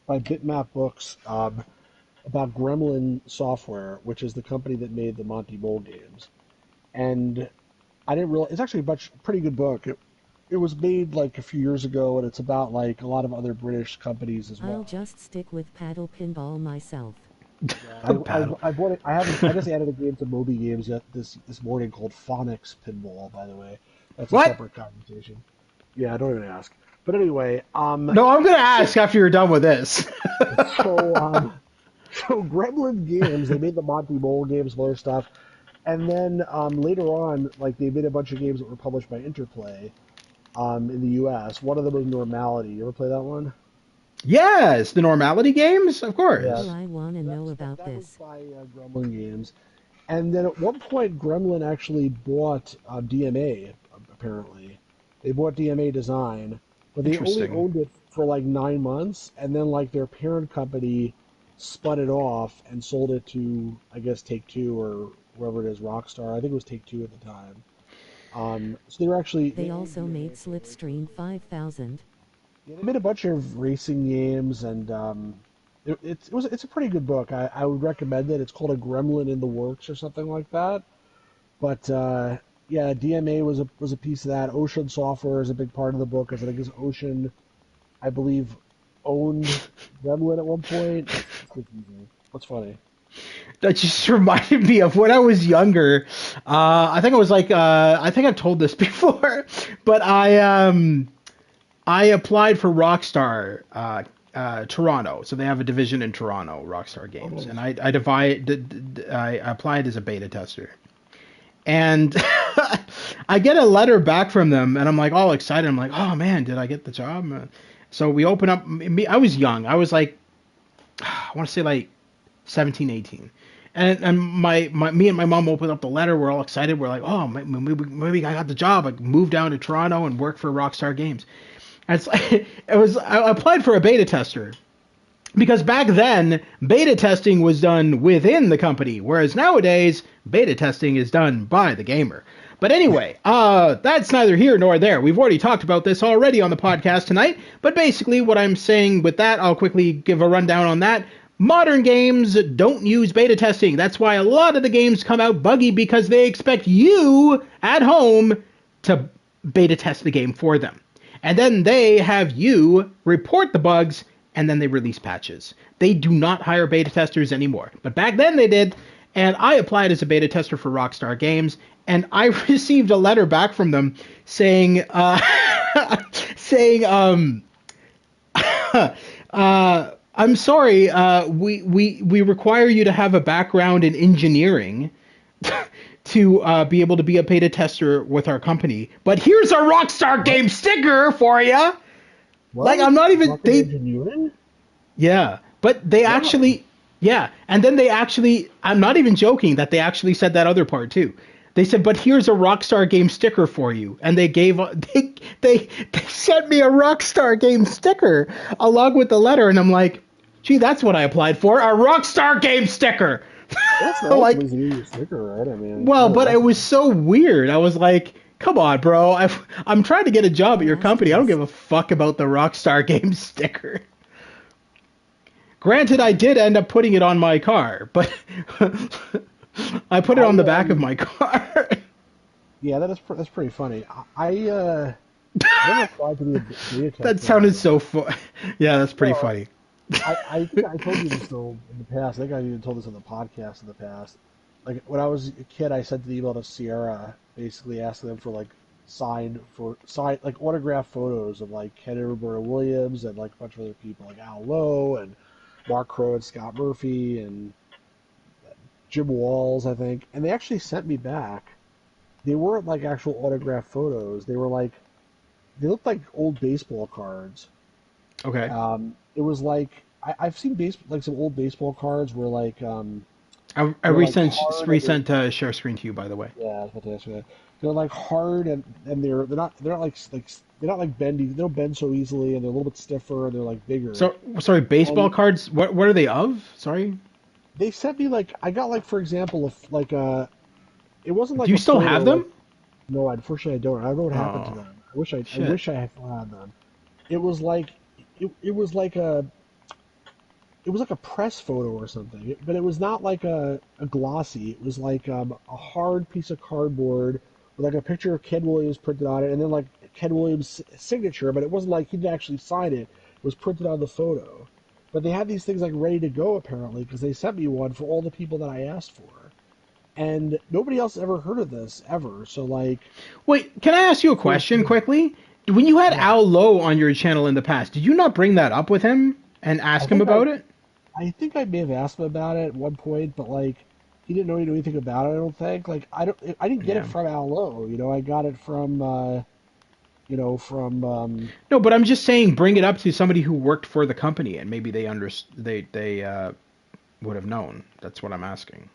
By Bitmap Books, about Gremlin Software, which is the company that made the Monty Mole games. And I didn't realize... It's actually a pretty good book. It was made like a few years ago, and it's about like a lot of other British companies as well. I'll just stick with paddle pinball myself. I bought it. I just added a game to Moby Games this morning called Phonics Pinball. By the way, that's a separate conversation. Yeah, don't even ask. But anyway, no, I'm gonna ask after you're done with this. so Gremlin Games, they made the Monty Mole games, and other stuff, and then later on, like they made a bunch of games that were published by Interplay, in the U.S. One of them was Normality. You ever play that one? Yes, the Normality games, of course. Yeah. Well, I want to know about this. That was by Gremlin Games. And then at one point, Gremlin actually bought DMA, apparently. They bought DMA Design, but they only owned it for like 9 months, and then like their parent company spun it off and sold it to, I guess, Take-Two or whoever it is, Rockstar. I think it was Take-Two at the time. So they were actually... They also made Slipstream 5000. Yeah, they made a bunch of racing games, and it's a pretty good book. I would recommend it. It's called A Gremlin in the Works or something like that. But yeah, DMA was a piece of that. Ocean Software is a big part of the book, because I think Ocean, I believe, owned Gremlin at one point. It's confusing. What's funny? That just reminded me of when I was younger. I think I was like, I think I've told this before, but I applied for Rockstar Toronto, so they have a division in Toronto, Rockstar Games, and I applied as a beta tester, and I get a letter back from them, and I'm like all excited. I'm like, oh man, did I get the job? So we open up. I was young. I was like, I want to say like 17, 18. And me and my mom opened up the letter. We're all excited. We're like, oh, maybe I got the job. I moved down to Toronto and worked for Rockstar Games. And I applied for a beta tester, because back then beta testing was done within the company, whereas nowadays beta testing is done by the gamer. But anyway, that's neither here nor there. We've already talked about this already on the podcast tonight. But basically what I'm saying with that, I'll quickly give a rundown on that. Modern games don't use beta testing. That's why a lot of the games come out buggy, because they expect you at home to beta test the game for them. And then they have you report the bugs, and then they release patches. They do not hire beta testers anymore. But back then they did, and I applied as a beta tester for Rockstar Games, and I received a letter back from them saying, I'm sorry, we require you to have a background in engineering to be able to be a beta tester with our company. But here's a Rockstar Game sticker for you. Like, I'm not even... engineering? Yeah, but they actually... Yeah, and then they actually... I'm not even joking that they actually said that other part, too. They said, but here's a Rockstar Game sticker for you. And they gave... They sent me a Rockstar Game sticker along with the letter, and I'm like, gee, that's what I applied for, a Rockstar Game sticker! That's not like a sticker, right? I mean, well, but it was so weird. I was like, come on, bro. I'm trying to get a job at your company. I don't give a fuck about the Rockstar Game sticker. Granted, I did end up putting it on my car, but I put it on the back of my car. Yeah, that's pretty funny. I never applied to be a beta That tester. sounded so fun. Yeah, that's pretty No, funty. I think I told you this though in the past. I think I even told this on the podcast in the past. Like when I was a kid, I sent an email to Sierra, basically asking them for like signed like autographed photos of like Ken and Roberta Williams and like a bunch of other people like Al Lowe and Mark Crow and Scott Murphy and Jim Walls, I think. And they actually sent me back. They weren't like actual autographed photos. They looked like old baseball cards. Okay. It was like I've seen like some old baseball cards I they're like resent hard and they're resent share screen to you, by the way. yeah, I was about to ask you that. They're like hard and they're not like they're not like bendy. They don't bend so easily and they're a little bit stiffer and they're like bigger. So sorry, baseball And cards. What are they of? Sorry. they sent me like I got like for example like it wasn't Do like you a still photo have like them? no I don't know what happened to Oh, them. I shit. wish I had had them. It was like it was like a press photo or something, but it was not like a glossy. It was like a hard piece of cardboard with like a picture of Ken Williams printed on it, and then like Ken Williams' signature. But it wasn't like he didn't actually sign it. It was printed on the photo. But they had these things like ready to go apparently because they sent me one for all the people that I asked for, and nobody else ever heard of this ever. So like, Wait, can I ask you a question quickly? When you had yeah, Al Lowe on your channel in the past, did you not bring that up with him and I ask him think about it? I think I may have asked him about it at one point, but like he didn't know anything about it. I don't think. Like I didn't get it Yeah. from Al Lowe. I got it from from No, but I'm just saying, bring it up to somebody who worked for the company, and maybe they would have known. That's what I'm asking.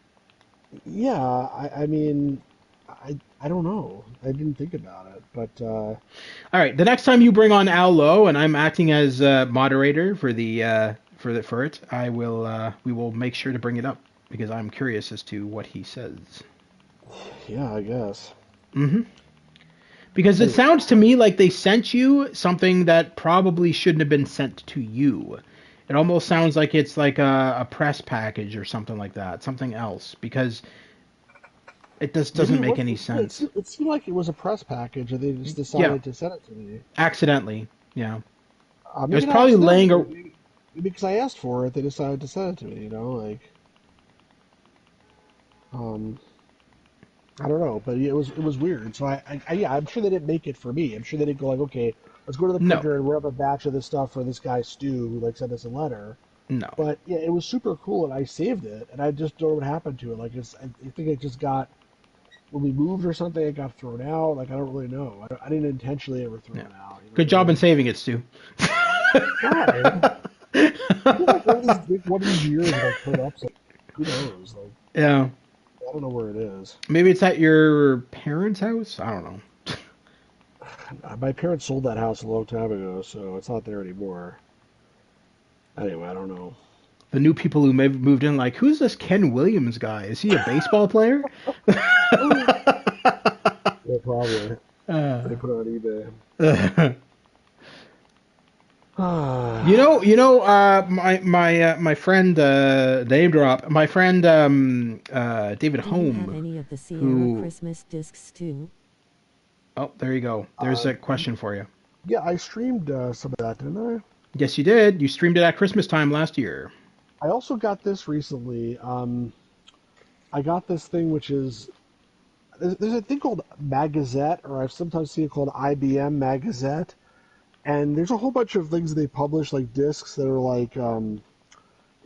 yeah. I mean, I don't know. I didn't think about it, but All right, the next time you bring on Al Lowe, and I'm acting as moderator for for it, I will we will make sure to bring it up because I'm curious as to what he says. yeah, I guess. Hmm. Because it Anyway, sounds to me like they sent you something that probably shouldn't have been sent to you. It almost sounds like it's like a press package or something like that, something else, because it just maybe doesn't it make was. any Yeah, sense. it seemed like it was a press package, and they just Yeah, decided to send it to me. accidentally. Yeah, it was Maybe not probably accidentally. laying. Maybe because I asked for it, they decided to send it to me. Um, I don't know, but it was weird. So yeah, I'm sure they didn't make it for me. I'm sure they didn't go like, okay, let's go to the No, printer and run up a batch of this stuff for this guy Stu who like sent us a letter. no. But yeah, it was super cool, and I saved it, and I just don't know what happened to it. Like I think it just got when we moved or something, it got thrown out. Like I don't really know. I didn't intentionally ever throw Yeah. it out. You know Good what I job in mean? saving it, Stu. I tried. Maybe like one of these years it like turn up. So who knows? Like Yeah. I don't know where it is. Maybe it's at your parents' house. I don't know. My parents sold that house a long time ago, so it's not there anymore. Anyway, I don't know. The new people who may have moved in, like, who's this Ken Williams guy? Is he a baseball player? Yeah, probably. They uh, put it on eBay. you Ah, my friend name drop. My friend David Do you have Home, any of the Sierra who Christmas discs too? oh there you go. There's a question for you. yeah, I streamed some of that, didn't Yes, you did. You streamed it at Christmas time last year. I? I also got this recently. I got this thing which is there's a thing called Magazette, or I've sometimes seen it called IBM Magazette, and there's a whole bunch of things they publish like discs that are like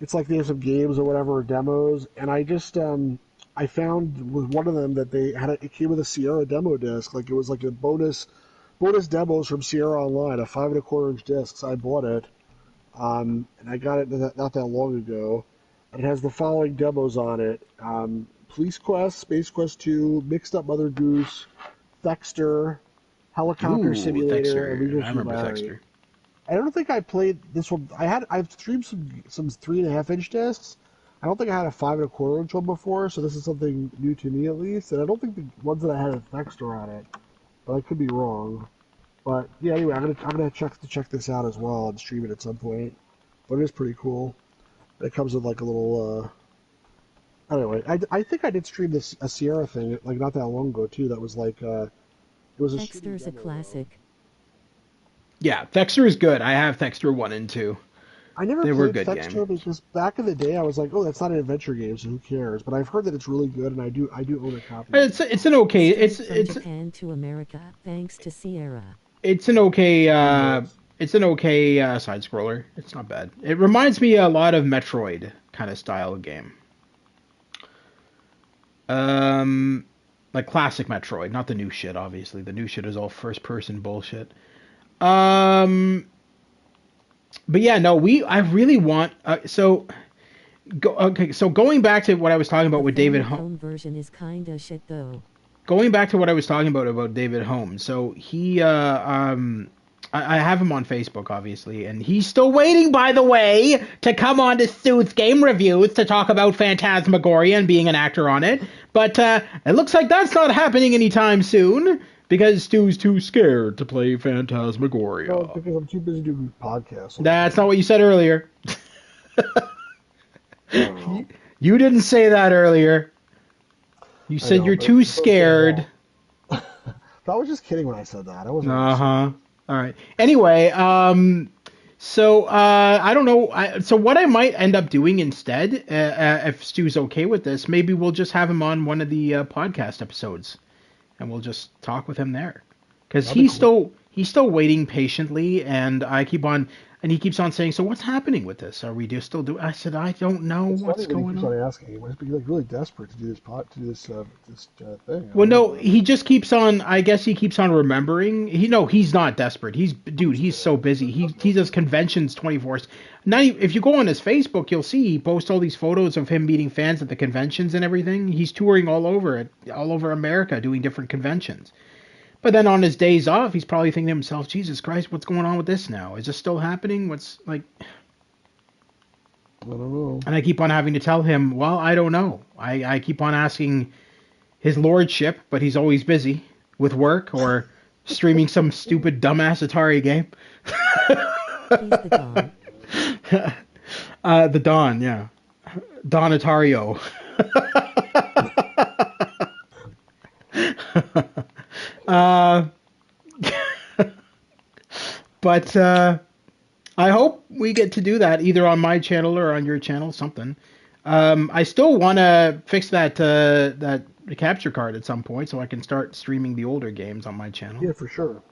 it's like they have some games or whatever or demos, and I found with one of them that it came with a Sierra demo disc, like it was like a bonus demos from Sierra Online, a 5 1/4 inch disc. So I bought it, and I got it not that long ago, and it has the following demos on it: Police Quest, Space Quest 2, Mixed Up Mother Goose, Thexter, Helicopter Ooh, Simulator, and Thexter. Leisure I Suit remember Larry. Thexter. I don't think I played this one. I've streamed some 3.5 inch discs. I don't think I had a 5 1/4 inch one before, so this is something new to me at least. And I don't think the ones that I had had Dexter on it, but I could be wrong. But yeah, anyway, I'm gonna check this out as well and stream it at some point. But it is pretty cool. It comes with like a little Anyway, I think I did stream this a Sierra thing like not that long ago too. That was like it was a shitty Dexter's a demo though. classic. Yeah, Thexter is good. I have Thexter 1 and 2. I never They were played good Thexter games. because back in the day I was like, oh, that's not an adventure game, so who cares? But I've heard that it's really good, and I do own a copy of it. It's an okay Straight from Japan to America, thanks to Sierra. it's an okay Yes. side scroller. It's not bad. It reminds me a lot of Metroid kind of style game. Like classic Metroid, not the new shit. Obviously, the new shit is all first person bullshit. Um, but yeah, no, I really want. So going back to what I was talking about The with David family phone version is kinda shit though. Going back to what I was talking about David Holmes. So I have him on Facebook, obviously, and he's still waiting, by the way, to come on to Stu's Game Reviews to talk about Phantasmagoria and being an actor on it. But it looks like that's not happening anytime soon because Stu's too scared to play Phantasmagoria. No, because I'm too busy doing podcasts. That's not what you said earlier. You didn't say that earlier. You said you're too scared. I was just kidding when I said that. I wasn't. Uh-huh. All right. Anyway, so I don't know. So what I might end up doing instead, if Stu's okay with this, maybe we'll just have him on one of the podcast episodes, and we'll just talk with him there, because he's still waiting patiently, and he keeps on saying, so what's happening with this? Are we just still doing? I said, I don't know what's going on. Asking. He must be like really desperate to do this thing. Well, no, he just keeps on. I guess he keeps on remembering. He's not desperate. He's so busy. He does conventions 24. Now, if you go on his Facebook, you'll see he posts all these photos of him meeting fans at the conventions and everything. He's touring all over America, doing different conventions. But then on his days off, he's probably thinking to himself, Jesus Christ, what's going on with this now? Is this still happening? What's like? I don't know. And I keep on having to tell him, well, I don't know. I keep on asking his lordship, but he's always busy with work or streaming some stupid dumbass Atari game. He's the Don. The Don, yeah. Don Atario. But I hope we get to do that either on my channel or on your channel, something. I still want to fix that capture card at some point so I can start streaming the older games on my channel. Yeah, for sure.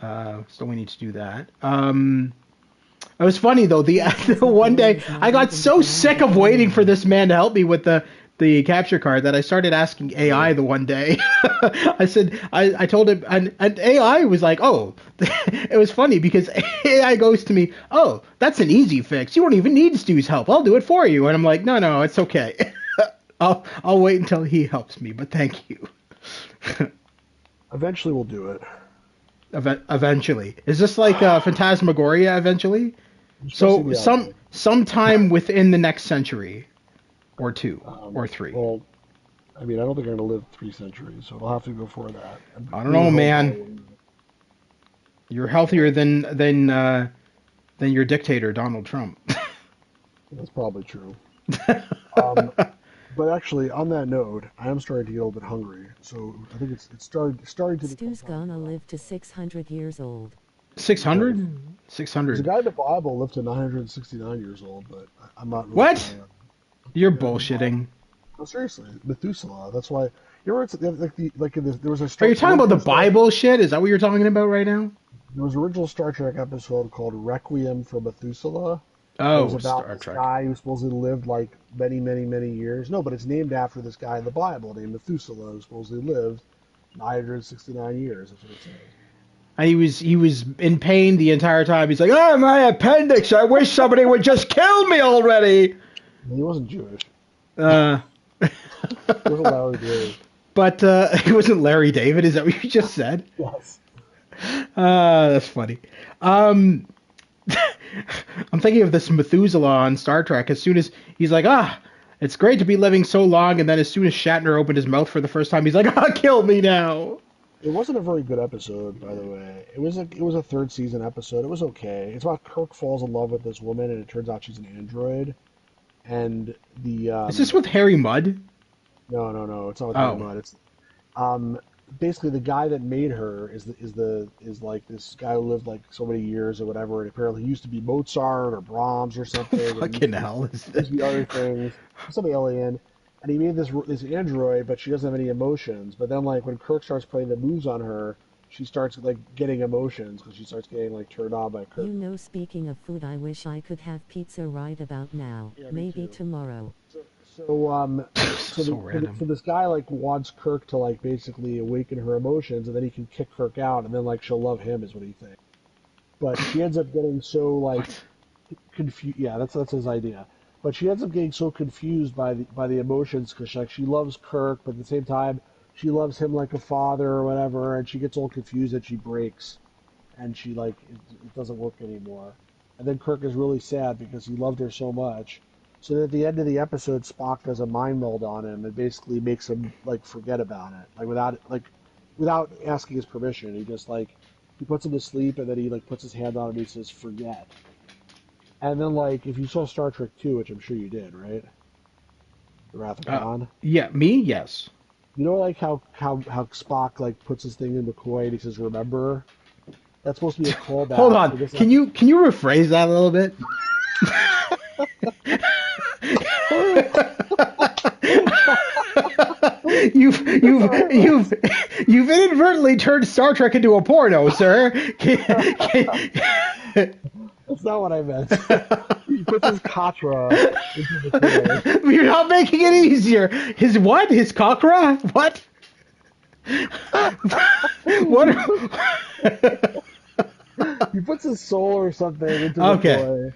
So we need to do that. It was funny though. The one day I got so sick of waiting for this man to help me with the capture card that I started asking AI the one day. I told him, and AI was like, oh, it was funny because AI goes to me, oh, that's an easy fix. You won't even need Stu's help. I'll do it for you. And I'm like, no, it's okay. I'll wait until he helps me, but thank you. Eventually we'll do it. Eventually. Is this like Phantasmagoria eventually? So sometime within the next century. Or two, or three. Well, I mean, I don't think I'm going to live 3 centuries, so it'll have to go before that. I don't know, man. You're healthier than your dictator, Donald Trump. That's probably true. But actually, on that note, I am starting to get a little bit hungry, so I think it's starting to. Stu's gonna live to 600 years old. 600? 600. The guy in the Bible lived to 969 years old, but I'm not. Really What? You're bullshitting. No, seriously, Methuselah. That's why. You remember there was a. Are you talking about the Bible shit? Is that what you're talking about right now? There was an original Star Trek episode called Requiem for Methuselah. Oh, it was about Star this Trek. guy who supposedly lived like many years. No, but it's named after this guy in the Bible named Methuselah, who supposedly lived 969 years. That's what it says. And he was in pain the entire time. He's like, oh, my appendix! I wish somebody would just kill me already. He wasn't Jewish. It wasn't Larry David. But it wasn't Larry David. Is that what you just said? Yes. That's funny. I'm thinking of this Methuselah on Star Trek. As soon as he's like, it's great to be living so long, and then as soon as Shatner opened his mouth for the first time, he's like, kill me now. It wasn't a very good episode, by the way. It was a third season episode. It was okay. It's about Kirk falls in love with this woman, and it turns out she's an android. and the Is this with Harry Mudd? no, it's not with Harry Oh, Mudd. It's um, basically the guy that made her is like this guy who lived like so many years or whatever, and apparently he used to be Mozart or Brahms or something, and fucking hell is he used this? to be other things, some alien. And he made this android, but she doesn't have any emotions. But then, like when Kirk starts playing the moves on her, she starts like getting emotions because she starts getting like turned on by Kirk. You know, speaking of food, I wish I could have pizza right about now. Yeah, me Maybe too. tomorrow. So, so um, So so random. this guy like wants Kirk to like basically awaken her emotions, and then he can kick Kirk out, and then like she'll love him, is what he thinks. But she ends up getting so like What? confused. Yeah, that's his idea. But she ends up getting so confused by the emotions because like she loves Kirk, but at the same time she loves him like a father or whatever, and she gets all confused and she breaks, and she like it doesn't work anymore. And then Kirk is really sad because he loved her so much. So that at the end of the episode, Spock does a mind meld on him and basically makes him like forget about it, without asking his permission. He just like he puts him to sleep and then he like puts his hand on him and he says forget. And then, like, if you saw Star Trek 2, which I'm sure you did, right? The Wrath of Uh, Khan. yeah, me? Yes. You know, like, how Spock, like, puts his thing in McCoy and he says, remember? That's supposed to be a Hold callback on. to this Can you rephrase that a little bit? you've That's you've not what I meant. you've you've inadvertently turned Star Trek into a porno, sir. That's not what I meant. He puts his Katra into McCoy. You're not making it easier. His what? His cockra? What? He What? puts, he puts his soul or something into Okay. McCoy.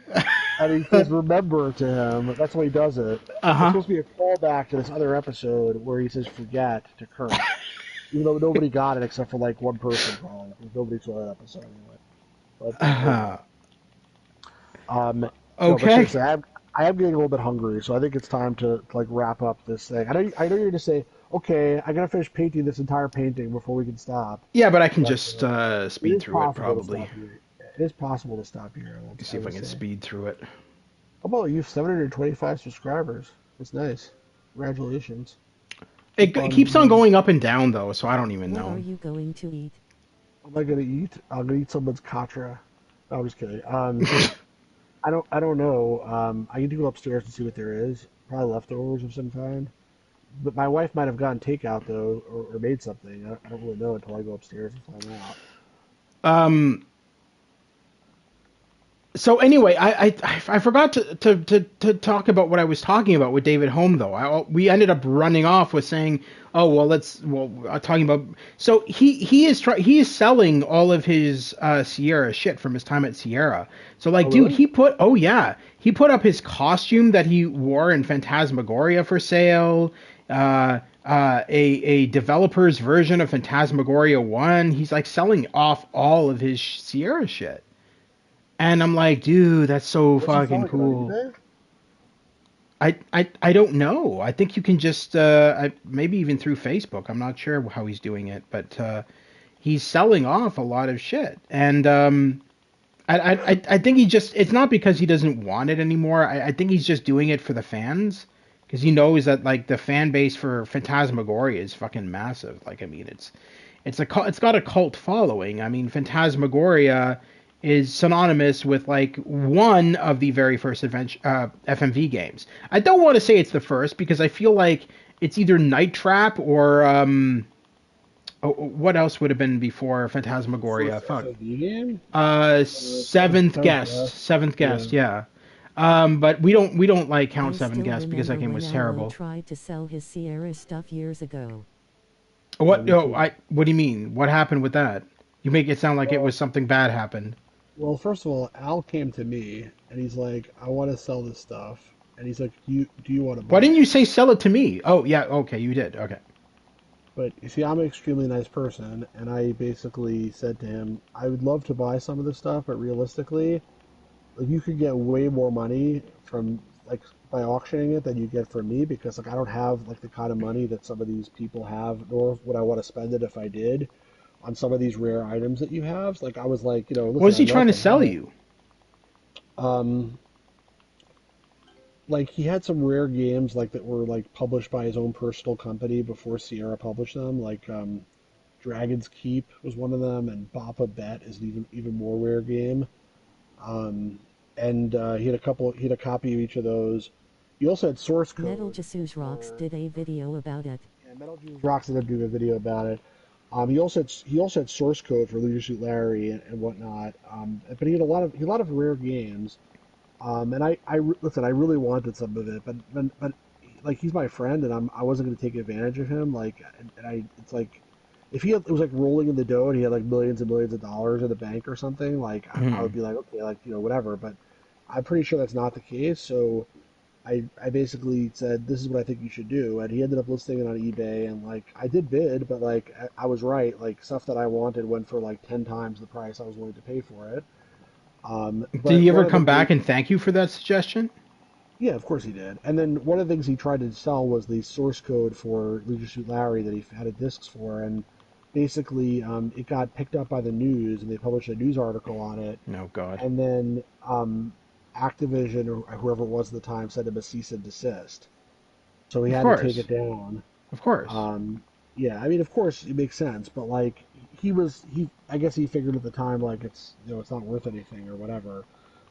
And he says remember to him. That's why he does it. Uh It's huh. supposed to be a callback to this other episode where he says forget to Kirk. Even though nobody got it except for like one person probably. Nobody saw that episode anyway. But anyway. Uh, No, but okay. seriously, I am getting a little bit hungry, so I think it's time to like wrap up this thing. I know you're gonna say, okay, I gotta finish painting this entire painting before we can stop. Yeah, but I can But just it speed is through it possible to probably. stop here. It is possible to stop here. See I if I will can say. speed through it. How about you? 725 subscribers. That's nice. Congratulations. Keep It on. keeps on going up and down though, so I don't even What are know. you going to eat? What am I gonna eat? I'm gonna eat someone's Katra. No, I'm just kidding. I don't know. I need to go upstairs and see what there is. Probably leftovers of some kind. But my wife might have gotten takeout though, or made something. I don't really know until I go upstairs and find out. Um. So anyway, I forgot to talk about what I was talking about with David Home though. We ended up running off with saying, oh well, talking about. So he is selling all of his Sierra shit from his time at Sierra. So Oh like, dude, really? he put up his costume that he wore in Phantasmagoria for sale. A developer's version of Phantasmagoria 1. He's like selling off all of his Sierra shit. And I'm like, dude, that's so Where's he fucking selling it on cool. eBay? I don't know. I think you can just maybe even through Facebook. I'm not sure how he's doing it, but he's selling off a lot of shit. And I think it's not because he doesn't want it anymore. I think he's just doing it for the fans because he knows that like the fan base for Phantasmagoria is fucking massive. Like I mean, it's got a cult following. I mean, Phantasmagoria is synonymous with like one of the very first FMV games. I don't want to say it's the first because I feel like it's either Night Trap or what else would have been before Phantasmagoria? First Fuck. FOD game? Seventh Seventh guest. Guest. Seventh Yeah. guest. Yeah. But we don't like count I Seven still Guests because that remember game when was Allo terrible. tried to sell his Sierra stuff years ago. Yeah, What? me No. too. What do you mean? What happened with that? You make it sound like it Well, was something bad happened. well, first of all, Al came to me and he's like, I want to sell this stuff. And he's like, do you want to Why buy didn't it? you say sell it to me? Oh yeah. Okay, you did. Okay. But you see, I'm an extremely nice person, and I basically said to him, I would love to buy some of this stuff, but realistically, like you could get way more money from like by auctioning it than you get from me because like I don't have like the kind of money that some of these people have, nor would I want to spend it if I did on some of these rare items that you have. Like I was like, What listen, was he I'd love trying to to sell have it. you? Um, like he had some rare games like that were like published by his own personal company before Sierra published them. Like Dragon's Keep was one of them, and Bappa Bet is an even more rare game. Um, and he had a couple. He had a copy of each of those. He also had source Metal code Jesus Rocks for did a video about it. yeah, Metal Jesus Rocks ended up doing a video about it. He also had source code for Leisure Suit Larry and whatnot. But he had a lot of rare games. And listen, I really wanted some of it, but like he's my friend, and I wasn't going to take advantage of him. Like, and I it's like if it was like rolling in the dough and he had like millions and millions of dollars in the bank or something, like I would Mhm. be like, okay, like whatever. But I'm pretty sure that's not the case. So I basically said this is what I think you should do, and he ended up listing it on eBay, and like I did bid, but like I was right. Like stuff that I wanted went for like 10 times the price I was willing to pay for it. Did But he one ever of the come things back and thank you for that suggestion? Yeah, of course he did. And then one of the things he tried to sell was the source code for Leisure Suit Larry that he had a discs for, and basically it got picked up by the news, and they published a news article on it. No, God. And then Activision or whoever it was at the time sent him a cease and desist, so he Of had to take course. it down. Of course. Um, yeah, I mean, of course it makes sense, but like he I guess he figured at the time like it's not worth anything or whatever.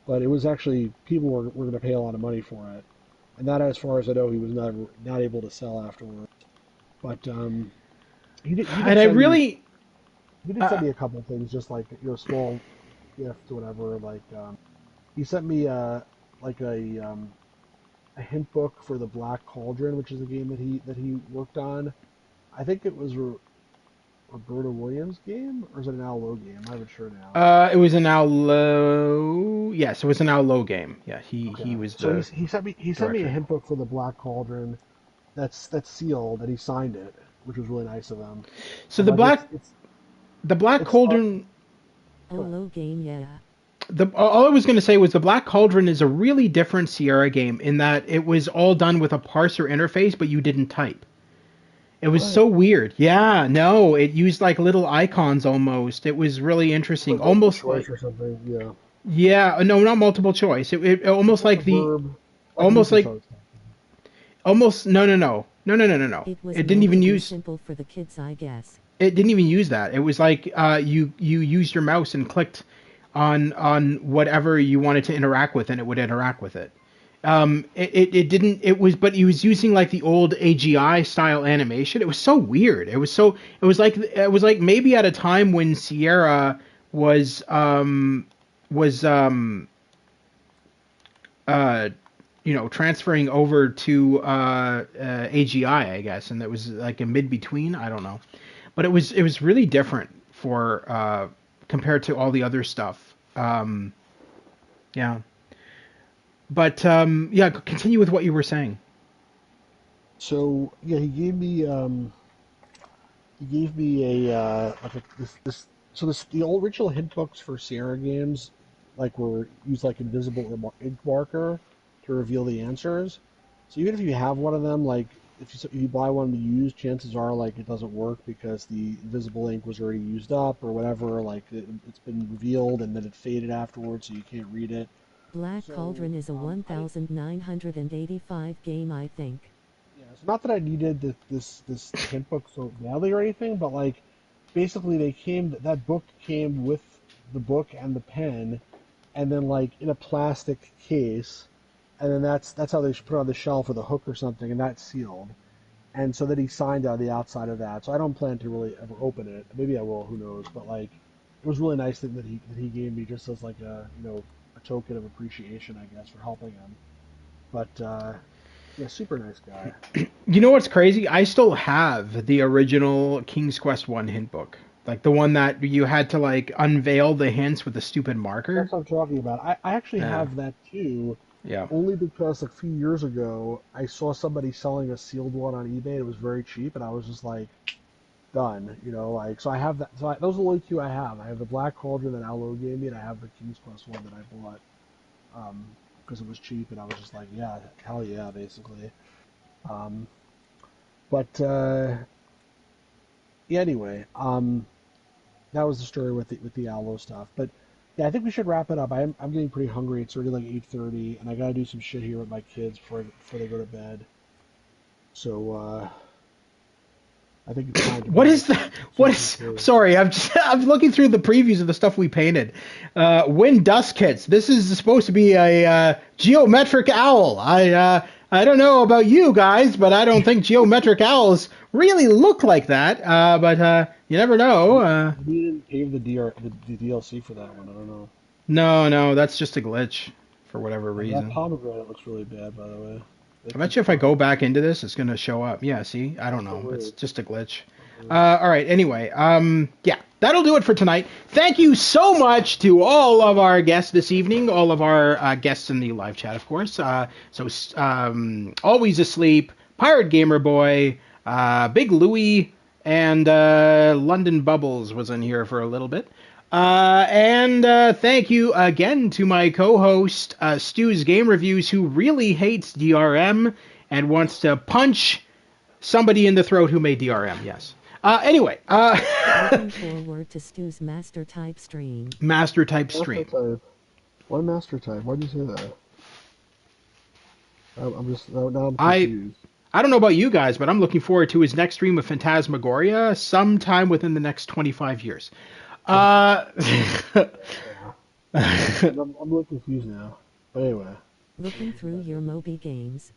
But it was actually people were going to pay a lot of money for it, and that, as far as I know, he was not able to sell afterwards. But he And did I send me really, uh, a couple of things, just like small gifts or whatever. Like he sent me like a hint book for the Black Cauldron, which is a game that he worked on. I think it was Roberta Williams' game, or is it an Al Lowe game? I'm not even sure now. it was an Al Low. Yes, it was an Al Low game. Yeah, he Okay, was so the he sent me a director. hint book for the Black Cauldron that's sealed, and he signed it, which was really nice of him. So Like the Black it's Cauldron. Oh, go ahead. low game, yeah. The all I was going to say was the Black Cauldron is a really different Sierra game in that it was all done with a parser interface, but you didn't type. It was What? so weird. Yeah, no, it used like little icons almost. It was really interesting, Like multiple almost choice like or something? Yeah, yeah, no, not multiple choice. It just almost like a like the verb, like almost like LucasArts. almost no. It was It didn't meant to even be use simple for the kids, I guess. it didn't even use that. It was like you used your mouse and clicked on whatever you wanted to interact with, and it would interact with it. It didn't. It was, but he was using like the old AGI style animation. It was so weird. It was like maybe at a time when Sierra was was uh transferring over to AGI, I guess, and that was like a mid between. I don't know, but it was really different for compared to all the other stuff. Yeah, but yeah, continue with what you were saying. So yeah, he gave me a like a, this so this the old original hint books for Sierra games like were used like invisible ink marker to reveal the answers. So even if you have one of them, like if you buy one used, chances are like it doesn't work because the invisible ink was already used up or whatever. Like it's been revealed and then it faded afterwards, so you can't read it. Black So Cauldron is a I 1985 game, I think. Yeah, it's not that I needed this hint book so badly or anything, but like basically that book came with the book and the pen, and then like in a plastic case, and then that's how they should put it on the shelf with a hook or something, and that's sealed. And so that he signed on the outside of that. So I don't plan to really ever open it. Maybe I will, who knows? But like, it was really nice that he gave me just as like a a token of appreciation, I guess, for helping him. But yeah, super nice guy. You know what's crazy? I still have the original King's Quest One hint book, like the one that you had to like unveil the hints with a stupid marker. That's what I'm talking about. I actually Yeah, have that too, yeah. only because a few years ago I saw somebody selling a sealed one on eBay. It was very cheap, and I was just like, done. Like so I have that. Those are the only two I have. I have the Black Cauldron that Allo gave me, and I have the King's Quest one that I bought um, because it was cheap, and I was just like, yeah, hell yeah, basically. Um, but yeah, anyway, that was the story with the Allo stuff. But Yeah, I think we should wrap it up. I'm getting pretty hungry. It's already like 8:30, and I gotta do some shit here with my kids before they go to bed. So I think it's time to What probably is see, that? see What some is? kids. Sorry, I'm looking through the previews of the stuff we painted. Wind dust kits. This is supposed to be a geometric owl. I don't know about you guys, but I don't think geometric owls really look like that. But you never know. We didn't pay the DLC for that one. I don't know. No, that's just a glitch for whatever That reason. pomegranate looks really bad, by the way. I It bet looks you if I go fine. back into this, it's going to show up. Yeah, see? I don't So know. It's weird. just a glitch. So weird. All right, anyway. Yeah, that'll do it for tonight. Thank you so much to all of our guests this evening, all of our guests in the live chat, of course. Always Asleep, Pirate Gamer Boy, Big Louie, and London Bubbles was in here for a little bit. And thank you again to my co-host, Stu's Game Reviews, who really hates DRM and wants to punch somebody in the throat who made DRM, yes. Anyway. Looking forward to Stu's Master Type stream. Master Type Master stream. type. Why master type? Why'd you say that? I'm just now I'm confused. I don't know about you guys, but I'm looking forward to his next stream of Phantasmagoria sometime within the next 25 years. I'm a little confused now. But anyway, Looking through your Moby games.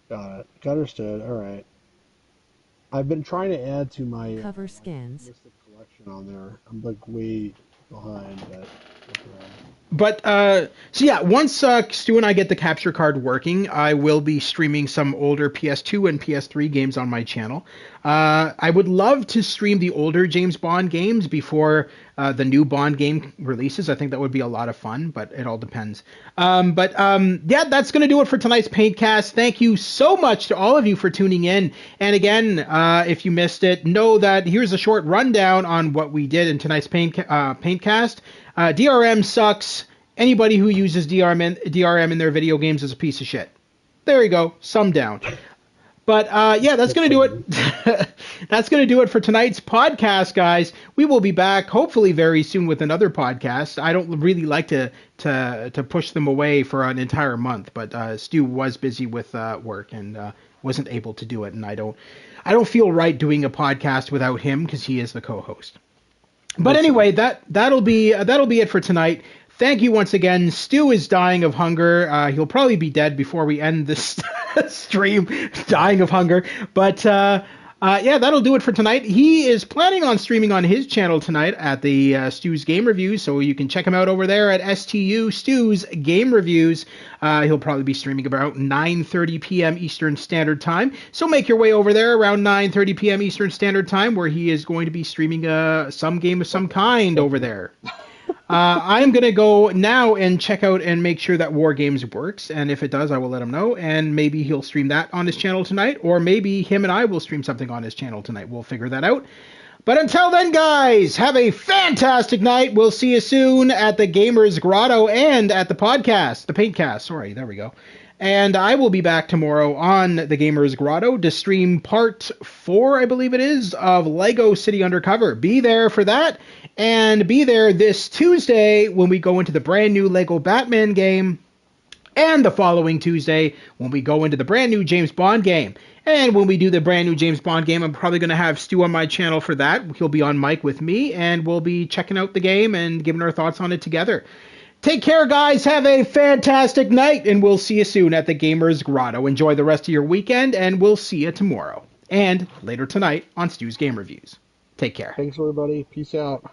got it. Understood. All right. I've been trying to add to my Cover scans. Mystic collection on there. I'm like way behind, but But so yeah, once Stu and I get the capture card working, I will be streaming some older PS2 and PS3 games on my channel. I would love to stream the older James Bond games before the new Bond game releases. I think that would be a lot of fun, but it all depends. Yeah, that's going to do it for tonight's Paintcast. Thank you so much to all of you for tuning in. And again, if you missed it, know that here's a short rundown on what we did in tonight's Paintcast. DRM sucks. Anybody who uses DRM in their video games is a piece of shit. There you go. Sum down. But yeah, that's going to do it. That's going to do it for tonight's podcast, guys. We will be back hopefully very soon with another podcast. I don't really like to push them away for an entire month, but Stu was busy with work and wasn't able to do it, and I don't feel right doing a podcast without him because he is the co-host. But anyway, that'll be it for tonight. Thank you once again. Stu is dying of hunger. He'll probably be dead before we end this stream, dying of hunger. But yeah, that'll do it for tonight. He is planning on streaming on his channel tonight at the Stu's Game Reviews, so you can check him out over there at STU Stu's Game Reviews. He'll probably be streaming about 9:30 p.m. Eastern Standard Time. So make your way over there around 9:30 p.m. Eastern Standard Time, where he is going to be streaming some game of some kind over there. I'm going to go now and check out and make sure that War Games works. And if it does, I will let him know. And maybe he'll stream that on his channel tonight. Or maybe him and I will stream something on his channel tonight. We'll figure that out. But until then, guys, have a fantastic night. We'll see you soon at the Gamers Grotto and at the podcast. The Paintcast. Sorry, there we go. And I will be back tomorrow on the Gamers Grotto to stream part 4, I believe it is, of Lego City Undercover. Be there for that. And be there this Tuesday when we go into the brand new Lego Batman game. And the following Tuesday when we go into the brand new James Bond game. And when we do the brand new James Bond game, I'm probably going to have Stu on my channel for that. He'll be on mic with me, and we'll be checking out the game and giving our thoughts on it together. Take care, guys. Have a fantastic night, and we'll see you soon at the Gamers Grotto. Enjoy the rest of your weekend, and we'll see you tomorrow. And later tonight on Stu's Game Reviews. Take care. thanks everybody. Peace out.